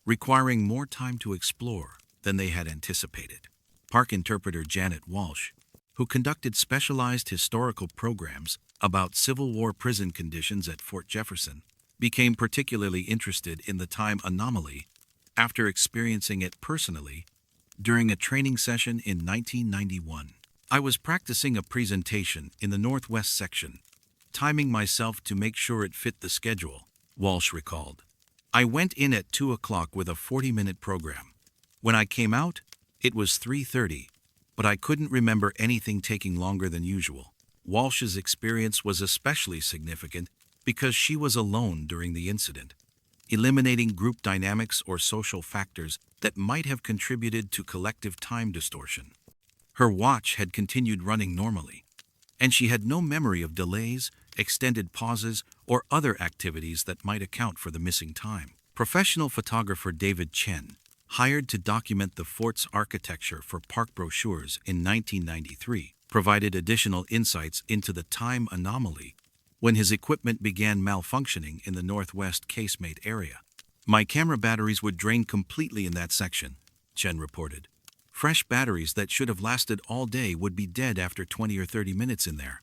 requiring more time to explore than they had anticipated. Park interpreter Janet Walsh, who conducted specialized historical programs about Civil War prison conditions at Fort Jefferson, became particularly interested in the time anomaly after experiencing it personally during a training session in 1991. I was practicing a presentation in the northwest section, timing myself to make sure it fit the schedule, Walsh recalled. I went in at 2 o'clock with a 40-minute program. When I came out, it was 3:30, but I couldn't remember anything taking longer than usual. Walsh's experience was especially significant because she was alone during the incident, eliminating group dynamics or social factors that might have contributed to collective time distortion. Her watch had continued running normally, and she had no memory of delays, extended pauses, or other activities that might account for the missing time. Professional photographer David Chen, hired to document the fort's architecture for park brochures in 1993, provided additional insights into the time anomaly when his equipment began malfunctioning in the northwest casemate area. My camera batteries would drain completely in that section, Chen reported. Fresh batteries that should have lasted all day would be dead after 20 or 30 minutes in there.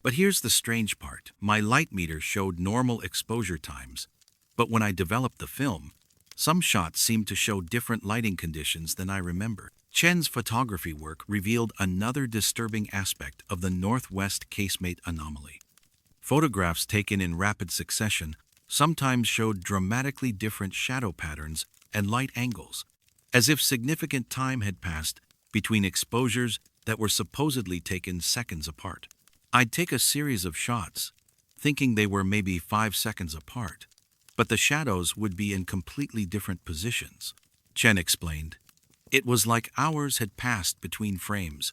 But here's the strange part. My light meter showed normal exposure times, but when I developed the film, some shots seemed to show different lighting conditions than I remember. Chen's photography work revealed another disturbing aspect of the northwest casemate anomaly. Photographs taken in rapid succession sometimes showed dramatically different shadow patterns and light angles, as if significant time had passed between exposures that were supposedly taken seconds apart. I'd take a series of shots, thinking they were maybe 5 seconds apart, but the shadows would be in completely different positions. Chen explained, "It was like hours had passed between frames,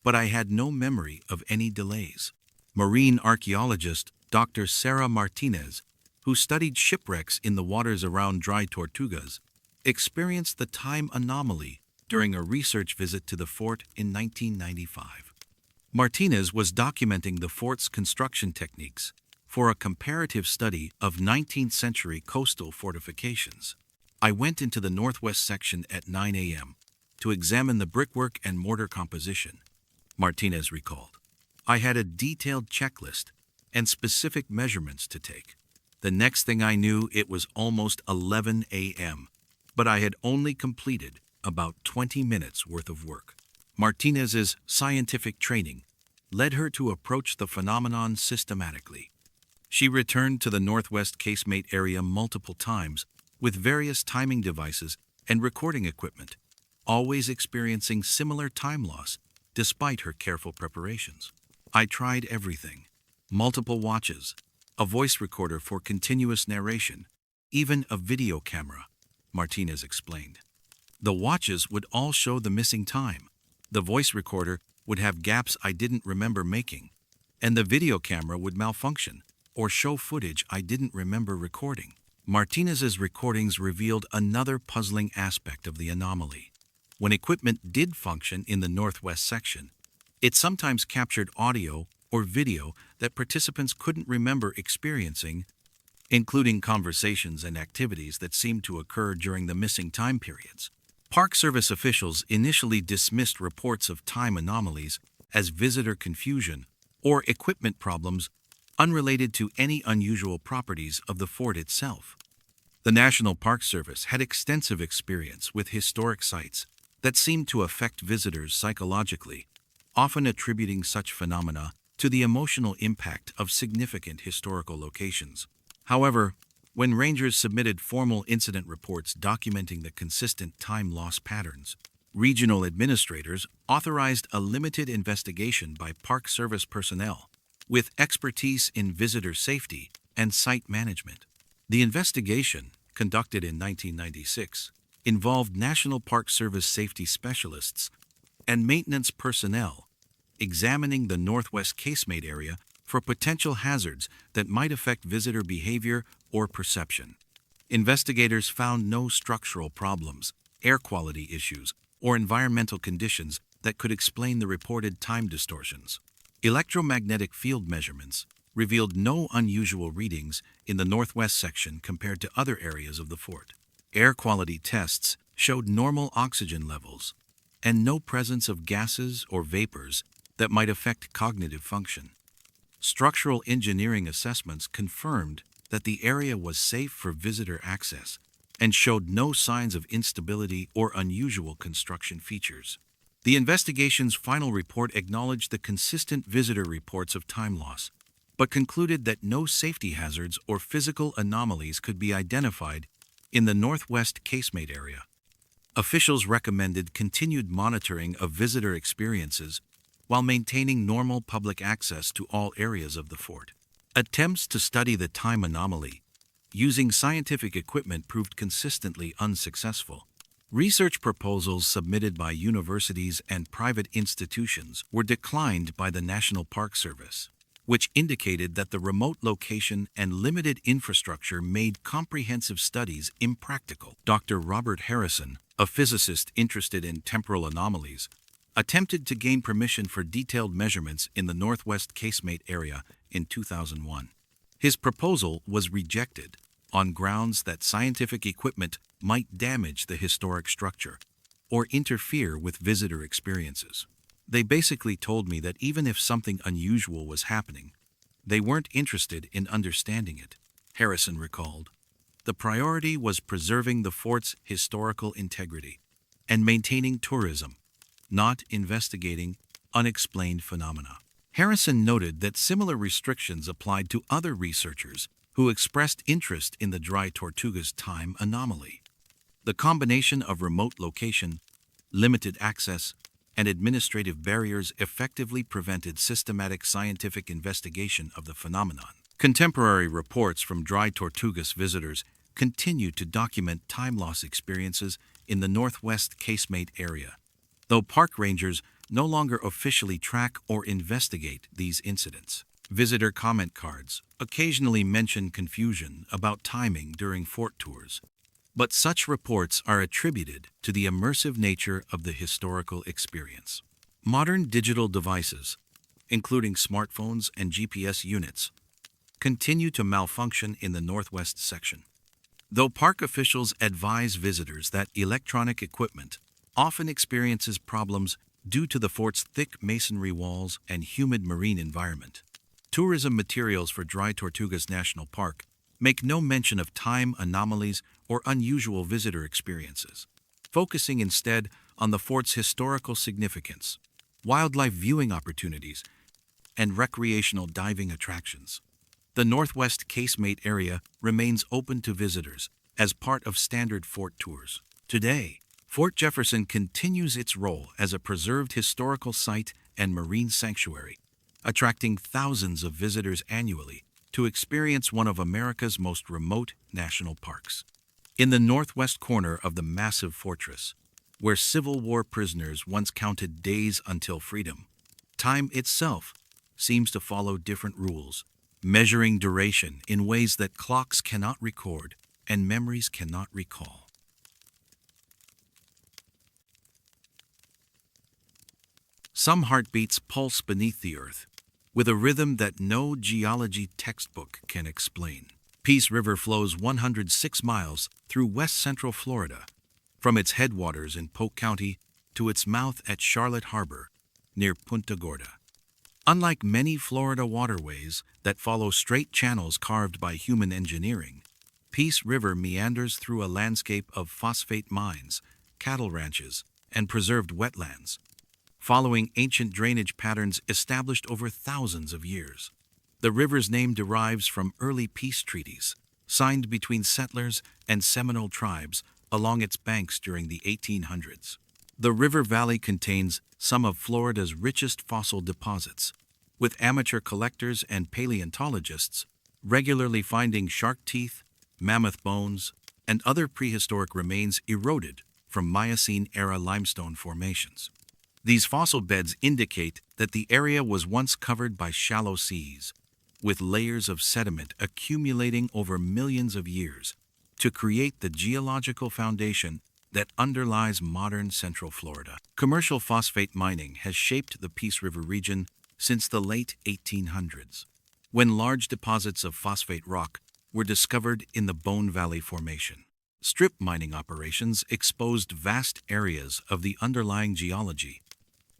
but I had no memory of any delays." Marine archaeologist Dr. Sarah Martinez, who studied shipwrecks in the waters around Dry Tortugas, experienced the time anomaly during a research visit to the fort in 1995. Martinez was documenting the fort's construction techniques for a comparative study of 19th century coastal fortifications. "I went into the northwest section at 9 a.m. to examine the brickwork and mortar composition," Martinez recalled. "I had a detailed checklist and specific measurements to take. The next thing I knew, it was almost 11 a.m., but I had only completed about 20 minutes worth of work." Martinez's scientific training led her to approach the phenomenon systematically. She returned to the northwest casemate area multiple times with various timing devices and recording equipment, always experiencing similar time loss despite her careful preparations. "I tried everything. Multiple watches, a voice recorder for continuous narration, even a video camera," Martinez explained. "The watches would all show the missing time. The voice recorder would have gaps I didn't remember making, and the video camera would malfunction or show footage I didn't remember recording." Martinez's recordings revealed another puzzling aspect of the anomaly. When equipment did function in the northwest section, it sometimes captured audio or video that participants couldn't remember experiencing, including conversations and activities that seemed to occur during the missing time periods. Park Service officials initially dismissed reports of time anomalies as visitor confusion or equipment problems unrelated to any unusual properties of the fort itself. The National Park Service had extensive experience with historic sites that seemed to affect visitors psychologically, often attributing such phenomena to the emotional impact of significant historical locations. However, when rangers submitted formal incident reports documenting the consistent time loss patterns, regional administrators authorized a limited investigation by Park Service personnel with expertise in visitor safety and site management. The investigation, conducted in 1996, involved National Park Service safety specialists and maintenance personnel examining the northwest casemate area for potential hazards that might affect visitor behavior or perception. Investigators found no structural problems, air quality issues, or environmental conditions that could explain the reported time distortions. Electromagnetic field measurements revealed no unusual readings in the northwest section compared to other areas of the fort. Air quality tests showed normal oxygen levels and no presence of gases or vapors that might affect cognitive function. Structural engineering assessments confirmed that the area was safe for visitor access and showed no signs of instability or unusual construction features. The investigation's final report acknowledged the consistent visitor reports of time loss, but concluded that no safety hazards or physical anomalies could be identified in the northwest casemate area. Officials recommended continued monitoring of visitor experiences while maintaining normal public access to all areas of the fort. Attempts to study the time anomaly using scientific equipment proved consistently unsuccessful. Research proposals submitted by universities and private institutions were declined by the National Park Service, which indicated that the remote location and limited infrastructure made comprehensive studies impractical. Dr. Robert Harrison, a physicist interested in temporal anomalies, attempted to gain permission for detailed measurements in the Northwest Casemate area in 2001. His proposal was rejected on grounds that scientific equipment might damage the historic structure or interfere with visitor experiences. They basically told me that even if something unusual was happening, they weren't interested in understanding it, Harrison recalled. The priority was preserving the fort's historical integrity and maintaining tourism, not investigating unexplained phenomena. Harrison noted that similar restrictions applied to other researchers who expressed interest in the Dry Tortugas time anomaly. The combination of remote location, limited access, and administrative barriers effectively prevented systematic scientific investigation of the phenomenon. Contemporary reports from Dry Tortugas visitors continue to document time loss experiences in the Northwest Casemate area, though park rangers no longer officially track or investigate these incidents. Visitor comment cards occasionally mention confusion about timing during fort tours, but such reports are attributed to the immersive nature of the historical experience. Modern digital devices, including smartphones and GPS units, continue to malfunction in the Northwest section. Though park officials advise visitors that electronic equipment often experiences problems due to the fort's thick masonry walls and humid marine environment, tourism materials for Dry Tortugas National Park make no mention of time anomalies or unusual visitor experiences, focusing instead on the fort's historical significance, wildlife viewing opportunities, and recreational diving attractions. The Northwest Casemate area remains open to visitors as part of standard fort tours. Today, Fort Jefferson continues its role as a preserved historical site and marine sanctuary, attracting thousands of visitors annually to experience one of America's most remote national parks. In the northwest corner of the massive fortress, where Civil War prisoners once counted days until freedom, time itself seems to follow different rules, measuring duration in ways that clocks cannot record and memories cannot recall. Some heartbeats pulse beneath the earth, with a rhythm that no geology textbook can explain. Peace River flows 106 miles through west-central Florida, from its headwaters in Polk County to its mouth at Charlotte Harbor, near Punta Gorda. Unlike many Florida waterways that follow straight channels carved by human engineering, Peace River meanders through a landscape of phosphate mines, cattle ranches, and preserved wetlands, following ancient drainage patterns established over thousands of years. The river's name derives from early peace treaties, signed between settlers and Seminole tribes along its banks during the 1800s. The river valley contains some of Florida's richest fossil deposits, with amateur collectors and paleontologists regularly finding shark teeth, mammoth bones, and other prehistoric remains eroded from Miocene-era limestone formations. These fossil beds indicate that the area was once covered by shallow seas, with layers of sediment accumulating over millions of years to create the geological foundation that underlies modern Central Florida. Commercial phosphate mining has shaped the Peace River region since the late 1800s, when large deposits of phosphate rock were discovered in the Bone Valley Formation. Strip mining operations exposed vast areas of the underlying geology,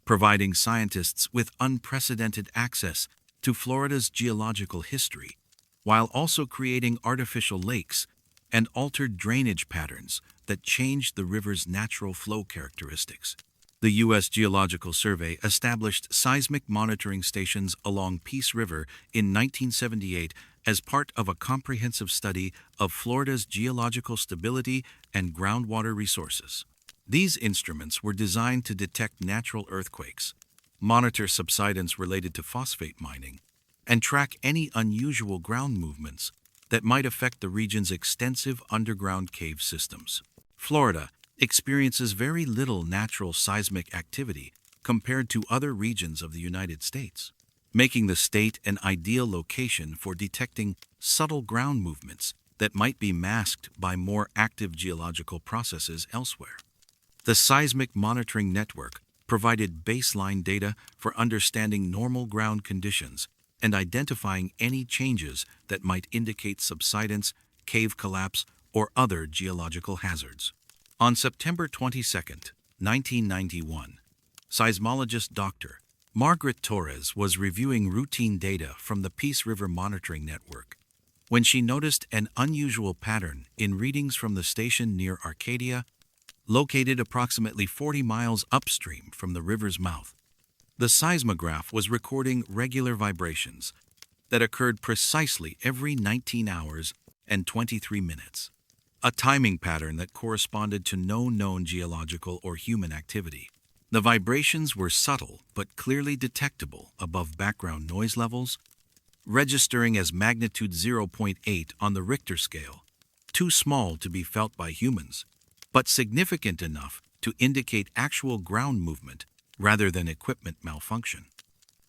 providing scientists with unprecedented access to Florida's geological history, while also creating artificial lakes and altered drainage patterns that changed the river's natural flow characteristics. The U.S. Geological Survey established seismic monitoring stations along Peace River in 1978 as part of a comprehensive study of Florida's geological stability and groundwater resources. These instruments were designed to detect natural earthquakes, monitor subsidence related to phosphate mining, and track any unusual ground movements that might affect the region's extensive underground cave systems. Florida experiences very little natural seismic activity compared to other regions of the United States, making the state an ideal location for detecting subtle ground movements that might be masked by more active geological processes elsewhere. The Seismic Monitoring Network provided baseline data for understanding normal ground conditions and identifying any changes that might indicate subsidence, cave collapse, or other geological hazards. On September 22, 1991, seismologist Dr. Margaret Torres was reviewing routine data from the Peace River Monitoring Network when she noticed an unusual pattern in readings from the station near Arcadia, located approximately 40 miles upstream from the river's mouth. The seismograph was recording regular vibrations that occurred precisely every 19 hours and 23 minutes, a timing pattern that corresponded to no known geological or human activity. The vibrations were subtle but clearly detectable above background noise levels, registering as magnitude 0.8 on the Richter scale, too small to be felt by humans, but significant enough to indicate actual ground movement rather than equipment malfunction.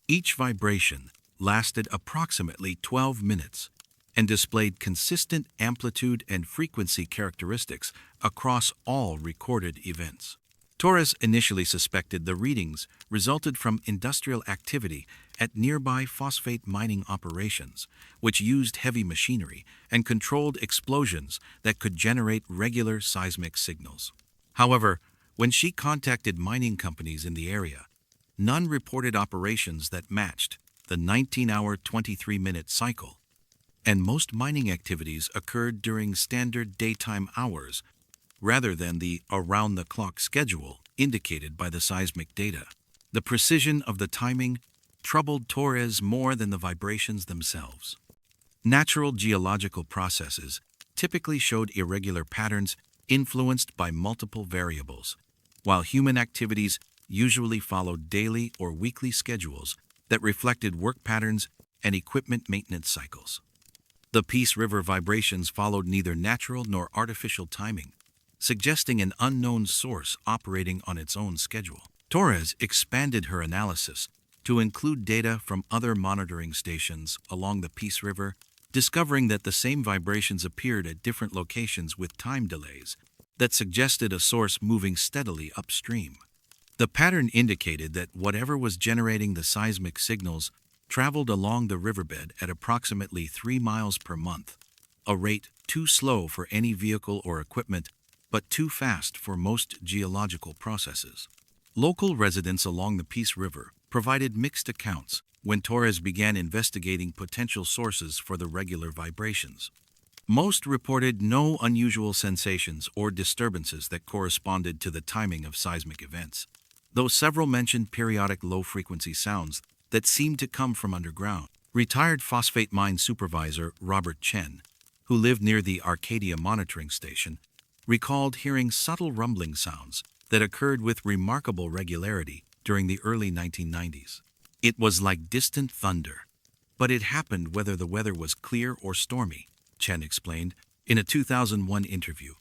Each vibration lasted approximately 12 minutes and displayed consistent amplitude and frequency characteristics across all recorded events. Torres initially suspected the readings resulted from industrial activity at nearby phosphate mining operations, which used heavy machinery and controlled explosions that could generate regular seismic signals. However, when she contacted mining companies in the area, none reported operations that matched the 19-hour, 23-minute cycle, and most mining activities occurred during standard daytime hours rather than the around-the-clock schedule indicated by the seismic data. The precision of the timing troubled Torres more than the vibrations themselves. Natural geological processes typically showed irregular patterns influenced by multiple variables, while human activities usually followed daily or weekly schedules that reflected work patterns and equipment maintenance cycles. The Peace River vibrations followed neither natural nor artificial timing, suggesting an unknown source operating on its own schedule. Torres expanded her analysis to include data from other monitoring stations along the Peace River, discovering that the same vibrations appeared at different locations with time delays that suggested a source moving steadily upstream. The pattern indicated that whatever was generating the seismic signals traveled along the riverbed at approximately 3 miles per month, a rate too slow for any vehicle or equipment but too fast for most geological processes. Local residents along the Peace River provided mixed accounts when Torres began investigating potential sources for the regular vibrations. Most reported no unusual sensations or disturbances that corresponded to the timing of seismic events, though several mentioned periodic low-frequency sounds that seemed to come from underground. Retired phosphate mine supervisor Robert Chen, who lived near the Arcadia monitoring station, recalled hearing subtle rumbling sounds that occurred with remarkable regularity during the early 1990s. It was like distant thunder, but it happened whether the weather was clear or stormy, Chen explained in a 2001 interview.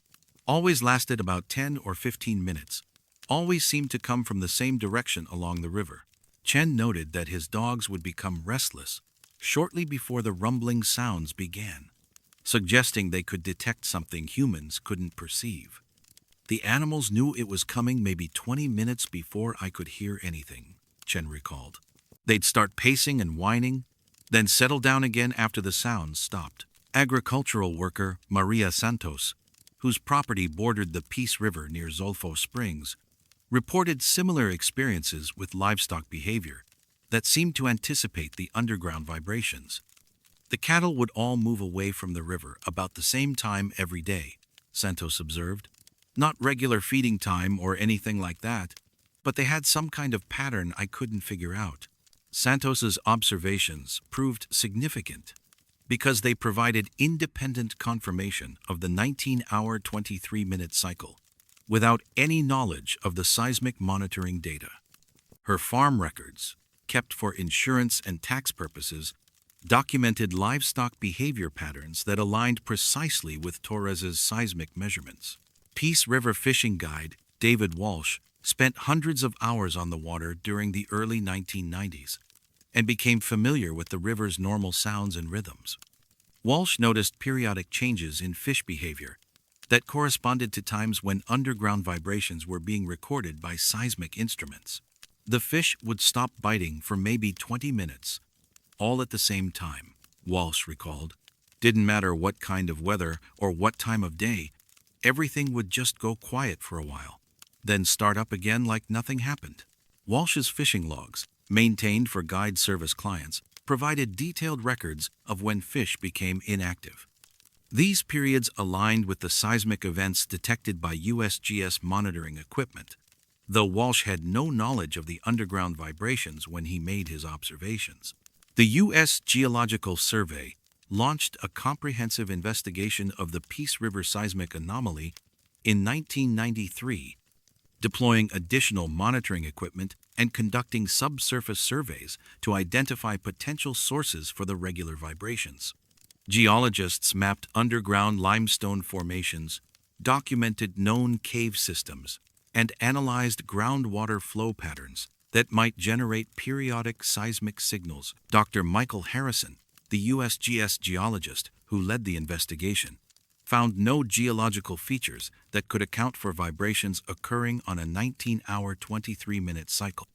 Always lasted about 10 or 15 minutes, always seemed to come from the same direction along the river. Chen noted that his dogs would become restless shortly before the rumbling sounds began, suggesting they could detect something humans couldn't perceive. The animals knew it was coming maybe 20 minutes before I could hear anything, Chen recalled. They'd start pacing and whining, then settle down again after the sounds stopped. Agricultural worker Maria Santos, whose property bordered the Peace River near Zolfo Springs, reported similar experiences with livestock behavior that seemed to anticipate the underground vibrations. The cattle would all move away from the river about the same time every day, Santos observed. Not regular feeding time or anything like that, but they had some kind of pattern I couldn't figure out. Santos's observations proved significant because they provided independent confirmation of the 19-hour, 23-minute cycle without any knowledge of the seismic monitoring data. Her farm records, kept for insurance and tax purposes, documented livestock behavior patterns that aligned precisely with Torres's seismic measurements. Peace River fishing guide David Walsh spent hundreds of hours on the water during the early 1990s and became familiar with the river's normal sounds and rhythms. Walsh noticed periodic changes in fish behavior that corresponded to times when underground vibrations were being recorded by seismic instruments. The fish would stop biting for maybe 20 minutes, all at the same time, Walsh recalled. Didn't matter what kind of weather or what time of day, everything would just go quiet for a while, then start up again like nothing happened. Walsh's fishing logs, maintained for guide service clients, provided detailed records of when fish became inactive. These periods aligned with the seismic events detected by USGS monitoring equipment, though Walsh had no knowledge of the underground vibrations when he made his observations. The U.S. Geological Survey launched a comprehensive investigation of the Peace River seismic anomaly in 1993, deploying additional monitoring equipment and conducting subsurface surveys to identify potential sources for the regular vibrations. Geologists mapped underground limestone formations, documented known cave systems, and analyzed groundwater flow patterns that might generate periodic seismic signals. Dr. Michael Harrison, the USGS geologist who led the investigation, found no geological features that could account for vibrations occurring on a 19-hour, 23-minute cycle.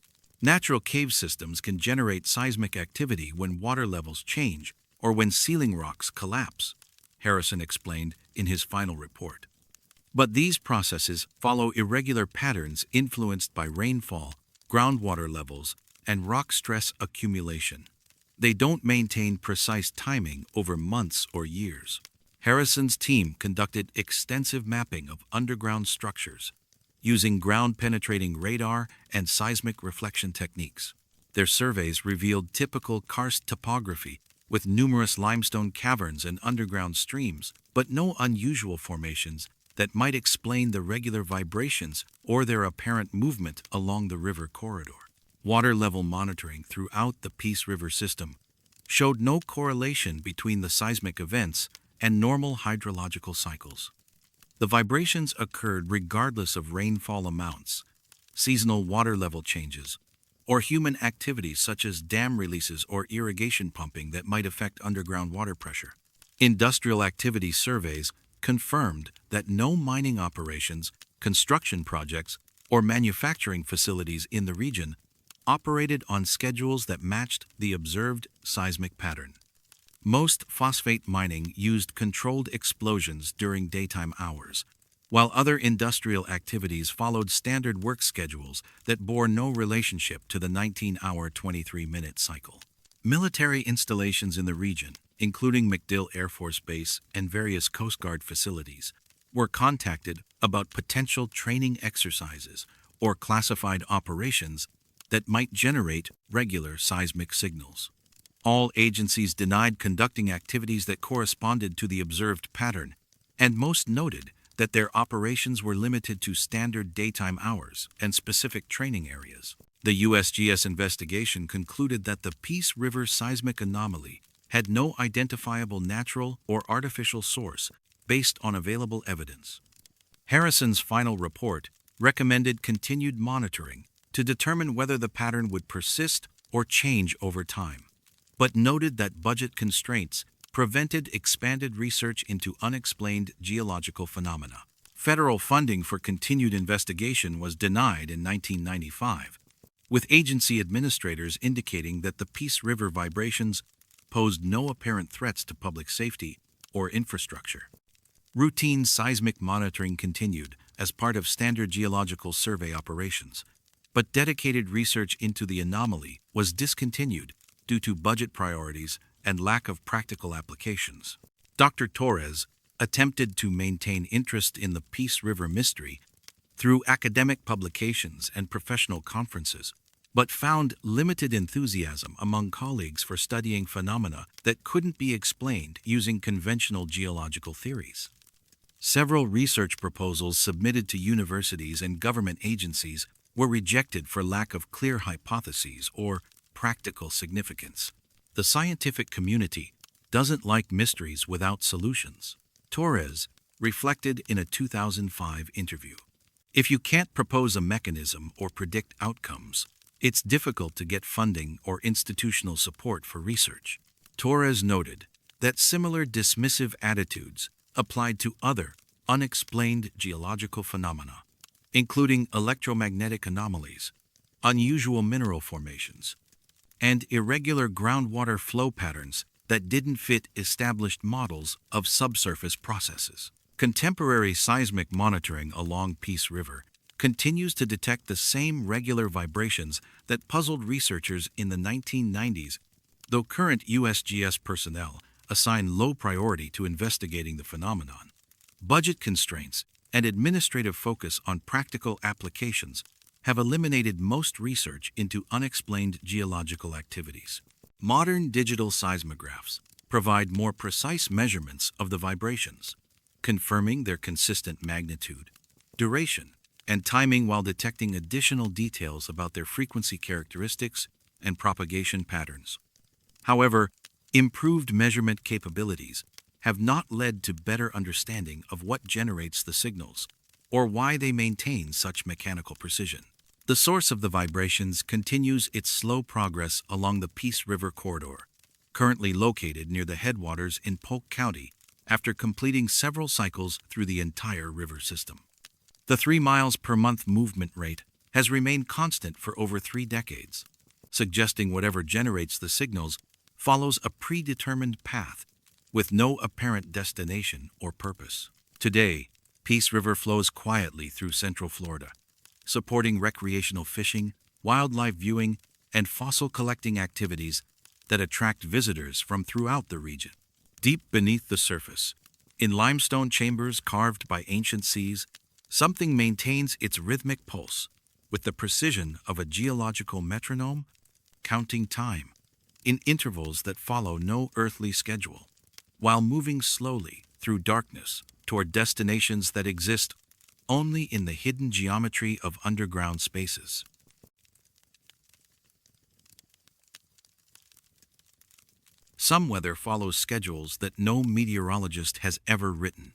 Natural cave systems can generate seismic activity when water levels change or when ceiling rocks collapse, Harrison explained in his final report. But these processes follow irregular patterns influenced by rainfall, groundwater levels, and rock stress accumulation. They don't maintain precise timing over months or years. Harrison's team conducted extensive mapping of underground structures, using ground-penetrating radar and seismic reflection techniques. Their surveys revealed typical karst topography with numerous limestone caverns and underground streams, but no unusual formations that might explain the regular vibrations or their apparent movement along the river corridor. Water level monitoring throughout the Peace River system showed no correlation between the seismic events and normal hydrological cycles. The vibrations occurred regardless of rainfall amounts, seasonal water level changes, or human activities such as dam releases or irrigation pumping that might affect underground water pressure. Industrial activity surveys confirmed that no mining operations, construction projects, or manufacturing facilities in the region operated on schedules that matched the observed seismic pattern. Most phosphate mining used controlled explosions during daytime hours, while other industrial activities followed standard work schedules that bore no relationship to the 19-hour, 23-minute cycle. Military installations in the region, including MacDill Air Force Base and various Coast Guard facilities, were contacted about potential training exercises or classified operations that might generate regular seismic signals. All agencies denied conducting activities that corresponded to the observed pattern, and most noted that their operations were limited to standard daytime hours and specific training areas. The USGS investigation concluded that the Peace River seismic anomaly had no identifiable natural or artificial source based on available evidence. Harrison's final report recommended continued monitoring to determine whether the pattern would persist or change over time, but noted that budget constraints prevented expanded research into unexplained geological phenomena. Federal funding for continued investigation was denied in 1995, with agency administrators indicating that the Peace River vibrations posed no apparent threats to public safety or infrastructure. Routine seismic monitoring continued as part of standard geological survey operations, but dedicated research into the anomaly was discontinued due to budget priorities and lack of practical applications. Dr. Torres attempted to maintain interest in the Peace River mystery through academic publications and professional conferences, but found limited enthusiasm among colleagues for studying phenomena that couldn't be explained using conventional geological theories. Several research proposals submitted to universities and government agencies were rejected for lack of clear hypotheses or practical significance. The scientific community doesn't like mysteries without solutions, Torres reflected in a 2005 interview. If you can't propose a mechanism or predict outcomes, it's difficult to get funding or institutional support for research. Torres noted that similar dismissive attitudes applied to other unexplained geological phenomena, including electromagnetic anomalies, unusual mineral formations, and irregular groundwater flow patterns that didn't fit established models of subsurface processes. Contemporary seismic monitoring along Peace River continues to detect the same regular vibrations that puzzled researchers in the 1990s, though current USGS personnel assign low priority to investigating the phenomenon. Budget constraints and administrative focus on practical applications have eliminated most research into unexplained geological activities. Modern digital seismographs provide more precise measurements of the vibrations, confirming their consistent magnitude, duration, and timing while detecting additional details about their frequency characteristics and propagation patterns. However, improved measurement capabilities have not led to better understanding of what generates the signals or why they maintain such mechanical precision. The source of the vibrations continues its slow progress along the Peace River corridor, currently located near the headwaters in Polk County after completing several cycles through the entire river system. The 3 miles per month movement rate has remained constant for over 3 decades, suggesting whatever generates the signals follows a predetermined path with no apparent destination or purpose. Today, Peace River flows quietly through central Florida, supporting recreational fishing, wildlife viewing, and fossil collecting activities that attract visitors from throughout the region. Deep beneath the surface, in limestone chambers carved by ancient seas, something maintains its rhythmic pulse with the precision of a geological metronome, counting time in intervals that follow no earthly schedule, while moving slowly through darkness toward destinations that exist only in the hidden geometry of underground spaces. Some weather follows schedules that no meteorologist has ever written.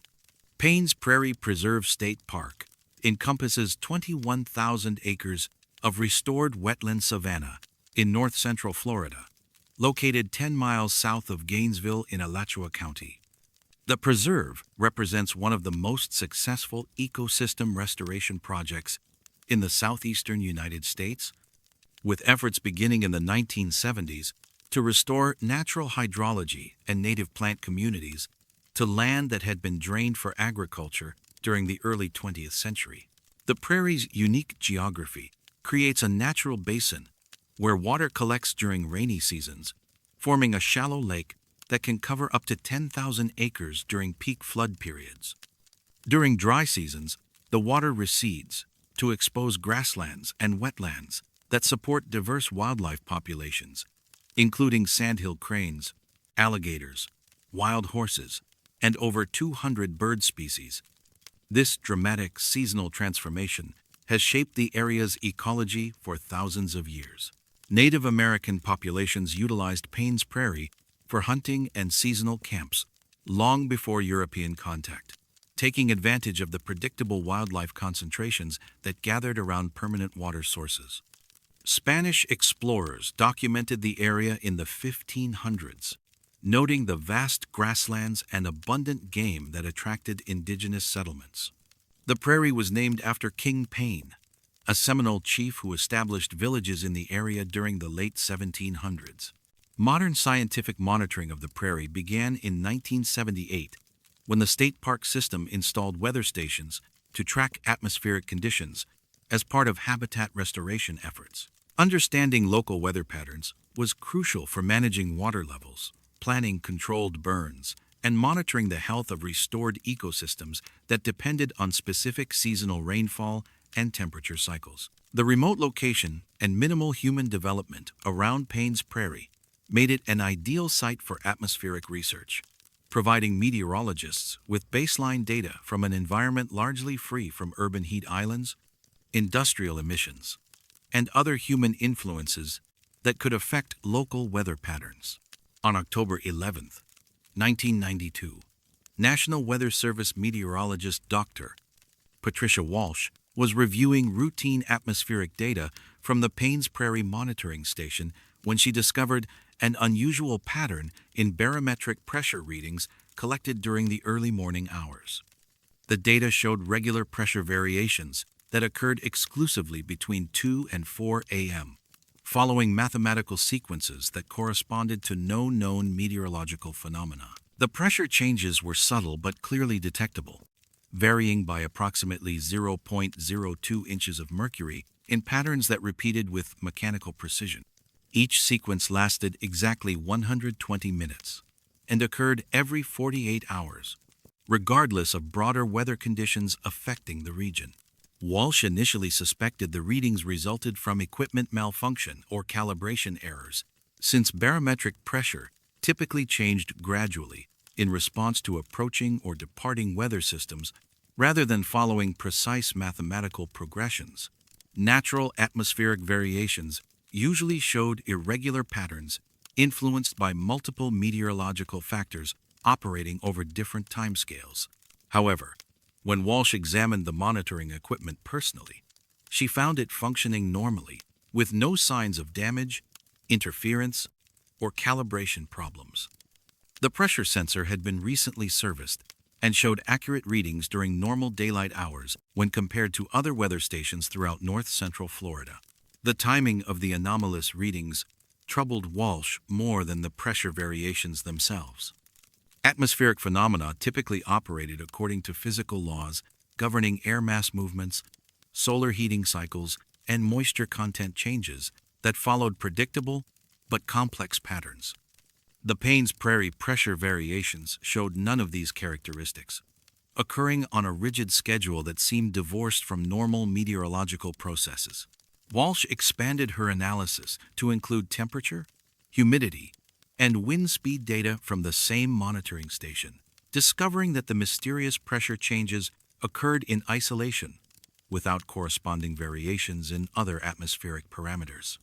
Paynes Prairie Preserve State Park encompasses 21,000 acres of restored wetland savanna in north-central Florida, located 10 miles south of Gainesville in Alachua County. The preserve represents one of the most successful ecosystem restoration projects in the southeastern United States, with efforts beginning in the 1970s to restore natural hydrology and native plant communities to land that had been drained for agriculture during the early 20th century. The prairie's unique geography creates a natural basin where water collects during rainy seasons, forming a shallow lake that can cover up to 10,000 acres during peak flood periods. During dry seasons, the water recedes to expose grasslands and wetlands that support diverse wildlife populations, including sandhill cranes, alligators, wild horses, and over 200 bird species. This dramatic seasonal transformation has shaped the area's ecology for thousands of years. Native American populations utilized Paynes Prairie for hunting and seasonal camps long before European contact, taking advantage of the predictable wildlife concentrations that gathered around permanent water sources. Spanish explorers documented the area in the 1500s, noting the vast grasslands and abundant game that attracted indigenous settlements. The prairie was named after King Payne, a Seminole chief who established villages in the area during the late 1700s. Modern scientific monitoring of the prairie began in 1978 when the state park system installed weather stations to track atmospheric conditions as part of habitat restoration efforts. Understanding local weather patterns was crucial for managing water levels, planning controlled burns, and monitoring the health of restored ecosystems that depended on specific seasonal rainfall and temperature cycles. The remote location and minimal human development around Paynes Prairie made it an ideal site for atmospheric research, providing meteorologists with baseline data from an environment largely free from urban heat islands, industrial emissions, and other human influences that could affect local weather patterns. On October 11, 1992, National Weather Service meteorologist Dr. Patricia Walsh was reviewing routine atmospheric data from the Paynes Prairie Monitoring Station when she discovered an unusual pattern in barometric pressure readings collected during the early morning hours. The data showed regular pressure variations that occurred exclusively between 2 and 4 a.m., following mathematical sequences that corresponded to no known meteorological phenomena. The pressure changes were subtle but clearly detectable, varying by approximately 0.02 inches of mercury in patterns that repeated with mechanical precision. Each sequence lasted exactly 120 minutes and occurred every 48 hours, regardless of broader weather conditions affecting the region. Walsh initially suspected the readings resulted from equipment malfunction or calibration errors, since barometric pressure typically changed gradually in response to approaching or departing weather systems rather than following precise mathematical progressions. Natural atmospheric variations usually showed irregular patterns influenced by multiple meteorological factors operating over different timescales. However, when Walsh examined the monitoring equipment personally, she found it functioning normally, with no signs of damage, interference, or calibration problems. The pressure sensor had been recently serviced and showed accurate readings during normal daylight hours when compared to other weather stations throughout north-central Florida. The timing of the anomalous readings troubled Walsh more than the pressure variations themselves. Atmospheric phenomena typically operated according to physical laws governing air mass movements, solar heating cycles, and moisture content changes that followed predictable but complex patterns. The Paynes Prairie pressure variations showed none of these characteristics, occurring on a rigid schedule that seemed divorced from normal meteorological processes. Walsh expanded her analysis to include temperature, humidity, and wind speed data from the same monitoring station, discovering that the mysterious pressure changes occurred in isolation, without corresponding variations in other atmospheric parameters.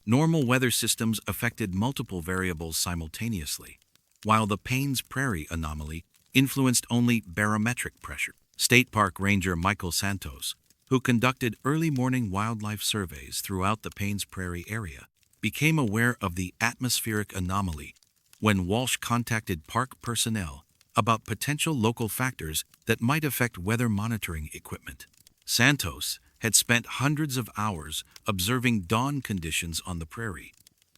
Normal weather systems affected multiple variables simultaneously, while the Paynes Prairie anomaly influenced only barometric pressure. State Park Ranger Michael Santos, who conducted early morning wildlife surveys throughout the Paynes Prairie area, became aware of the atmospheric anomaly when Walsh contacted park personnel about potential local factors that might affect weather monitoring equipment. Santos had spent hundreds of hours observing dawn conditions on the prairie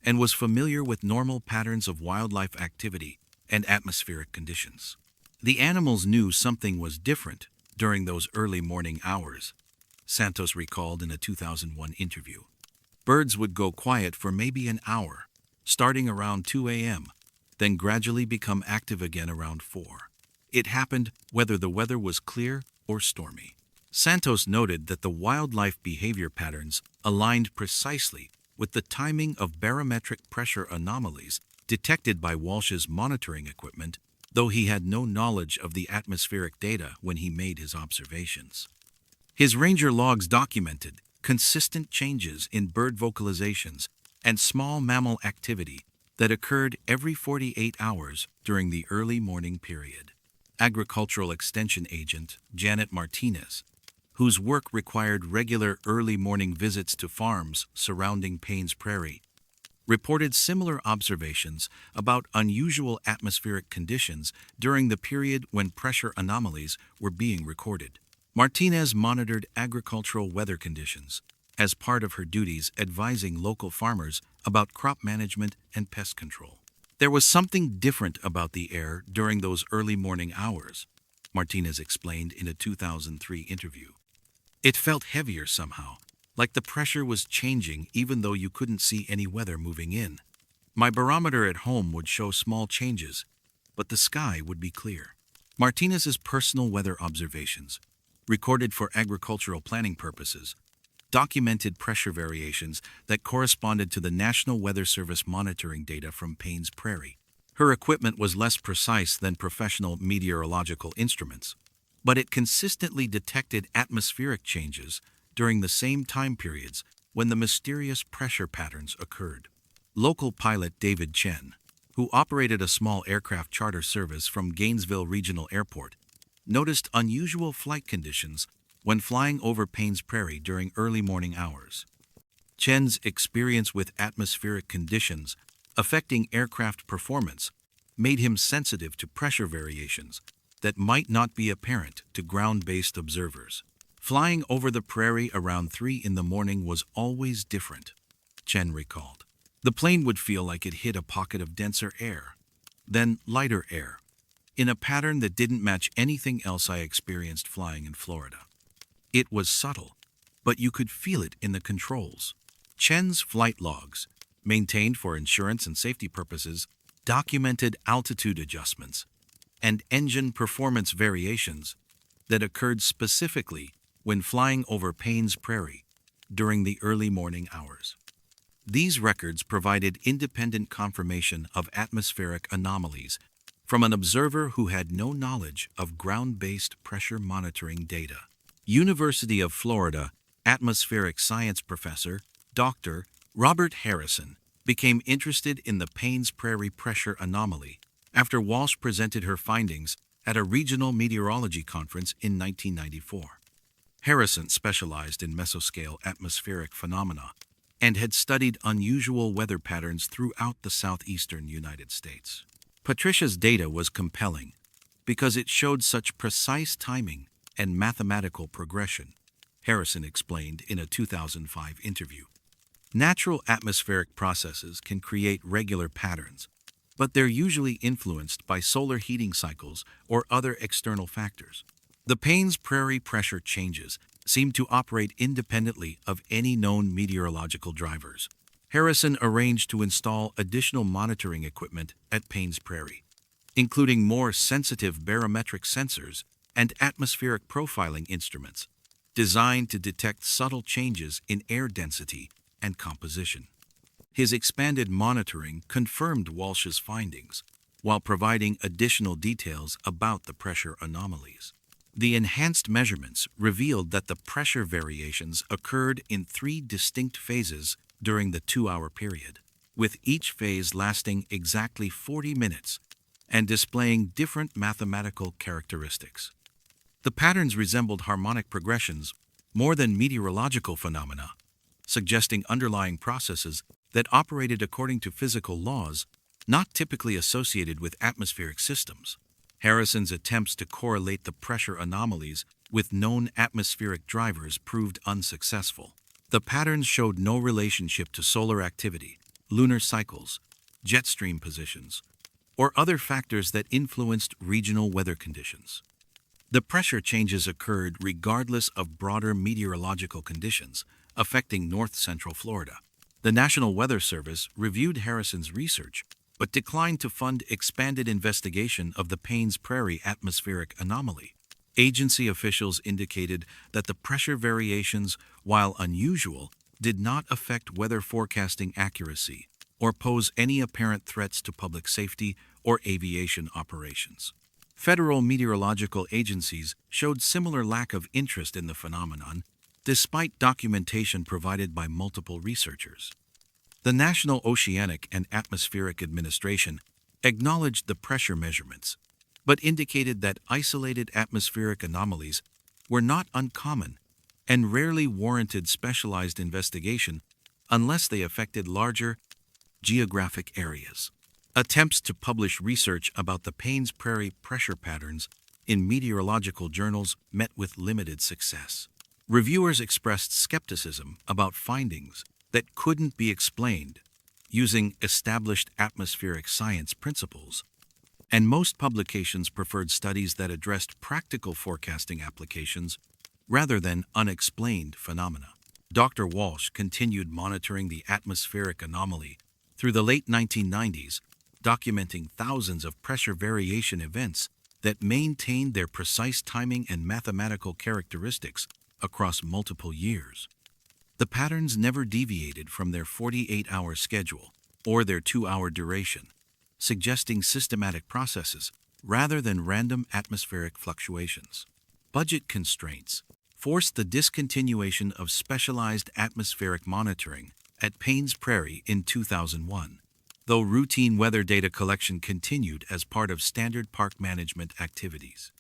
and was familiar with normal patterns of wildlife activity and atmospheric conditions. The animals knew something was different during those early morning hours, Santos recalled in a 2001 interview. Birds would go quiet for maybe an hour, starting around 2 a.m., then gradually become active again around 4. It happened whether the weather was clear or stormy. Santos noted that the wildlife behavior patterns aligned precisely with the timing of barometric pressure anomalies detected by Walsh's monitoring equipment, though he had no knowledge of the atmospheric data when he made his observations. His ranger logs documented consistent changes in bird vocalizations and small mammal activity that occurred every 48 hours during the early morning period. Agricultural Extension Agent Janet Martinez, whose work required regular early morning visits to farms surrounding Paynes Prairie, reported similar observations about unusual atmospheric conditions during the period when pressure anomalies were being recorded. Martinez monitored agricultural weather conditions as part of her duties advising local farmers about crop management and pest control. There was something different about the air during those early morning hours, Martinez explained in a 2003 interview. It felt heavier somehow, like the pressure was changing even though you couldn't see any weather moving in. My barometer at home would show small changes, but the sky would be clear. Martinez's personal weather observations, recorded for agricultural planning purposes, documented pressure variations that corresponded to the National Weather Service monitoring data from Paynes Prairie. Her equipment was less precise than professional meteorological instruments, but it consistently detected atmospheric changes during the same time periods when the mysterious pressure patterns occurred. Local pilot David Chen, who operated a small aircraft charter service from Gainesville Regional Airport, noticed unusual flight conditions when flying over Paynes Prairie during early morning hours. Chen's experience with atmospheric conditions affecting aircraft performance made him sensitive to pressure variations that might not be apparent to ground-based observers. Flying over the prairie around 3 in the morning was always different, Chen recalled. The plane would feel like it hit a pocket of denser air, then lighter air, in a pattern that didn't match anything else I experienced flying in Florida. It was subtle, but you could feel it in the controls. Chen's flight logs, maintained for insurance and safety purposes, documented altitude adjustments and engine performance variations that occurred specifically when flying over Paynes Prairie during the early morning hours. These records provided independent confirmation of atmospheric anomalies from an observer who had no knowledge of ground-based pressure monitoring data. University of Florida atmospheric science professor Dr. Robert Harrison became interested in the Paynes Prairie pressure anomaly after Walsh presented her findings at a regional meteorology conference in 1994. Harrison specialized in mesoscale atmospheric phenomena and had studied unusual weather patterns throughout the southeastern United States. Patricia's data was compelling because it showed such precise timing and mathematical progression, Harrison explained in a 2005 interview. Natural atmospheric processes can create regular patterns, but they're usually influenced by solar heating cycles or other external factors. The Paynes Prairie pressure changes seem to operate independently of any known meteorological drivers. Harrison arranged to install additional monitoring equipment at Paynes Prairie, including more sensitive barometric sensors and atmospheric profiling instruments designed to detect subtle changes in air density and composition. His expanded monitoring confirmed Walsh's findings, while providing additional details about the pressure anomalies. The enhanced measurements revealed that the pressure variations occurred in 3 distinct phases during the 2-hour period, with each phase lasting exactly 40 minutes and displaying different mathematical characteristics. The patterns resembled harmonic progressions more than meteorological phenomena, suggesting underlying processes that operated according to physical laws not typically associated with atmospheric systems. Harrison's attempts to correlate the pressure anomalies with known atmospheric drivers proved unsuccessful. The patterns showed no relationship to solar activity, lunar cycles, jet stream positions, or other factors that influenced regional weather conditions. The pressure changes occurred regardless of broader meteorological conditions affecting north-central Florida. The National Weather Service reviewed Harrison's research, but declined to fund expanded investigation of the Paynes Prairie atmospheric anomaly. Agency officials indicated that the pressure variations, while unusual, did not affect weather forecasting accuracy or pose any apparent threats to public safety or aviation operations. Federal meteorological agencies showed similar lack of interest in the phenomenon, despite documentation provided by multiple researchers. The National Oceanic and Atmospheric Administration acknowledged the pressure measurements, but indicated that isolated atmospheric anomalies were not uncommon and rarely warranted specialized investigation unless they affected larger geographic areas. Attempts to publish research about the Paynes Prairie pressure patterns in meteorological journals met with limited success. Reviewers expressed skepticism about findings that couldn't be explained using established atmospheric science principles, and most publications preferred studies that addressed practical forecasting applications rather than unexplained phenomena. Dr. Walsh continued monitoring the atmospheric anomaly through the late 1990s, documenting thousands of pressure variation events that maintained their precise timing and mathematical characteristics across multiple years. The patterns never deviated from their 48-hour schedule or their 2-hour duration, suggesting systematic processes rather than random atmospheric fluctuations. Budget constraints forced the discontinuation of specialized atmospheric monitoring at Paynes Prairie in 2001, though routine weather data collection continued as part of standard park management activities.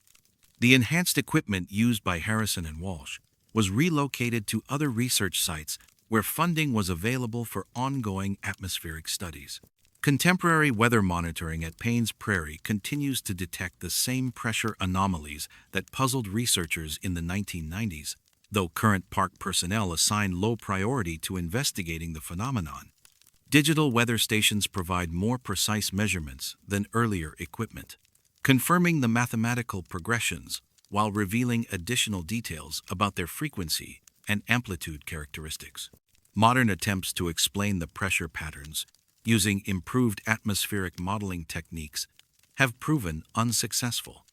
The enhanced equipment used by Harrison and Walsh was relocated to other research sites where funding was available for ongoing atmospheric studies. Contemporary weather monitoring at Paynes Prairie continues to detect the same pressure anomalies that puzzled researchers in the 1990s, though current park personnel assign low priority to investigating the phenomenon. Digital weather stations provide more precise measurements than earlier equipment, confirming the mathematical progressions while revealing additional details about their frequency and amplitude characteristics. Modern attempts to explain the pressure patterns using improved atmospheric modeling techniques have proven unsuccessful.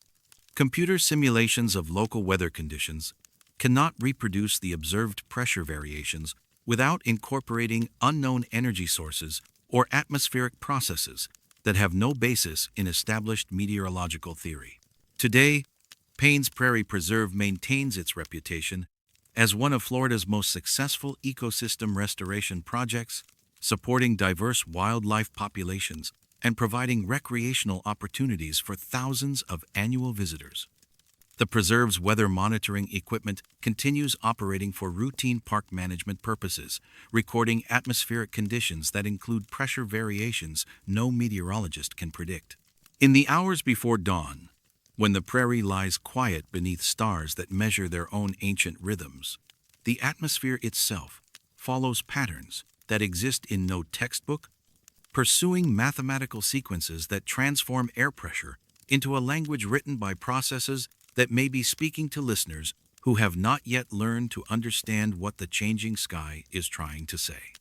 Computer simulations of local weather conditions cannot reproduce the observed pressure variations without incorporating unknown energy sources or atmospheric processes that have no basis in established meteorological theory. Today, Paynes Prairie Preserve maintains its reputation as one of Florida's most successful ecosystem restoration projects, supporting diverse wildlife populations and providing recreational opportunities for thousands of annual visitors. The preserve's weather monitoring equipment continues operating for routine park management purposes, recording atmospheric conditions that include pressure variations no meteorologist can predict. In the hours before dawn, when the prairie lies quiet beneath stars that measure their own ancient rhythms, the atmosphere itself follows patterns that exist in no textbook, pursuing mathematical sequences that transform air pressure into a language written by processes that may be speaking to listeners who have not yet learned to understand what the changing sky is trying to say.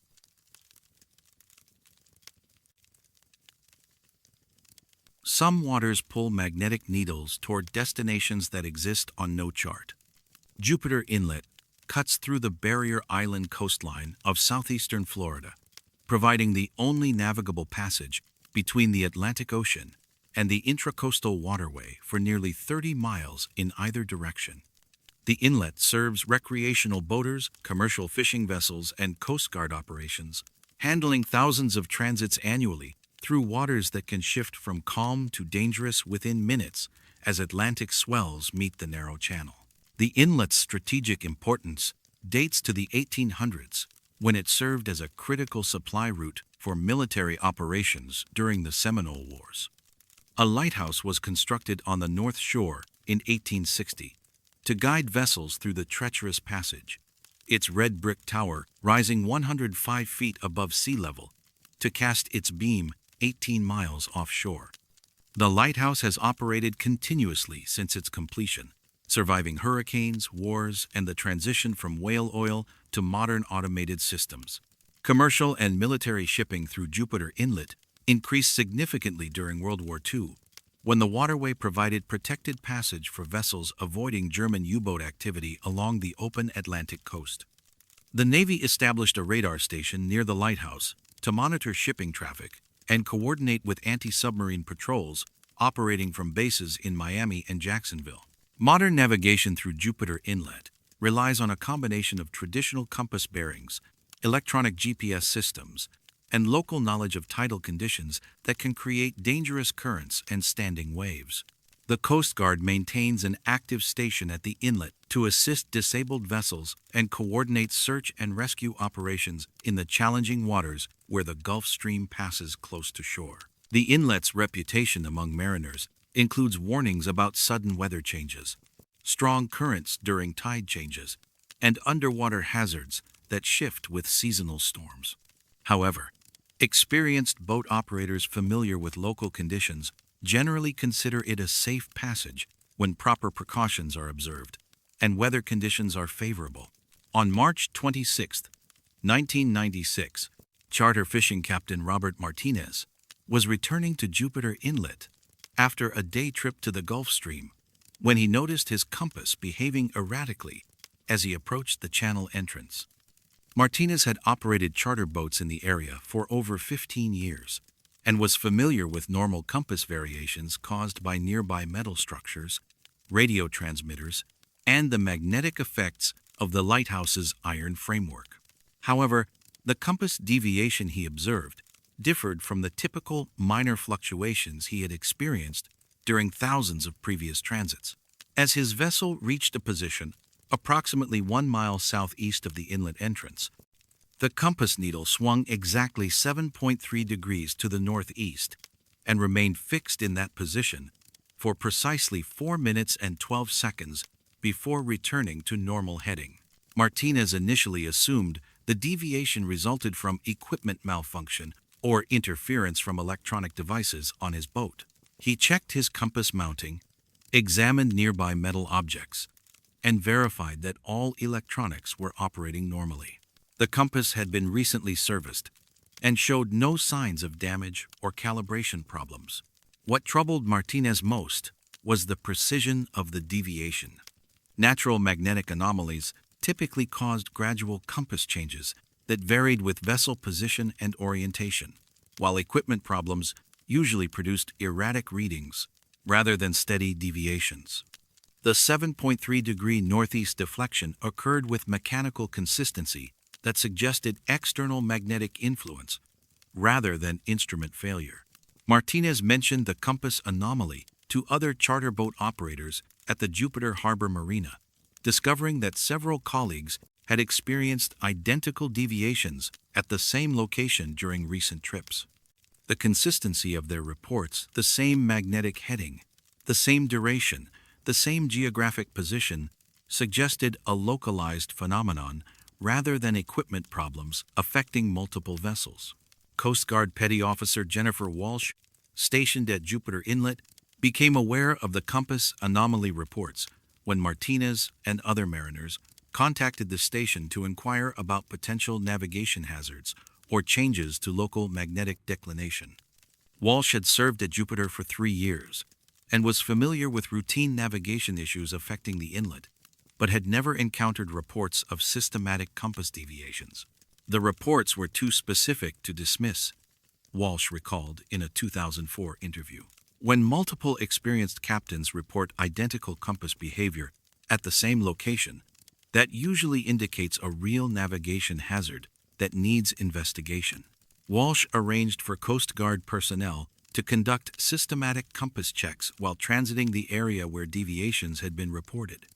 Some waters pull magnetic needles toward destinations that exist on no chart. Jupiter Inlet cuts through the Barrier Island coastline of southeastern Florida, providing the only navigable passage between the Atlantic Ocean and the Intracoastal Waterway for nearly 30 miles in either direction. The inlet serves recreational boaters, commercial fishing vessels, and Coast Guard operations, handling thousands of transits annually through waters that can shift from calm to dangerous within minutes as Atlantic swells meet the narrow channel. The inlet's strategic importance dates to the 1800s, when it served as a critical supply route for military operations during the Seminole Wars. A lighthouse was constructed on the North Shore in 1860 to guide vessels through the treacherous passage, its red brick tower rising 105 feet above sea level to cast its beam 18 miles offshore. The lighthouse has operated continuously since its completion, surviving hurricanes, wars, and the transition from whale oil to modern automated systems. Commercial and military shipping through Jupiter Inlet increased significantly during World War II, when the waterway provided protected passage for vessels avoiding German U-boat activity along the open Atlantic coast. The Navy established a radar station near the lighthouse to monitor shipping traffic and coordinate with anti-submarine patrols operating from bases in Miami and Jacksonville. Modern navigation through Jupiter Inlet relies on a combination of traditional compass bearings, electronic GPS systems, and local knowledge of tidal conditions that can create dangerous currents and standing waves. The Coast Guard maintains an active station at the inlet to assist disabled vessels and coordinate search and rescue operations in the challenging waters where the Gulf Stream passes close to shore. The inlet's reputation among mariners includes warnings about sudden weather changes, strong currents during tide changes, and underwater hazards that shift with seasonal storms. However, experienced boat operators familiar with local conditions generally consider it a safe passage when proper precautions are observed and weather conditions are favorable. On March 26, 1996, charter fishing captain Robert Martinez was returning to Jupiter Inlet after a day trip to the Gulf Stream when he noticed his compass behaving erratically as he approached the channel entrance. Martinez had operated charter boats in the area for over 15 years and was familiar with normal compass variations caused by nearby metal structures, radio transmitters, and the magnetic effects of the lighthouse's iron framework. However, the compass deviation he observed differed from the typical minor fluctuations he had experienced during thousands of previous transits. As his vessel reached a position approximately 1 mile southeast of the inlet entrance, The compass needle swung exactly 7.3 degrees to the northeast and remained fixed in that position for precisely 4 minutes and 12 seconds before returning to normal heading. Martinez initially assumed the deviation resulted from equipment malfunction or interference from electronic devices on his boat. He checked his compass mounting, examined nearby metal objects, and verified that all electronics were operating normally. The compass had been recently serviced and showed no signs of damage or calibration problems. What troubled Martinez most was the precision of the deviation. Natural magnetic anomalies typically caused gradual compass changes that varied with vessel position and orientation, while equipment problems usually produced erratic readings rather than steady deviations. The 7.3-degree northeast deflection occurred with mechanical consistency that suggested external magnetic influence rather than instrument failure. Martinez mentioned the compass anomaly to other charter boat operators at the Jupiter Harbor Marina, discovering that several colleagues had experienced identical deviations at the same location during recent trips. The consistency of their reports, the same magnetic heading, the same duration, the same geographic position, suggested a localized phenomenon rather than equipment problems affecting multiple vessels. Coast Guard Petty Officer Jennifer Walsh, stationed at Jupiter Inlet, became aware of the compass anomaly reports when Martinez and other mariners contacted the station to inquire about potential navigation hazards or changes to local magnetic declination. Walsh had served at Jupiter for 3 years and was familiar with routine navigation issues affecting the inlet, but had never encountered reports of systematic compass deviations. The reports were too specific to dismiss, Walsh recalled in a 2004 interview. When multiple experienced captains report identical compass behavior at the same location, that usually indicates a real navigation hazard that needs investigation. Walsh arranged for Coast Guard personnel to conduct systematic compass checks while transiting the area where deviations had been reported.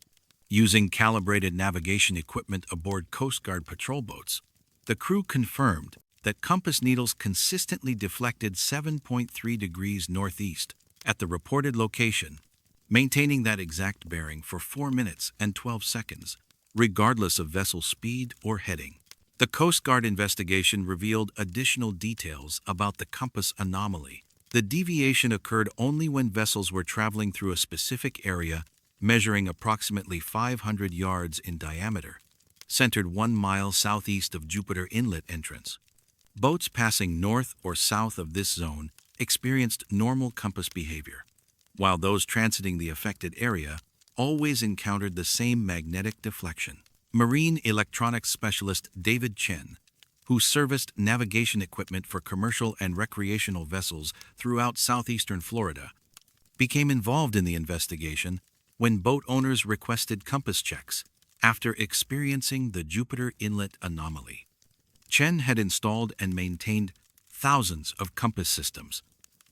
Using calibrated navigation equipment aboard Coast Guard patrol boats, the crew confirmed that compass needles consistently deflected 7.3 degrees northeast at the reported location, maintaining that exact bearing for 4 minutes and 12 seconds, regardless of vessel speed or heading. The Coast Guard investigation revealed additional details about the compass anomaly. The deviation occurred only when vessels were traveling through a specific area measuring approximately 500 yards in diameter, centered 1 mile southeast of Jupiter Inlet entrance. Boats passing north or south of this zone experienced normal compass behavior, while those transiting the affected area always encountered the same magnetic deflection. Marine electronics specialist David Chen, who serviced navigation equipment for commercial and recreational vessels throughout southeastern Florida, became involved in the investigation when boat owners requested compass checks after experiencing the Jupiter Inlet anomaly. Chen had installed and maintained thousands of compass systems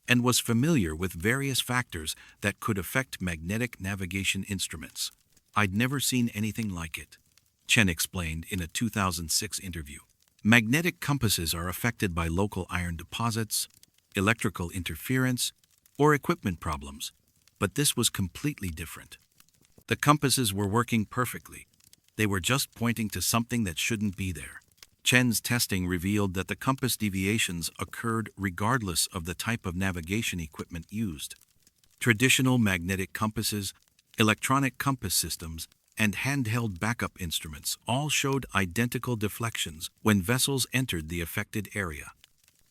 and was familiar with various factors that could affect magnetic navigation instruments. "I'd never seen anything like it," Chen explained in a 2006 interview. Magnetic compasses are affected by local iron deposits, electrical interference, or equipment problems, but this was completely different. The compasses were working perfectly. They were just pointing to something that shouldn't be there. Chen's testing revealed that the compass deviations occurred regardless of the type of navigation equipment used. Traditional magnetic compasses, electronic compass systems, and handheld backup instruments all showed identical deflections when vessels entered the affected area.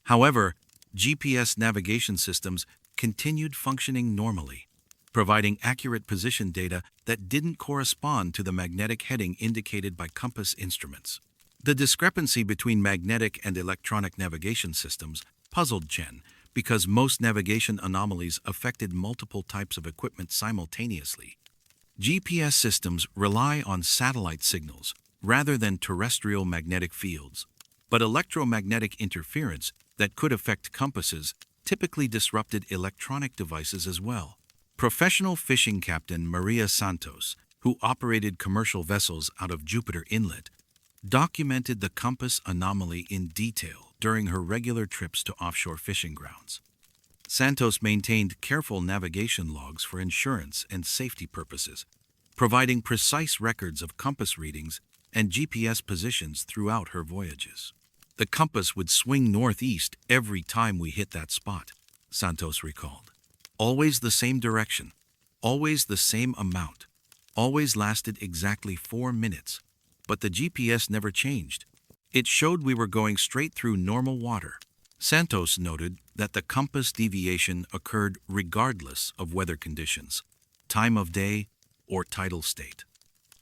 However, GPS navigation systems continued functioning normally, providing accurate position data that didn't correspond to the magnetic heading indicated by compass instruments. The discrepancy between magnetic and electronic navigation systems puzzled Chen because most navigation anomalies affected multiple types of equipment simultaneously. GPS systems rely on satellite signals rather than terrestrial magnetic fields, but electromagnetic interference that could affect compasses typically disrupted electronic devices as well. Professional fishing captain Maria Santos, who operated commercial vessels out of Jupiter Inlet, documented the compass anomaly in detail during her regular trips to offshore fishing grounds. Santos maintained careful navigation logs for insurance and safety purposes, providing precise records of compass readings and GPS positions throughout her voyages. The compass would swing northeast every time we hit that spot, Santos recalled. Always the same direction, always the same amount, always lasted exactly 4 minutes, but the GPS never changed. It showed we were going straight through normal water. Santos noted that the compass deviation occurred regardless of weather conditions, time of day, or tidal state.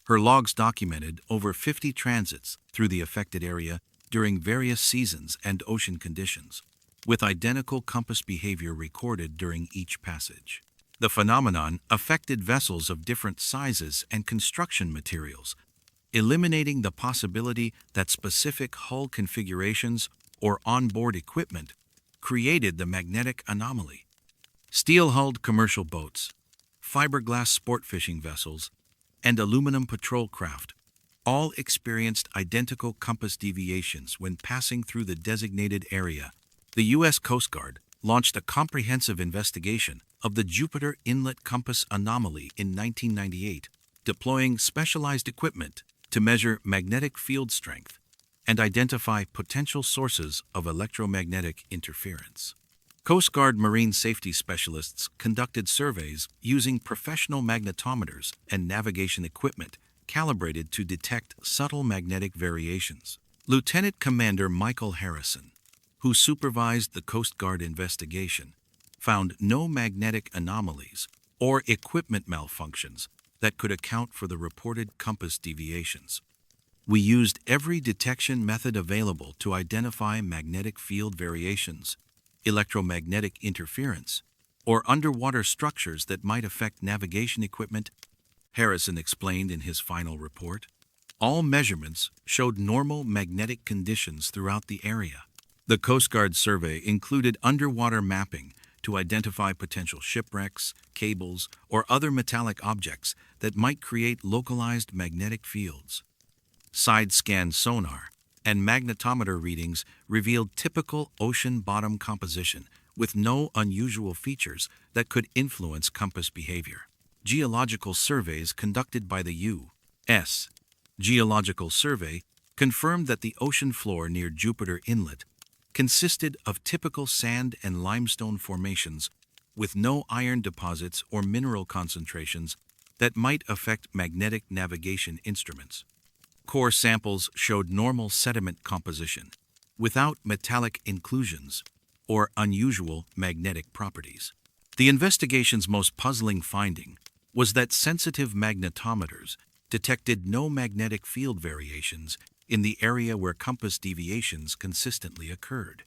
Her logs documented over 50 transits through the affected area during various seasons and ocean conditions, with identical compass behavior recorded during each passage. The phenomenon affected vessels of different sizes and construction materials, eliminating the possibility that specific hull configurations or onboard equipment created the magnetic anomaly. Steel-hulled commercial boats, fiberglass sport fishing vessels, and aluminum patrol craft all experienced identical compass deviations when passing through the designated area. The U.S. Coast Guard launched a comprehensive investigation of the Jupiter Inlet compass anomaly in 1998, deploying specialized equipment to measure magnetic field strength and identify potential sources of electromagnetic interference. Coast Guard marine safety specialists conducted surveys using professional magnetometers and navigation equipment calibrated to detect subtle magnetic variations. Lieutenant Commander Michael Harrison, who supervised the Coast Guard investigation, found no magnetic anomalies or equipment malfunctions that could account for the reported compass deviations. We used every detection method available to identify magnetic field variations, electromagnetic interference, or underwater structures that might affect navigation equipment, Harrison explained in his final report. All measurements showed normal magnetic conditions throughout the area. The Coast Guard survey included underwater mapping to identify potential shipwrecks, cables, or other metallic objects that might create localized magnetic fields. Side-scan sonar and magnetometer readings revealed typical ocean bottom composition with no unusual features that could influence compass behavior. Geological surveys conducted by the U.S. Geological Survey confirmed that the ocean floor near Jupiter Inlet consisted of typical sand and limestone formations with no iron deposits or mineral concentrations that might affect magnetic navigation instruments. Core samples showed normal sediment composition, without metallic inclusions or unusual magnetic properties. The investigation's most puzzling finding was that sensitive magnetometers detected no magnetic field variations in the area where compass deviations consistently occurred.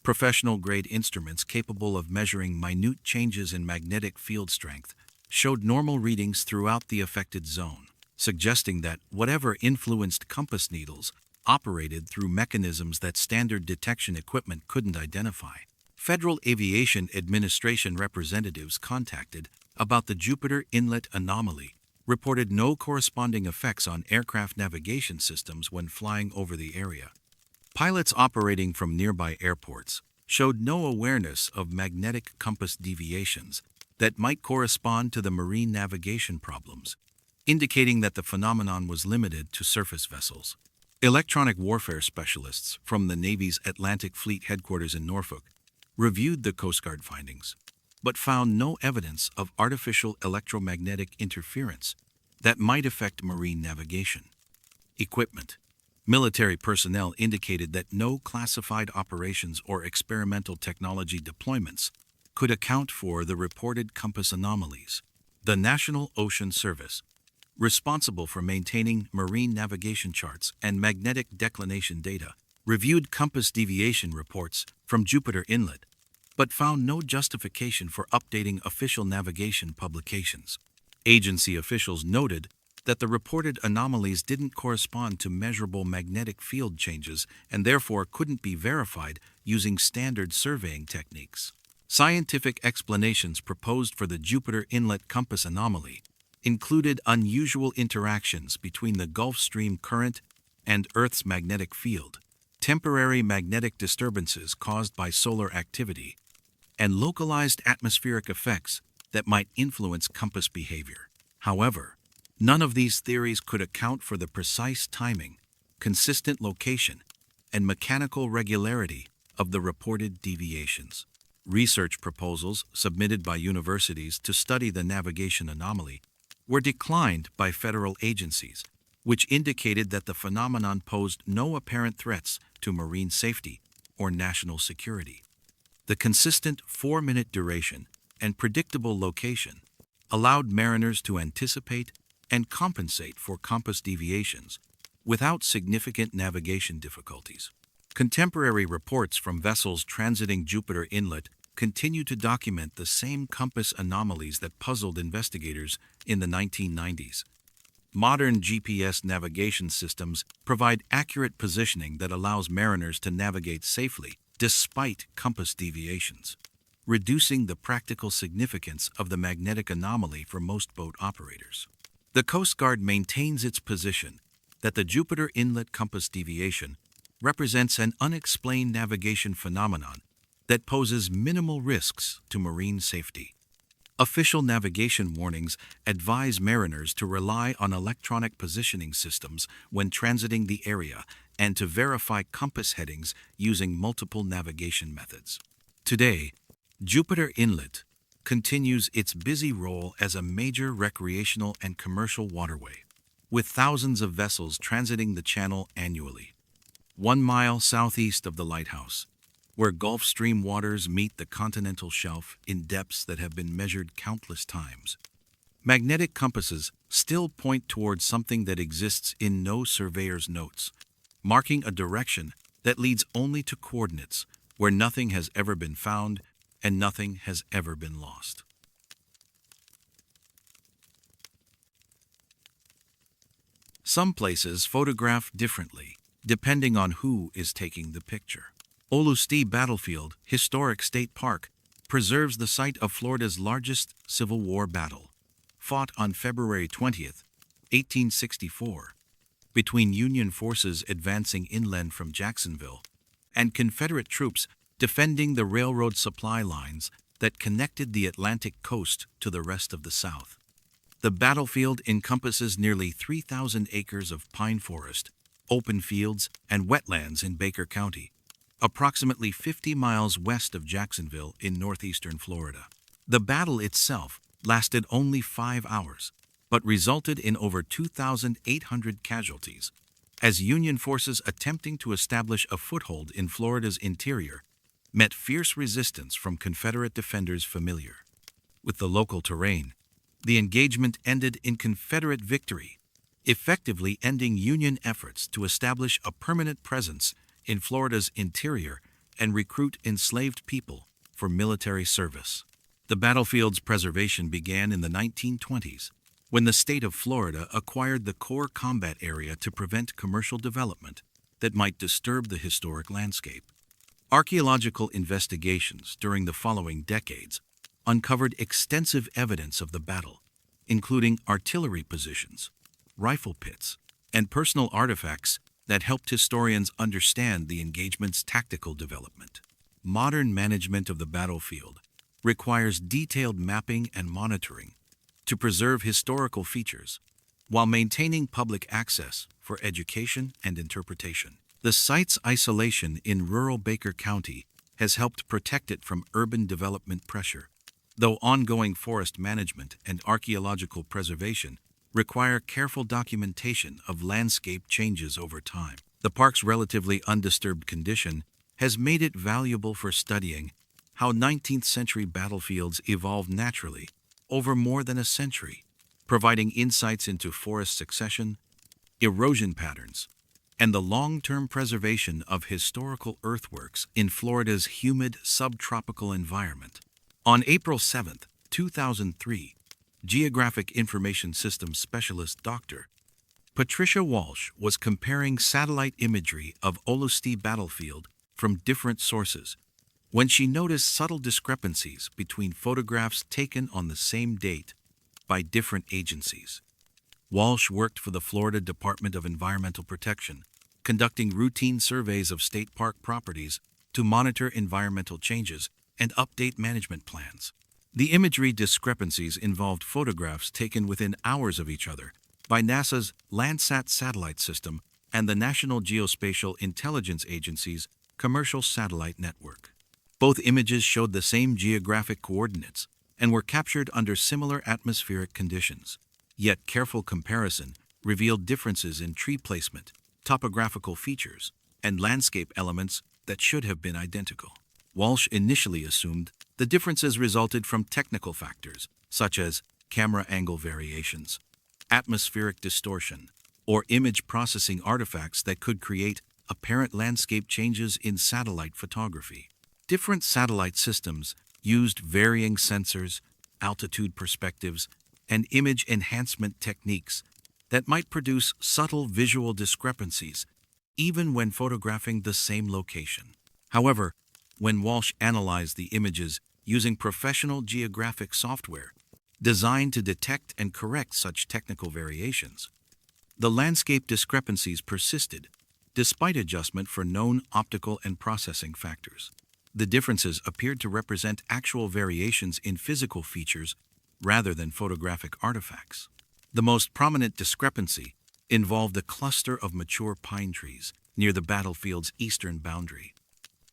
Professional-grade instruments capable of measuring minute changes in magnetic field strength showed normal readings throughout the affected zone, suggesting that whatever influenced compass needles operated through mechanisms that standard detection equipment couldn't identify. Federal Aviation Administration representatives contacted about the Jupiter Inlet anomaly reported no corresponding effects on aircraft navigation systems when flying over the area. Pilots operating from nearby airports showed no awareness of magnetic compass deviations that might correspond to the marine navigation problems, indicating that the phenomenon was limited to surface vessels. Electronic warfare specialists from the Navy's Atlantic Fleet headquarters in Norfolk reviewed the Coast Guard findings, but found no evidence of artificial electromagnetic interference that might affect marine navigation. Equipment. Military personnel indicated that no classified operations or experimental technology deployments could account for the reported compass anomalies. The National Ocean Service, responsible for maintaining marine navigation charts and magnetic declination data, reviewed compass deviation reports from Jupiter Inlet, but found no justification for updating official navigation publications. Agency officials noted that the reported anomalies didn't correspond to measurable magnetic field changes and therefore couldn't be verified using standard surveying techniques. Scientific explanations proposed for the Jupiter Inlet compass anomaly included unusual interactions between the Gulf Stream current and Earth's magnetic field, temporary magnetic disturbances caused by solar activity, and localized atmospheric effects that might influence compass behavior. However, none of these theories could account for the precise timing, consistent location, and mechanical regularity of the reported deviations. Research proposals submitted by universities to study the navigation anomaly were declined by federal agencies, which indicated that the phenomenon posed no apparent threats to marine safety or national security. The consistent 4-minute duration and predictable location allowed mariners to anticipate and compensate for compass deviations without significant navigation difficulties. Contemporary reports from vessels transiting Jupiter Inlet continue to document the same compass anomalies that puzzled investigators in the 1990s. Modern GPS navigation systems provide accurate positioning that allows mariners to navigate safely despite compass deviations, reducing the practical significance of the magnetic anomaly for most boat operators. The Coast Guard maintains its position that the Jupiter Inlet compass deviation represents an unexplained navigation phenomenon that poses minimal risks to marine safety. Official navigation warnings advise mariners to rely on electronic positioning systems when transiting the area and to verify compass headings using multiple navigation methods. Today, Jupiter Inlet continues its busy role as a major recreational and commercial waterway, with thousands of vessels transiting the channel annually. 1 mile southeast of the lighthouse, where Gulf Stream waters meet the continental shelf in depths that have been measured countless times, magnetic compasses still point towards something that exists in no surveyor's notes, marking a direction that leads only to coordinates where nothing has ever been found and nothing has ever been lost. Some places photograph differently, depending on who is taking the picture. Olustee Battlefield Historic State Park preserves the site of Florida's largest Civil War battle, fought on February 20th, 1864, between Union forces advancing inland from Jacksonville and Confederate troops defending the railroad supply lines that connected the Atlantic coast to the rest of the South. The battlefield encompasses nearly 3,000 acres of pine forest, open fields, and wetlands in Baker County, approximately 50 miles west of Jacksonville in northeastern Florida. The battle itself lasted only 5 hours, but resulted in over 2,800 casualties, as Union forces attempting to establish a foothold in Florida's interior met fierce resistance from Confederate defenders familiar with the local terrain. The engagement ended in Confederate victory, effectively ending Union efforts to establish a permanent presence in Florida's interior and recruit enslaved people for military service. The battlefield's preservation began in the 1920s, when the state of Florida acquired the core combat area to prevent commercial development that might disturb the historic landscape. Archaeological investigations during the following decades uncovered extensive evidence of the battle, including artillery positions, rifle pits, and personal artifacts that helped historians understand the engagement's tactical development. Modern management of the battlefield requires detailed mapping and monitoring to preserve historical features while maintaining public access for education and interpretation. The site's isolation in rural Baker County has helped protect it from urban development pressure, though ongoing forest management and archaeological preservation require careful documentation of landscape changes over time. The park's relatively undisturbed condition has made it valuable for studying how 19th century battlefields evolved naturally over more than a century, providing insights into forest succession, erosion patterns, and the long-term preservation of historical earthworks in Florida's humid subtropical environment. On April 7, 2003, Geographic Information Systems Specialist Dr. Patricia Walsh was comparing satellite imagery of Olustee Battlefield from different sources when she noticed subtle discrepancies between photographs taken on the same date by different agencies. Walsh worked for the Florida Department of Environmental Protection, conducting routine surveys of state park properties to monitor environmental changes and update management plans. The imagery discrepancies involved photographs taken within hours of each other by NASA's Landsat satellite system and the National Geospatial Intelligence Agency's commercial satellite network. Both images showed the same geographic coordinates and were captured under similar atmospheric conditions. Yet careful comparison revealed differences in tree placement, topographical features, and landscape elements that should have been identical. Walsh initially assumed the differences resulted from technical factors such as camera angle variations, atmospheric distortion, or image processing artifacts that could create apparent landscape changes in satellite photography. Different satellite systems used varying sensors, altitude perspectives, and image enhancement techniques that might produce subtle visual discrepancies even when photographing the same location. However, when Walsh analyzed the images using professional geographic software designed to detect and correct such technical variations, the landscape discrepancies persisted despite adjustment for known optical and processing factors. The differences appeared to represent actual variations in physical features rather than photographic artifacts. The most prominent discrepancy involved a cluster of mature pine trees near the battlefield's eastern boundary.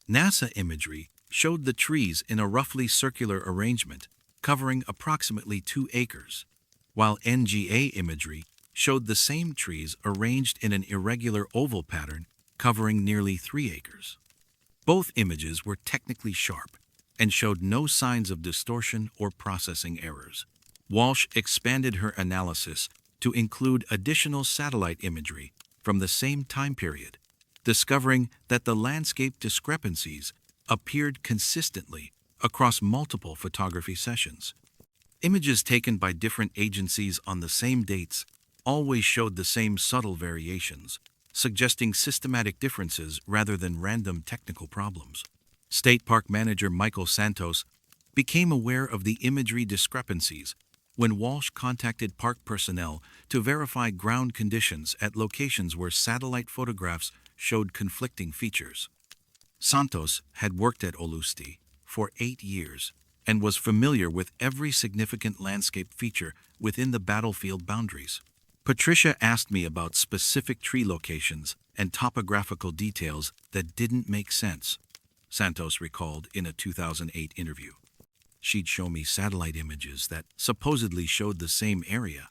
NASA imagery showed the trees in a roughly circular arrangement covering approximately 2 acres, while NGA imagery showed the same trees arranged in an irregular oval pattern covering nearly 3 acres. Both images were technically sharp and showed no signs of distortion or processing errors. Walsh expanded her analysis to include additional satellite imagery from the same time period, discovering that the landscape discrepancies appeared consistently across multiple photography sessions. Images taken by different agencies on the same dates always showed the same subtle variations, suggesting systematic differences rather than random technical problems. State Park Manager Michael Santos became aware of the imagery discrepancies when Walsh contacted park personnel to verify ground conditions at locations where satellite photographs showed conflicting features. Santos had worked at Olusti for 8 years and was familiar with every significant landscape feature within the battlefield boundaries. Patricia asked me about specific tree locations and topographical details that didn't make sense, Santos recalled in a 2008 interview. She'd show me satellite images that supposedly showed the same area,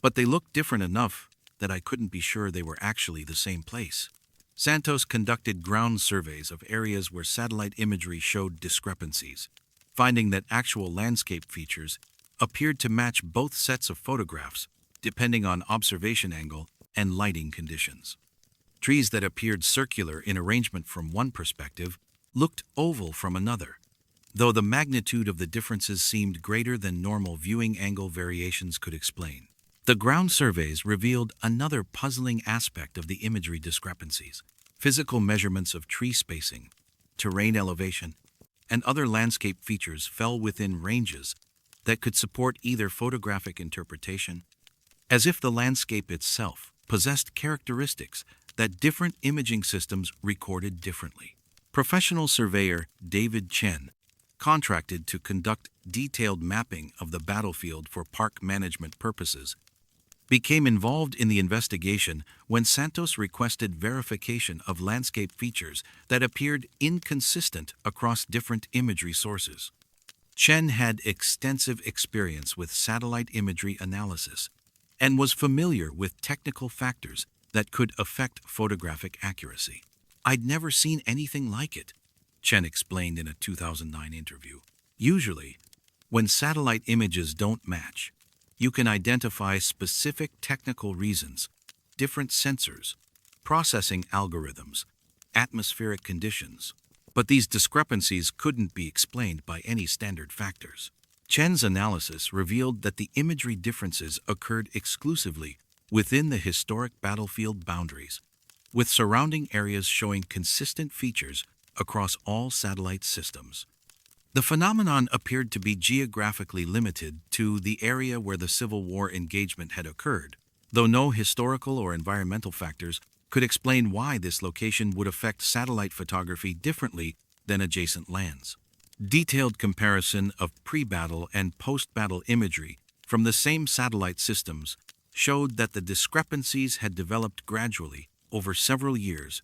but they looked different enough that I couldn't be sure they were actually the same place. Santos conducted ground surveys of areas where satellite imagery showed discrepancies, finding that actual landscape features appeared to match both sets of photographs depending on observation angle and lighting conditions. Trees that appeared circular in arrangement from one perspective looked oval from another, though the magnitude of the differences seemed greater than normal viewing angle variations could explain. The ground surveys revealed another puzzling aspect of the imagery discrepancies. Physical measurements of tree spacing, terrain elevation, and other landscape features fell within ranges that could support either photographic interpretation, as if the landscape itself possessed characteristics that different imaging systems recorded differently. Professional surveyor David Chen, contracted to conduct detailed mapping of the battlefield for park management purposes, became involved in the investigation when Santos requested verification of landscape features that appeared inconsistent across different imagery sources. Chen had extensive experience with satellite imagery analysis and was familiar with technical factors that could affect photographic accuracy. "I'd never seen anything like it," Chen explained in a 2009 interview. "Usually, when satellite images don't match, you can identify specific technical reasons, different sensors, processing algorithms, atmospheric conditions, but these discrepancies couldn't be explained by any standard factors." Chen's analysis revealed that the imagery differences occurred exclusively within the historic battlefield boundaries, with surrounding areas showing consistent features across all satellite systems. The phenomenon appeared to be geographically limited to the area where the Civil War engagement had occurred, though no historical or environmental factors could explain why this location would affect satellite photography differently than adjacent lands. Detailed comparison of pre-battle and post-battle imagery from the same satellite systems showed that the discrepancies had developed gradually over several years,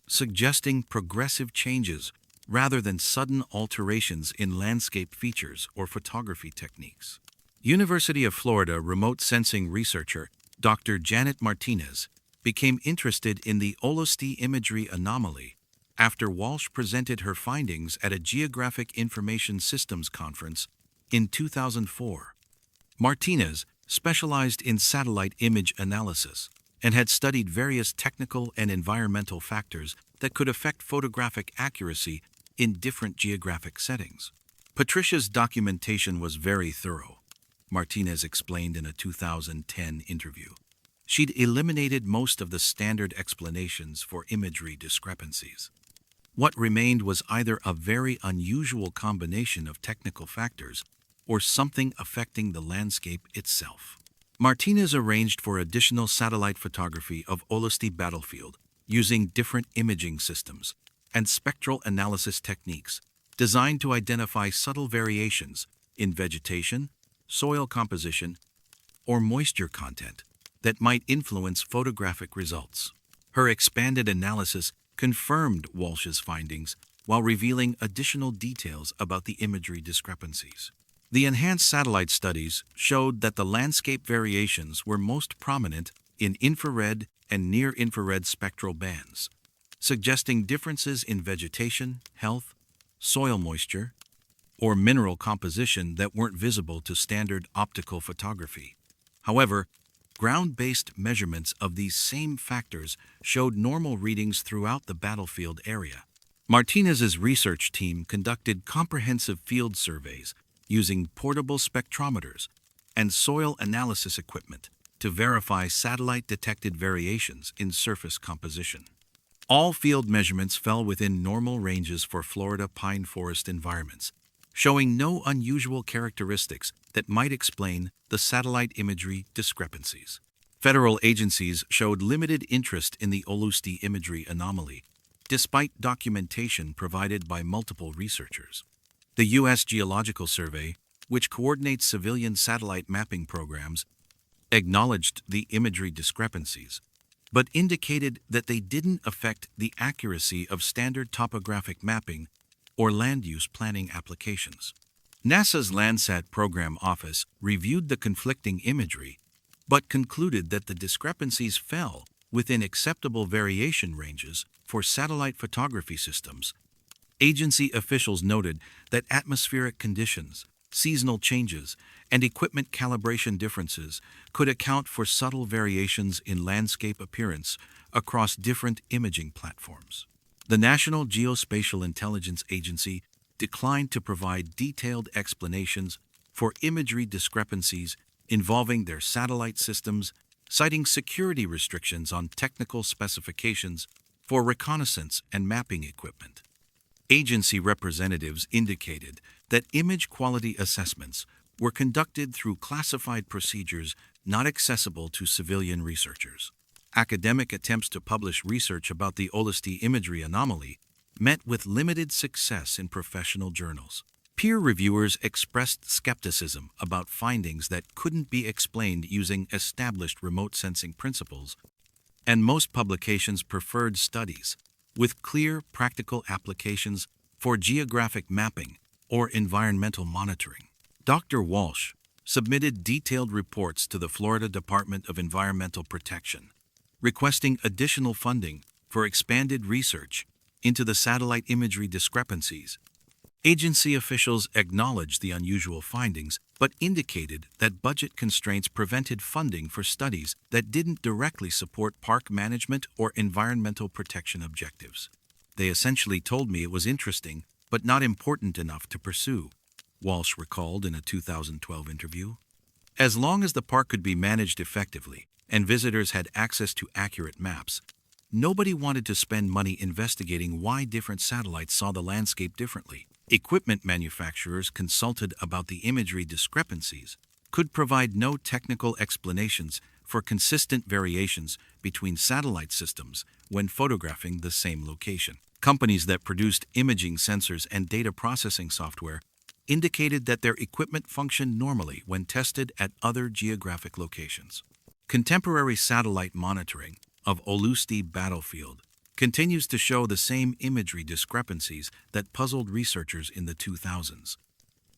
suggesting progressive changes rather than sudden alterations in landscape features or photography techniques. University of Florida remote sensing researcher Dr. Janet Martinez became interested in the Olustee imagery anomaly after Walsh presented her findings at a Geographic Information Systems conference in 2004. Martinez specialized in satellite image analysis and had studied various technical and environmental factors that could affect photographic accuracy in different geographic settings. Patricia's documentation was very thorough, Martinez explained in a 2010 interview. She'd eliminated most of the standard explanations for imagery discrepancies. What remained was either a very unusual combination of technical factors or something affecting the landscape itself. Martinez arranged for additional satellite photography of Olustee battlefield using different imaging systems and spectral analysis techniques designed to identify subtle variations in vegetation, soil composition, or moisture content that might influence photographic results. Her expanded analysis confirmed Walsh's findings while revealing additional details about the imagery discrepancies. The enhanced satellite studies showed that the landscape variations were most prominent in infrared and near-infrared spectral bands, suggesting differences in vegetation, health, soil moisture, or mineral composition that weren't visible to standard optical photography. However, ground-based measurements of these same factors showed normal readings throughout the battlefield area. Martinez's research team conducted comprehensive field surveys using portable spectrometers and soil analysis equipment to verify satellite-detected variations in surface composition. All field measurements fell within normal ranges for Florida pine forest environments, showing no unusual characteristics that might explain the satellite imagery discrepancies. Federal agencies showed limited interest in the Olustee imagery anomaly, despite documentation provided by multiple researchers. The U.S. Geological Survey, which coordinates civilian satellite mapping programs, acknowledged the imagery discrepancies, but indicated that they didn't affect the accuracy of standard topographic mapping or land use planning applications. NASA's Landsat Program Office reviewed the conflicting imagery, but concluded that the discrepancies fell within acceptable variation ranges for satellite photography systems. Agency officials noted that atmospheric conditions, seasonal changes, and equipment calibration differences could account for subtle variations in landscape appearance across different imaging platforms. The National Geospatial-Intelligence Agency declined to provide detailed explanations for imagery discrepancies involving their satellite systems, citing security restrictions on technical specifications for reconnaissance and mapping equipment. Agency representatives indicated that image quality assessments were conducted through classified procedures not accessible to civilian researchers. Academic attempts to publish research about the Olustee imagery anomaly met with limited success in professional journals. Peer reviewers expressed skepticism about findings that couldn't be explained using established remote sensing principles, and most publications preferred studies with clear practical applications for geographic mapping or environmental monitoring. Dr. Walsh submitted detailed reports to the Florida Department of Environmental Protection, requesting additional funding for expanded research into the satellite imagery discrepancies. Agency officials acknowledged the unusual findings, but indicated that budget constraints prevented funding for studies that didn't directly support park management or environmental protection objectives. They essentially told me it was interesting, but not important enough to pursue, Walsh recalled in a 2012 interview. As long as the park could be managed effectively and visitors had access to accurate maps, nobody wanted to spend money investigating why different satellites saw the landscape differently. Equipment manufacturers consulted about the imagery discrepancies could provide no technical explanations for consistent variations between satellite systems when photographing the same location. Companies that produced imaging sensors and data processing software indicated that their equipment functioned normally when tested at other geographic locations. Contemporary satellite monitoring of Olusti battlefield continues to show the same imagery discrepancies that puzzled researchers in the 2000s.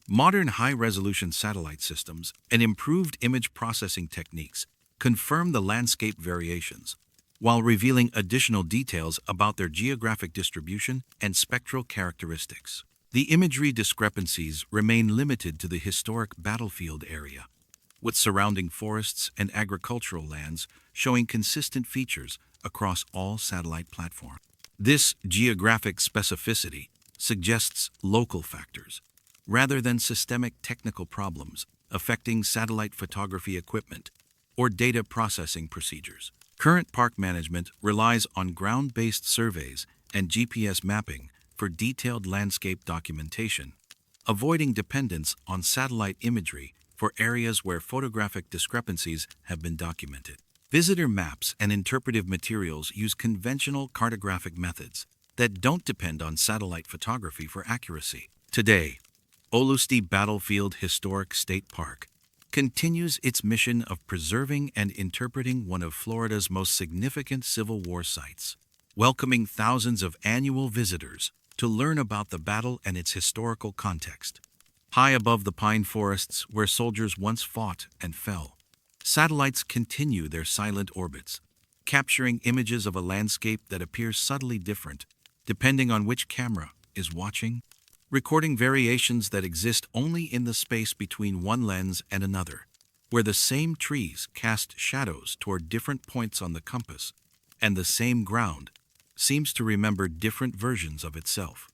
Modern high-resolution satellite systems and improved image processing techniques confirm the landscape variations, while revealing additional details about their geographic distribution and spectral characteristics. The imagery discrepancies remain limited to the historic battlefield area, with surrounding forests and agricultural lands showing consistent features across all satellite platforms. This geographic specificity suggests local factors, rather than systemic technical problems affecting satellite photography equipment or data processing procedures. Current park management relies on ground-based surveys and GPS mapping for detailed landscape documentation, avoiding dependence on satellite imagery for areas where photographic discrepancies have been documented. Visitor maps and interpretive materials use conventional cartographic methods that don't depend on satellite photography for accuracy. Today, Olusti Battlefield Historic State Park continues its mission of preserving and interpreting one of Florida's most significant Civil War sites, welcoming thousands of annual visitors to learn about the battle and its historical context. High above the pine forests where soldiers once fought and fell, satellites continue their silent orbits, capturing images of a landscape that appears subtly different depending on which camera is watching, recording variations that exist only in the space between one lens and another, where the same trees cast shadows toward different points on the compass, and the same ground seems to remember different versions of itself.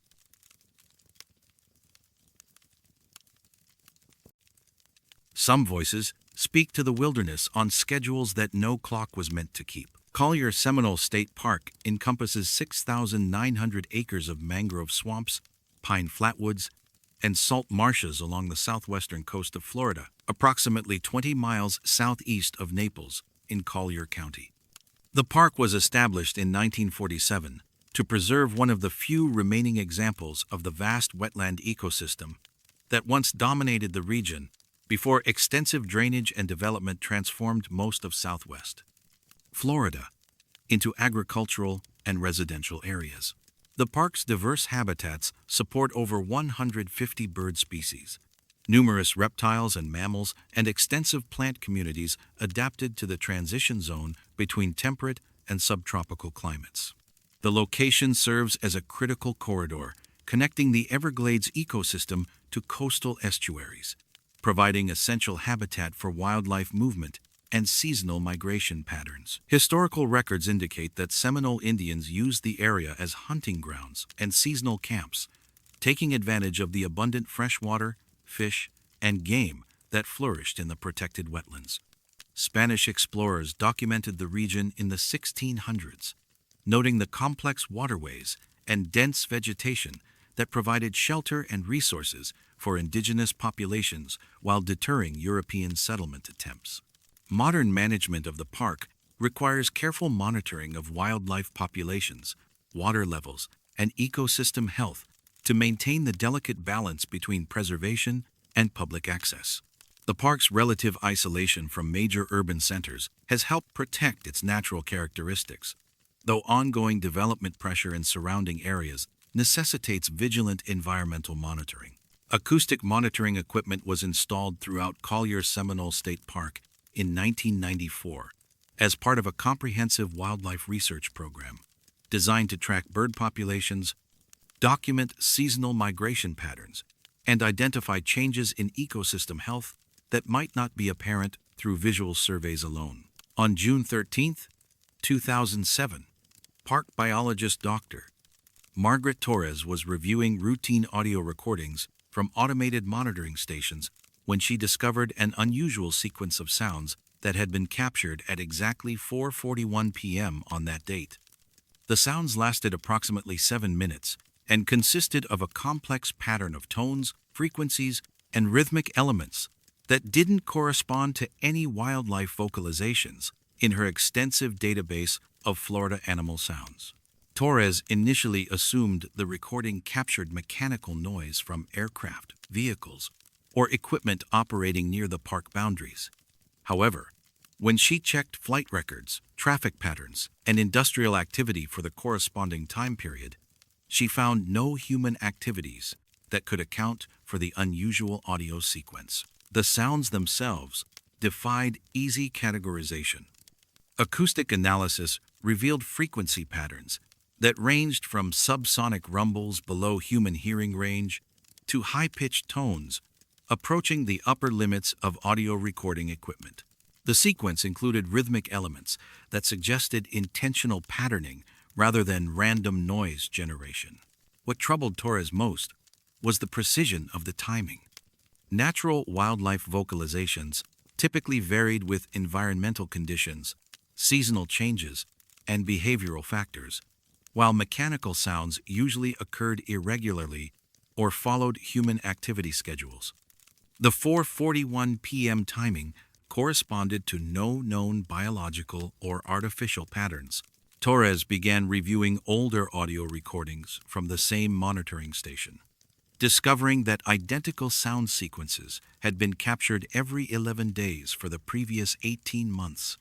Some voices speak to the wilderness on schedules that no clock was meant to keep. Collier Seminole State Park encompasses 6,900 acres of mangrove swamps, pine flatwoods, and salt marshes along the southwestern coast of Florida, approximately 20 miles southeast of Naples in Collier County. The park was established in 1947 to preserve one of the few remaining examples of the vast wetland ecosystem that once dominated the region before extensive drainage and development transformed most of Southwest Florida into agricultural and residential areas. The park's diverse habitats support over 150 bird species, numerous reptiles and mammals, and extensive plant communities adapted to the transition zone between temperate and subtropical climates. The location serves as a critical corridor connecting the Everglades ecosystem to coastal estuaries, providing essential habitat for wildlife movement and seasonal migration patterns. Historical records indicate that Seminole Indians used the area as hunting grounds and seasonal camps, taking advantage of the abundant freshwater, fish, and game that flourished in the protected wetlands. Spanish explorers documented the region in the 1600s, noting the complex waterways and dense vegetation that provided shelter and resources for indigenous populations while deterring European settlement attempts. Modern management of the park requires careful monitoring of wildlife populations, water levels, and ecosystem health to maintain the delicate balance between preservation and public access. The park's relative isolation from major urban centers has helped protect its natural characteristics, though ongoing development pressure in surrounding areas necessitates vigilant environmental monitoring. Acoustic monitoring equipment was installed throughout Collier Seminole State Park in 1994 as part of a comprehensive wildlife research program designed to track bird populations, document seasonal migration patterns, and identify changes in ecosystem health that might not be apparent through visual surveys alone. On June 13, 2007, park biologist Dr. Margaret Torres was reviewing routine audio recordings from automated monitoring stations when she discovered an unusual sequence of sounds that had been captured at exactly 4:41 p.m. on that date. The sounds lasted approximately 7 minutes and consisted of a complex pattern of tones, frequencies, and rhythmic elements that didn't correspond to any wildlife vocalizations in her extensive database of Florida animal sounds. Torres initially assumed the recording captured mechanical noise from aircraft, vehicles, or equipment operating near the park boundaries. However, when she checked flight records, traffic patterns, and industrial activity for the corresponding time period, she found no human activities that could account for the unusual audio sequence. The sounds themselves defied easy categorization. Acoustic analysis revealed frequency patterns that ranged from subsonic rumbles below human hearing range to high-pitched tones approaching the upper limits of audio recording equipment. The sequence included rhythmic elements that suggested intentional patterning rather than random noise generation. What troubled Torres most was the precision of the timing. Natural wildlife vocalizations typically varied with environmental conditions, seasonal changes, and behavioral factors, while mechanical sounds usually occurred irregularly or followed human activity schedules. The 4:41 p.m. timing corresponded to no known biological or artificial patterns. Torres began reviewing older audio recordings from the same monitoring station, discovering that identical sound sequences had been captured every 11 days for the previous 18 months.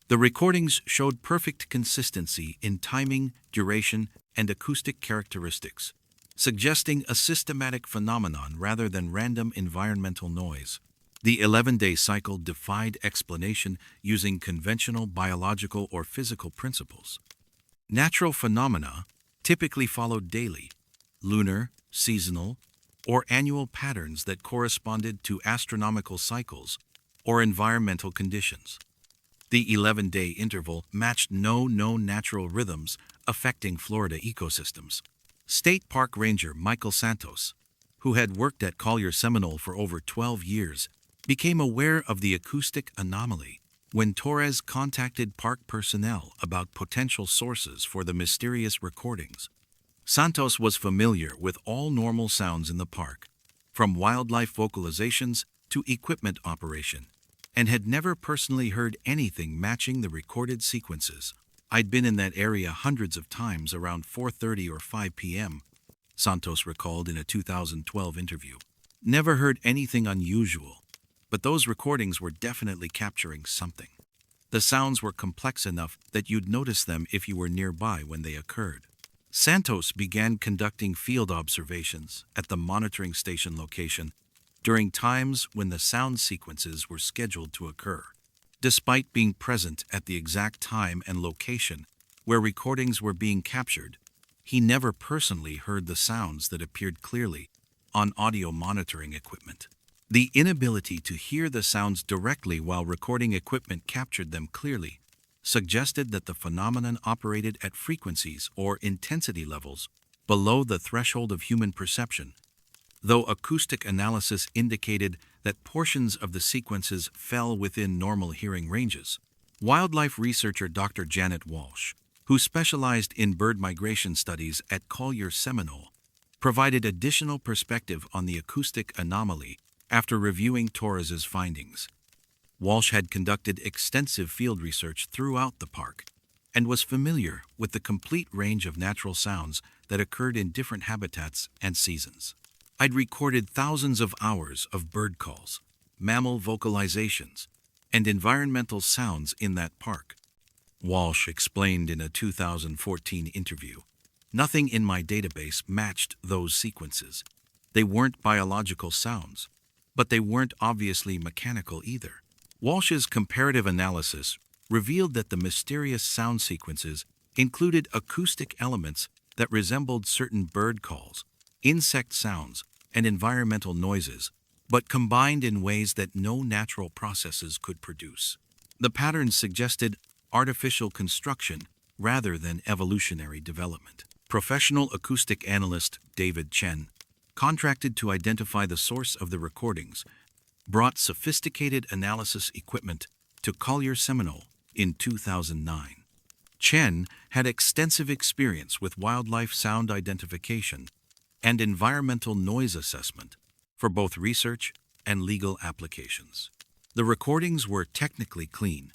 The recordings showed perfect consistency in timing, duration, and acoustic characteristics, suggesting a systematic phenomenon rather than random environmental noise. The 11-day cycle defied explanation using conventional biological or physical principles. Natural phenomena typically followed daily, lunar, seasonal, or annual patterns that corresponded to astronomical cycles or environmental conditions. The 11-day interval matched no known natural rhythms affecting Florida ecosystems. State Park Ranger Michael Santos, who had worked at Collier Seminole for over 12 years, became aware of the acoustic anomaly when Torres contacted park personnel about potential sources for the mysterious recordings. Santos was familiar with all normal sounds in the park, from wildlife vocalizations to equipment operation, and had never personally heard anything matching the recorded sequences. "I'd been in that area hundreds of times around 4:30 or 5 p.m., Santos recalled in a 2012 interview. "Never heard anything unusual, but those recordings were definitely capturing something. The sounds were complex enough that you'd notice them if you were nearby when they occurred." Santos began conducting field observations at the monitoring station location during times when the sound sequences were scheduled to occur. Despite being present at the exact time and location where recordings were being captured, he never personally heard the sounds that appeared clearly on audio monitoring equipment. The inability to hear the sounds directly while recording equipment captured them clearly suggested that the phenomenon operated at frequencies or intensity levels below the threshold of human perception, though acoustic analysis indicated that portions of the sequences fell within normal hearing ranges. Wildlife researcher Dr. Janet Walsh, who specialized in bird migration studies at Collier Seminole, provided additional perspective on the acoustic anomaly after reviewing Torres's findings. Walsh had conducted extensive field research throughout the park and was familiar with the complete range of natural sounds that occurred in different habitats and seasons. "I'd recorded thousands of hours of bird calls, mammal vocalizations, and environmental sounds in that park," Walsh explained in a 2014 interview. "Nothing in my database matched those sequences. They weren't biological sounds, but they weren't obviously mechanical either." Walsh's comparative analysis revealed that the mysterious sound sequences included acoustic elements that resembled certain bird calls, insect sounds, and environmental noises, but combined in ways that no natural processes could produce. The patterns suggested artificial construction rather than evolutionary development. Professional acoustic analyst David Chen, contracted to identify the source of the recordings, brought sophisticated analysis equipment to Collier Seminole in 2009. Chen had extensive experience with wildlife sound identification and environmental noise assessment for both research and legal applications. The recordings were technically clean,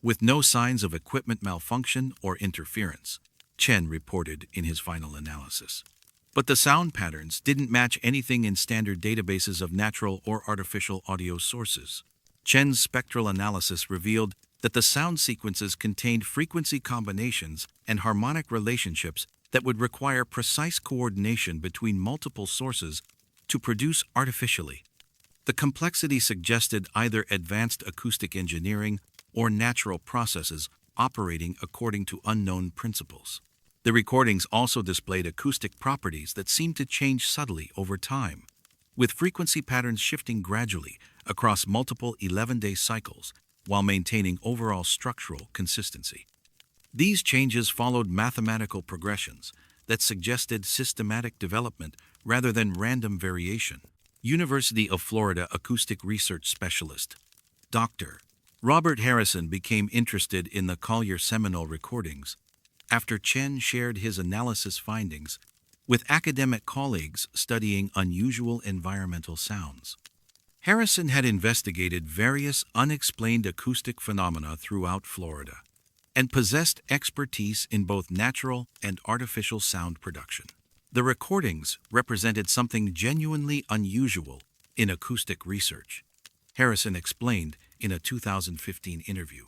with no signs of equipment malfunction or interference, Chen reported in his final analysis. But the sound patterns didn't match anything in standard databases of natural or artificial audio sources. Chen's spectral analysis revealed that the sound sequences contained frequency combinations and harmonic relationships that would require precise coordination between multiple sources to produce artificially. The complexity suggested either advanced acoustic engineering or natural processes operating according to unknown principles. The recordings also displayed acoustic properties that seemed to change subtly over time, with frequency patterns shifting gradually across multiple 11-day cycles while maintaining overall structural consistency. These changes followed mathematical progressions that suggested systematic development rather than random variation. University of Florida acoustic research specialist, Dr. Robert Harrison became interested in the Collier-Seminole recordings after Chen shared his analysis findings with academic colleagues studying unusual environmental sounds. Harrison had investigated various unexplained acoustic phenomena throughout Florida and possessed expertise in both natural and artificial sound production. The recordings represented something genuinely unusual in acoustic research, Harrison explained in a 2015 interview.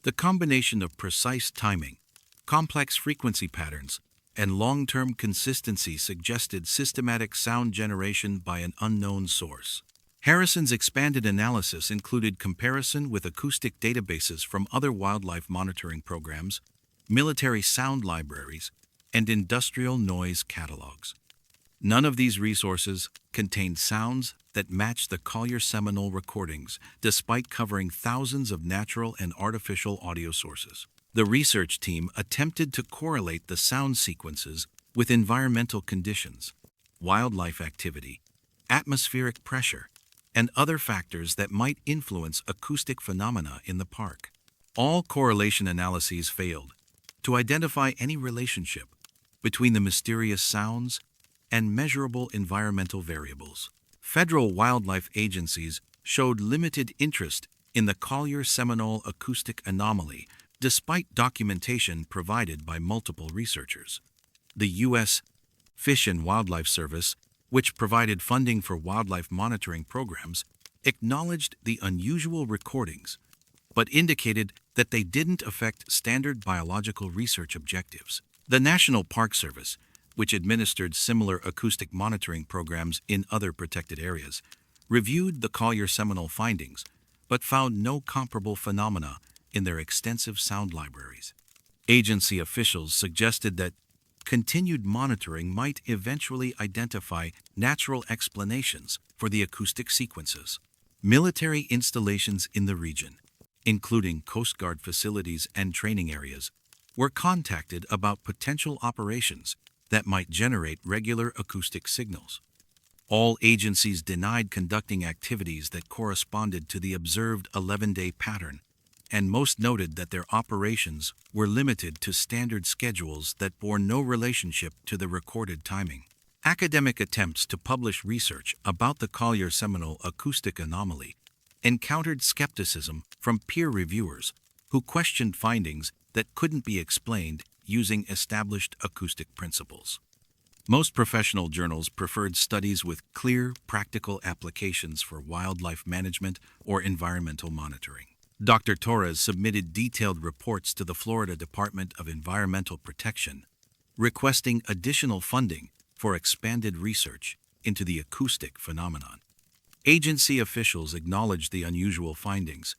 The combination of precise timing, complex frequency patterns, and long-term consistency suggested systematic sound generation by an unknown source. Harrison's expanded analysis included comparison with acoustic databases from other wildlife monitoring programs, military sound libraries, and industrial noise catalogs. None of these resources contained sounds that matched the Collier-Seminole recordings, despite covering thousands of natural and artificial audio sources. The research team attempted to correlate the sound sequences with environmental conditions, wildlife activity, atmospheric pressure, and other factors that might influence acoustic phenomena in the park. All correlation analyses failed to identify any relationship between the mysterious sounds and measurable environmental variables. Federal wildlife agencies showed limited interest in the Collier-Seminole acoustic anomaly, despite documentation provided by multiple researchers. The U.S. Fish and Wildlife Service, which provided funding for wildlife monitoring programs, acknowledged the unusual recordings, but indicated that they didn't affect standard biological research objectives. The National Park Service, which administered similar acoustic monitoring programs in other protected areas, reviewed the Collier-Seminole findings, but found no comparable phenomena in their extensive sound libraries. Agency officials suggested that continued monitoring might eventually identify natural explanations for the acoustic sequences. Military installations in the region, including Coast Guard facilities and training areas, were contacted about potential operations that might generate regular acoustic signals. All agencies denied conducting activities that corresponded to the observed 11-day pattern, and most noted that their operations were limited to standard schedules that bore no relationship to the recorded timing. Academic attempts to publish research about the Collier-Seminole acoustic anomaly encountered skepticism from peer reviewers who questioned findings that couldn't be explained using established acoustic principles. Most professional journals preferred studies with clear, practical applications for wildlife management or environmental monitoring. Dr. Torres submitted detailed reports to the Florida Department of Environmental Protection, requesting additional funding for expanded research into the acoustic phenomenon. Agency officials acknowledged the unusual findings,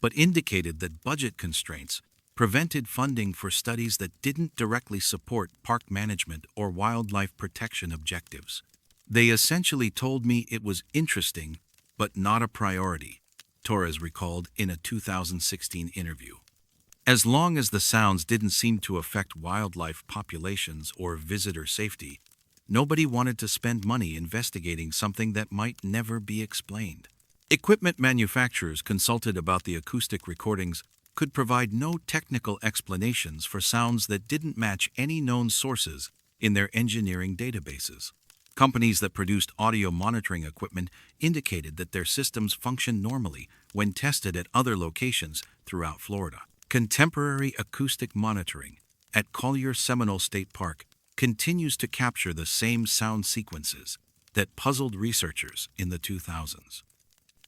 but indicated that budget constraints prevented funding for studies that didn't directly support park management or wildlife protection objectives. They essentially told me it was interesting, but not a priority, Torres recalled in a 2016 interview. As long as the sounds didn't seem to affect wildlife populations or visitor safety, nobody wanted to spend money investigating something that might never be explained. Equipment manufacturers consulted about the acoustic recordings could provide no technical explanations for sounds that didn't match any known sources in their engineering databases. Companies that produced audio monitoring equipment indicated that their systems functioned normally when tested at other locations throughout Florida. Contemporary acoustic monitoring at Collier Seminole State Park continues to capture the same sound sequences that puzzled researchers in the 2000s.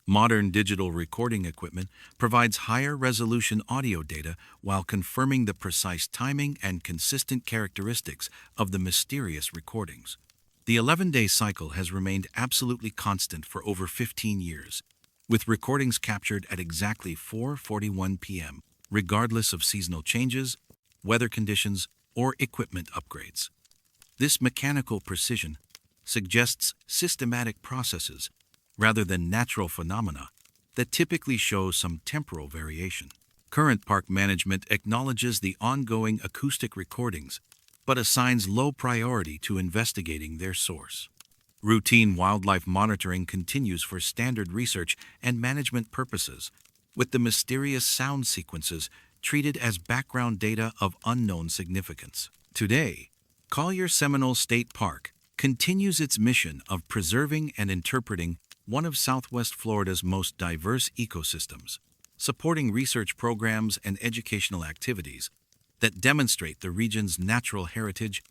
Modern digital recording equipment provides higher resolution audio data while confirming the precise timing and consistent characteristics of the mysterious recordings. The 11-day cycle has remained absolutely constant for over 15 years, with recordings captured at exactly 4:41 p.m., regardless of seasonal changes, weather conditions, or equipment upgrades. This mechanical precision suggests systematic processes rather than natural phenomena that typically show some temporal variation. Current park management acknowledges the ongoing acoustic recordings, but assigns low priority to investigating their source. Routine wildlife monitoring continues for standard research and management purposes, with the mysterious sound sequences treated as background data of unknown significance. Today, Collier Seminole State Park continues its mission of preserving and interpreting one of Southwest Florida's most diverse ecosystems, supporting research programs and educational activities that demonstrate the region's natural heritage.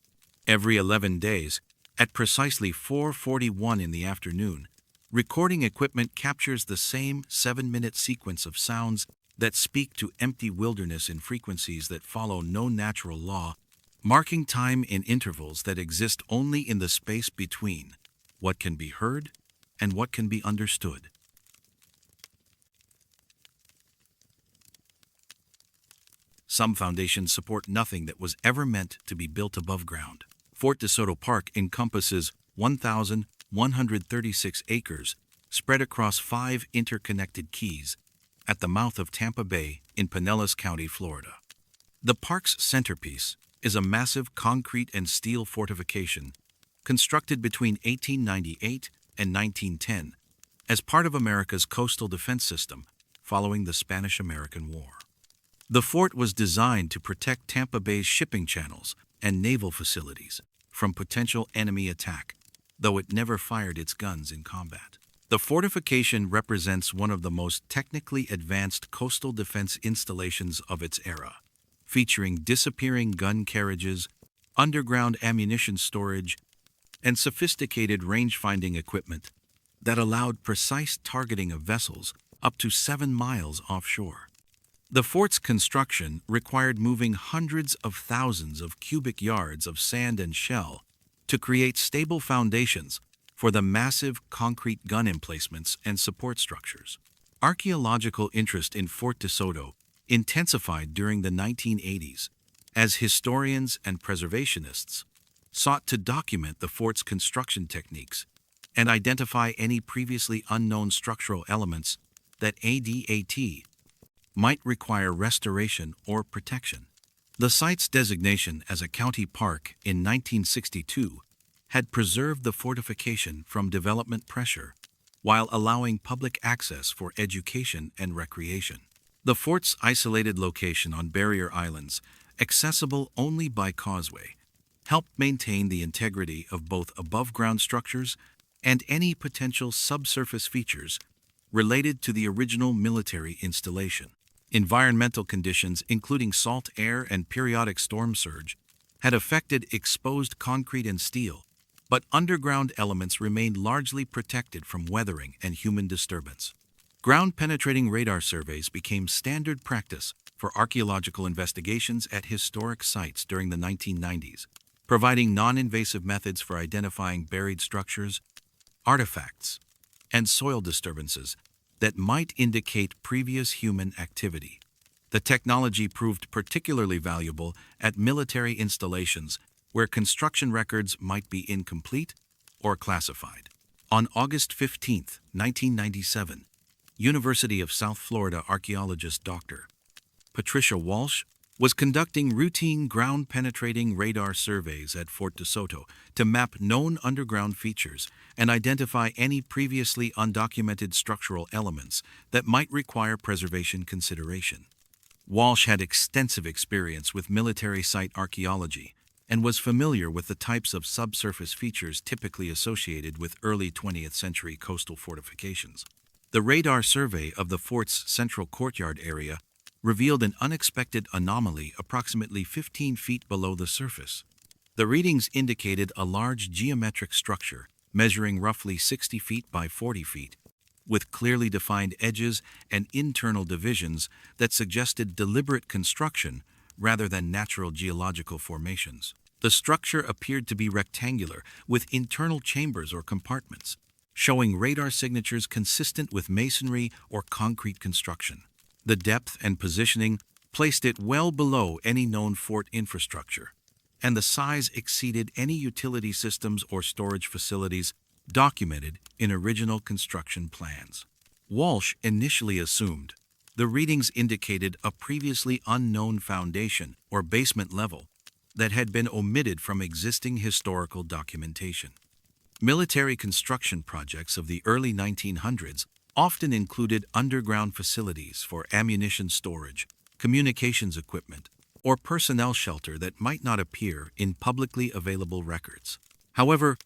Every 11 days, at precisely 4:41 in the afternoon, recording equipment captures the same 7-minute sequence of sounds that speak to empty wilderness in frequencies that follow no natural law, marking time in intervals that exist only in the space between what can be heard and what can be understood. Some foundations support nothing that was ever meant to be built above ground. Fort DeSoto Park encompasses 1,136 acres spread across 5 interconnected keys at the mouth of Tampa Bay in Pinellas County, Florida. The park's centerpiece is a massive concrete and steel fortification constructed between 1898 and 1910 as part of America's coastal defense system following the Spanish-American War. The fort was designed to protect Tampa Bay's shipping channels and naval facilities from potential enemy attack, though it never fired its guns in combat. The fortification represents one of the most technically advanced coastal defense installations of its era, featuring disappearing gun carriages, underground ammunition storage, and sophisticated range-finding equipment that allowed precise targeting of vessels up to 7 miles offshore. The fort's construction required moving hundreds of thousands of cubic yards of sand and shell to create stable foundations for the massive concrete gun emplacements and support structures. Archaeological interest in Fort DeSoto intensified during the 1980s as historians and preservationists sought to document the fort's construction techniques and identify any previously unknown structural elements that ADAT might require restoration or protection. The site's designation as a county park in 1962 had preserved the fortification from development pressure while allowing public access for education and recreation. The fort's isolated location on barrier islands, accessible only by causeway, helped maintain the integrity of both above-ground structures and any potential subsurface features related to the original military installation. Environmental conditions, including salt air and periodic storm surge, had affected exposed concrete and steel, but underground elements remained largely protected from weathering and human disturbance. Ground-penetrating radar surveys became standard practice for archaeological investigations at historic sites during the 1990s, providing non-invasive methods for identifying buried structures, artifacts, and soil disturbances that might indicate previous human activity. The technology proved particularly valuable at military installations where construction records might be incomplete or classified. On August 15, 1997, University of South Florida archaeologist Dr. Patricia Walsh was conducting routine ground-penetrating radar surveys at Fort DeSoto to map known underground features and identify any previously undocumented structural elements that might require preservation consideration. Walsh had extensive experience with military site archaeology, and was familiar with the types of subsurface features typically associated with early 20th century coastal fortifications. The radar survey of the fort's central courtyard area revealed an unexpected anomaly approximately 15 feet below the surface. The readings indicated a large geometric structure measuring roughly 60 feet by 40 feet, with clearly defined edges and internal divisions that suggested deliberate construction rather than natural geological formations. The structure appeared to be rectangular, with internal chambers or compartments, showing radar signatures consistent with masonry or concrete construction. The depth and positioning placed it well below any known fort infrastructure, and the size exceeded any utility systems or storage facilities documented in original construction plans. Walsh initially assumed the readings indicated a previously unknown foundation or basement level that had been omitted from existing historical documentation. Military construction projects of the early 1900s often included underground facilities for ammunition storage, communications equipment, or personnel shelter that might not appear in publicly available records. However,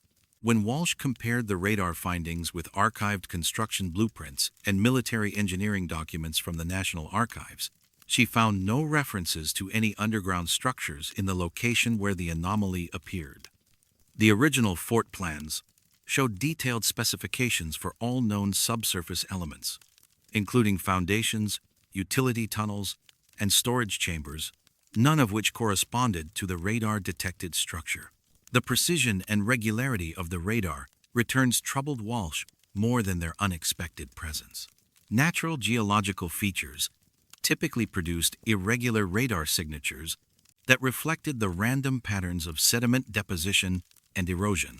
when Walsh compared the radar findings with archived construction blueprints and military engineering documents from the National Archives, she found no references to any underground structures in the location where the anomaly appeared. The original fort plans showed detailed specifications for all known subsurface elements, including foundations, utility tunnels, and storage chambers, none of which corresponded to the radar-detected structure. The precision and regularity of the radar returns troubled Walsh more than their unexpected presence. Natural geological features typically produced irregular radar signatures that reflected the random patterns of sediment deposition and erosion.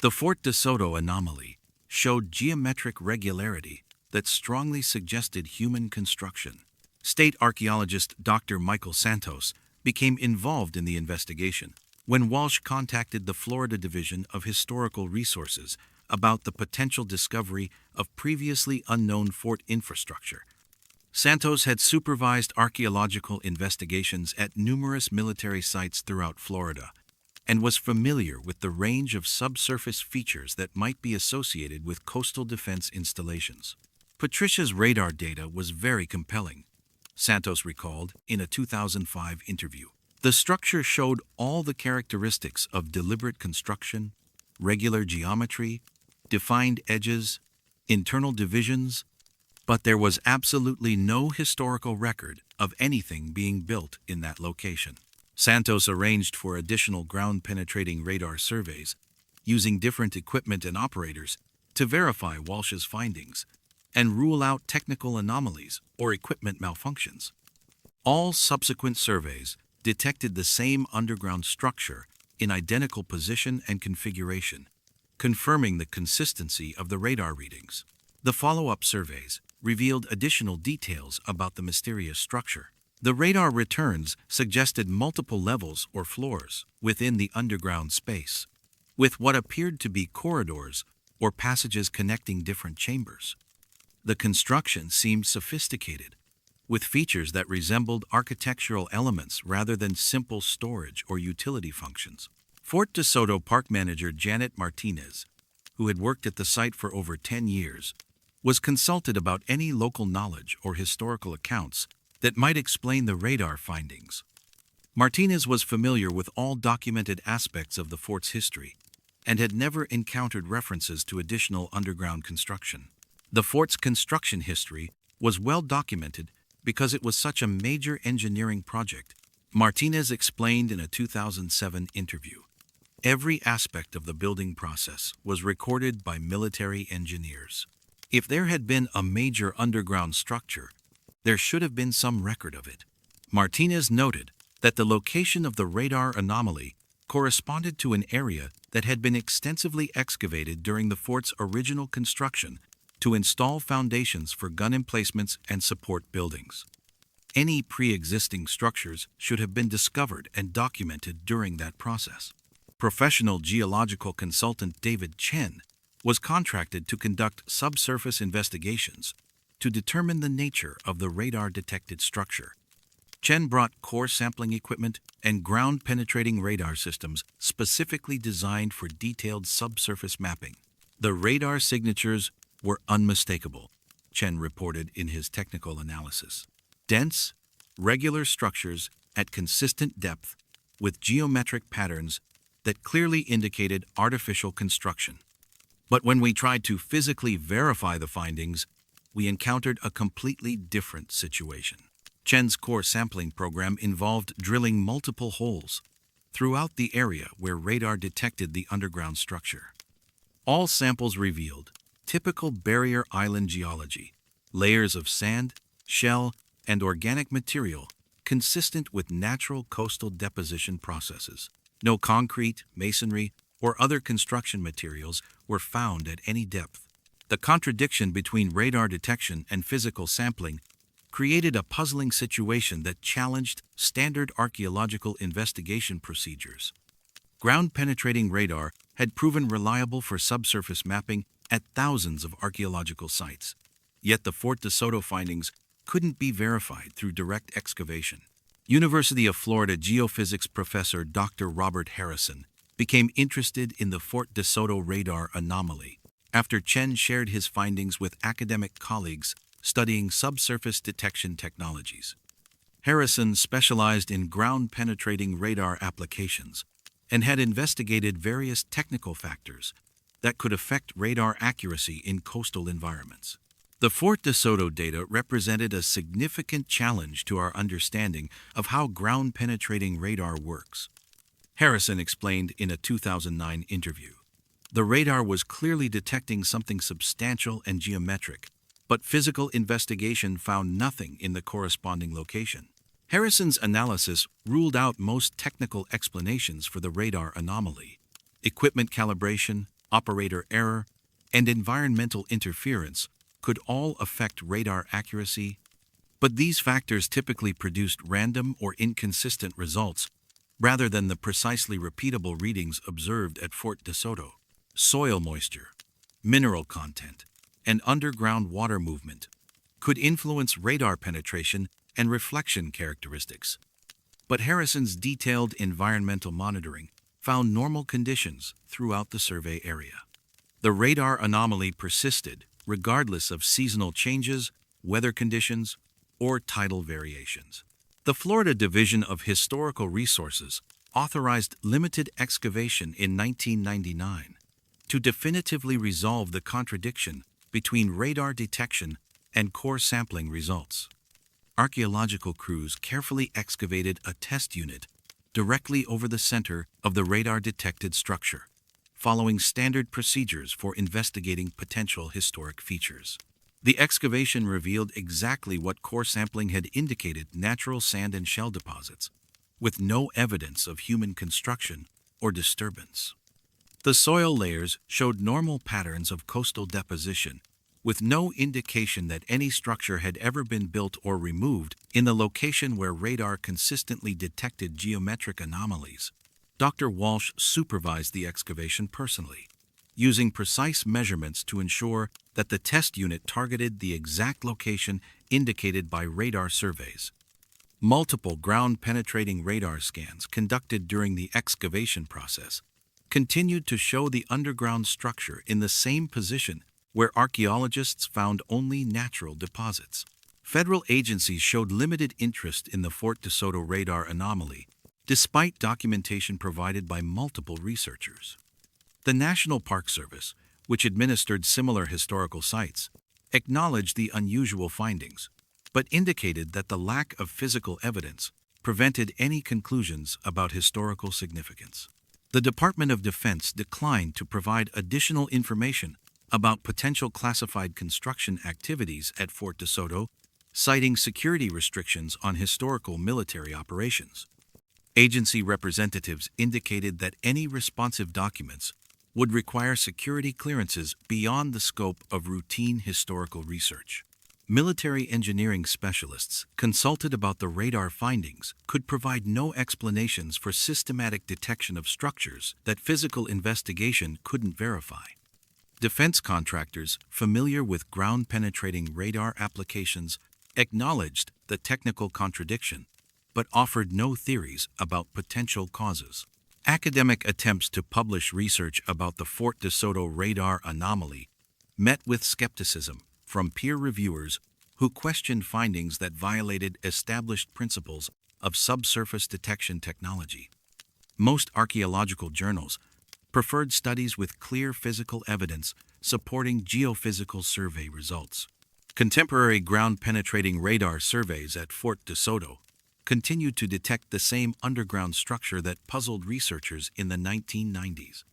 The Fort de Soto anomaly showed geometric regularity that strongly suggested human construction. State archaeologist Dr. Michael Santos became involved in the investigation when Walsh contacted the Florida Division of Historical Resources about the potential discovery of previously unknown fort infrastructure. Santos had supervised archaeological investigations at numerous military sites throughout Florida and was familiar with the range of subsurface features that might be associated with coastal defense installations. Patricia's radar data was very compelling, Santos recalled in a 2005 interview. The structure showed all the characteristics of deliberate construction, regular geometry, defined edges, internal divisions, but there was absolutely no historical record of anything being built in that location. Santos arranged for additional ground-penetrating radar surveys, using different equipment and operators to verify Walsh's findings and rule out technical anomalies or equipment malfunctions. All subsequent surveys detected the same underground structure in identical position and configuration, confirming the consistency of the radar readings. The follow-up surveys revealed additional details about the mysterious structure. The radar returns suggested multiple levels or floors within the underground space, with what appeared to be corridors or passages connecting different chambers. The construction seemed sophisticated, with features that resembled architectural elements rather than simple storage or utility functions. Fort de Soto park manager Janet Martinez, who had worked at the site for over 10 years, was consulted about any local knowledge or historical accounts that might explain the radar findings. Martinez was familiar with all documented aspects of the fort's history and had never encountered references to additional underground construction. The fort's construction history was well documented because it was such a major engineering project, Martinez explained in a 2007 interview. Every aspect of the building process was recorded by military engineers. If there had been a major underground structure, there should have been some record of it. Martinez noted that the location of the radar anomaly corresponded to an area that had been extensively excavated during the fort's original construction to install foundations for gun emplacements and support buildings. Any pre-existing structures should have been discovered and documented during that process. Professional geological consultant David Chen was contracted to conduct subsurface investigations to determine the nature of the radar-detected structure. Chen brought core sampling equipment and ground-penetrating radar systems specifically designed for detailed subsurface mapping. The radar signatures were unmistakable, Chen reported in his technical analysis. Dense, regular structures at consistent depth with geometric patterns that clearly indicated artificial construction. But when we tried to physically verify the findings, we encountered a completely different situation. Chen's core sampling program involved drilling multiple holes throughout the area where radar detected the underground structure. All samples revealed typical barrier island geology, layers of sand, shell, and organic material consistent with natural coastal deposition processes. No concrete, masonry, or other construction materials were found at any depth. The contradiction between radar detection and physical sampling created a puzzling situation that challenged standard archaeological investigation procedures. Ground-penetrating radar had proven reliable for subsurface mapping at thousands of archaeological sites. Yet the Fort DeSoto findings couldn't be verified through direct excavation. University of Florida geophysics professor Dr. Robert Harrison became interested in the Fort DeSoto radar anomaly after Chen shared his findings with academic colleagues studying subsurface detection technologies. Harrison specialized in ground-penetrating radar applications and had investigated various technical factors that could affect radar accuracy in coastal environments. The Fort DeSoto data represented a significant challenge to our understanding of how ground-penetrating radar works. Harrison explained in a 2009 interview. The radar was clearly detecting something substantial and geometric, but physical investigation found nothing in the corresponding location. Harrison's analysis ruled out most technical explanations for the radar anomaly. Equipment calibration, operator error, and environmental interference could all affect radar accuracy, but these factors typically produced random or inconsistent results rather than the precisely repeatable readings observed at Fort DeSoto. Soil moisture, mineral content, and underground water movement could influence radar penetration and reflection characteristics. But Harrison's detailed environmental monitoring found normal conditions throughout the survey area. The radar anomaly persisted regardless of seasonal changes, weather conditions, or tidal variations. The Florida Division of Historical Resources authorized limited excavation in 1999 to definitively resolve the contradiction between radar detection and core sampling results. Archaeological crews carefully excavated a test unit directly over the center of the radar-detected structure, following standard procedures for investigating potential historic features. The excavation revealed exactly what core sampling had indicated: natural sand and shell deposits, with no evidence of human construction or disturbance. The soil layers showed normal patterns of coastal deposition, with no indication that any structure had ever been built or removed in the location where radar consistently detected geometric anomalies. Dr. Walsh supervised the excavation personally, using precise measurements to ensure that the test unit targeted the exact location indicated by radar surveys. Multiple ground-penetrating radar scans conducted during the excavation process continued to show the underground structure in the same position where archaeologists found only natural deposits. Federal agencies showed limited interest in the Fort DeSoto radar anomaly, despite documentation provided by multiple researchers. The National Park Service, which administered similar historical sites, acknowledged the unusual findings, but indicated that the lack of physical evidence prevented any conclusions about historical significance. The Department of Defense declined to provide additional information about potential classified construction activities at Fort DeSoto, citing security restrictions on historical military operations. Agency representatives indicated that any responsive documents would require security clearances beyond the scope of routine historical research. Military engineering specialists consulted about the radar findings could provide no explanations for systematic detection of structures that physical investigation couldn't verify. Defense contractors familiar with ground-penetrating radar applications acknowledged the technical contradiction, but offered no theories about potential causes. Academic attempts to publish research about the Fort DeSoto radar anomaly met with skepticism from peer reviewers who questioned findings that violated established principles of subsurface detection technology. Most archaeological journals preferred studies with clear physical evidence supporting geophysical survey results. Contemporary ground-penetrating radar surveys at Fort DeSoto continued to detect the same underground structure that puzzled researchers in the 1990s.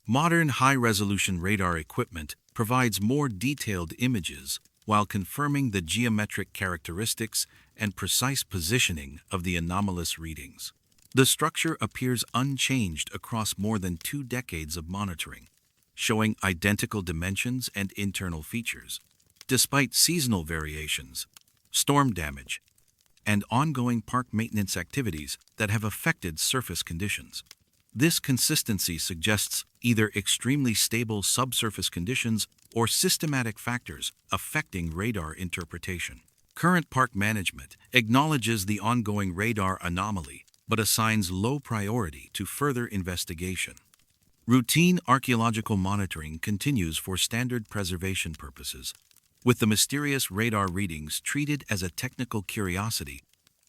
Modern high-resolution radar equipment provides more detailed images while confirming the geometric characteristics and precise positioning of the anomalous readings. The structure appears unchanged across more than 2 decades of monitoring, showing identical dimensions and internal features, despite seasonal variations, storm damage, and ongoing park maintenance activities that have affected surface conditions. This consistency suggests either extremely stable subsurface conditions or systematic factors affecting radar interpretation. Current park management acknowledges the ongoing radar anomaly, but assigns low priority to further investigation. Routine archaeological monitoring continues for standard preservation purposes, with the mysterious radar readings treated as a technical curiosity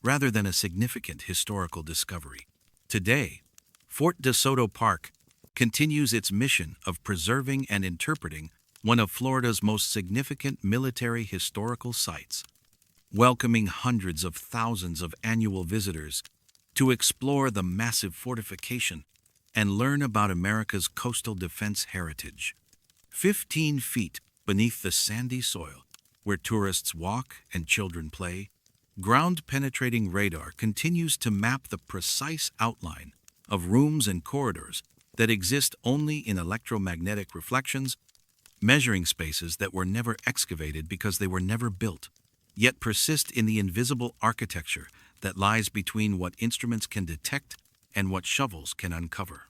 rather than a significant historical discovery. Today, Fort DeSoto Park continues its mission of preserving and interpreting one of Florida's most significant military historical sites, welcoming hundreds of thousands of annual visitors to explore the massive fortification and learn about America's coastal defense heritage. 15 feet beneath the sandy soil, where tourists walk and children play, ground-penetrating radar continues to map the precise outline of rooms and corridors that exist only in electromagnetic reflections, measuring spaces that were never excavated because they were never built, yet persist in the invisible architecture that lies between what instruments can detect and what shovels can uncover.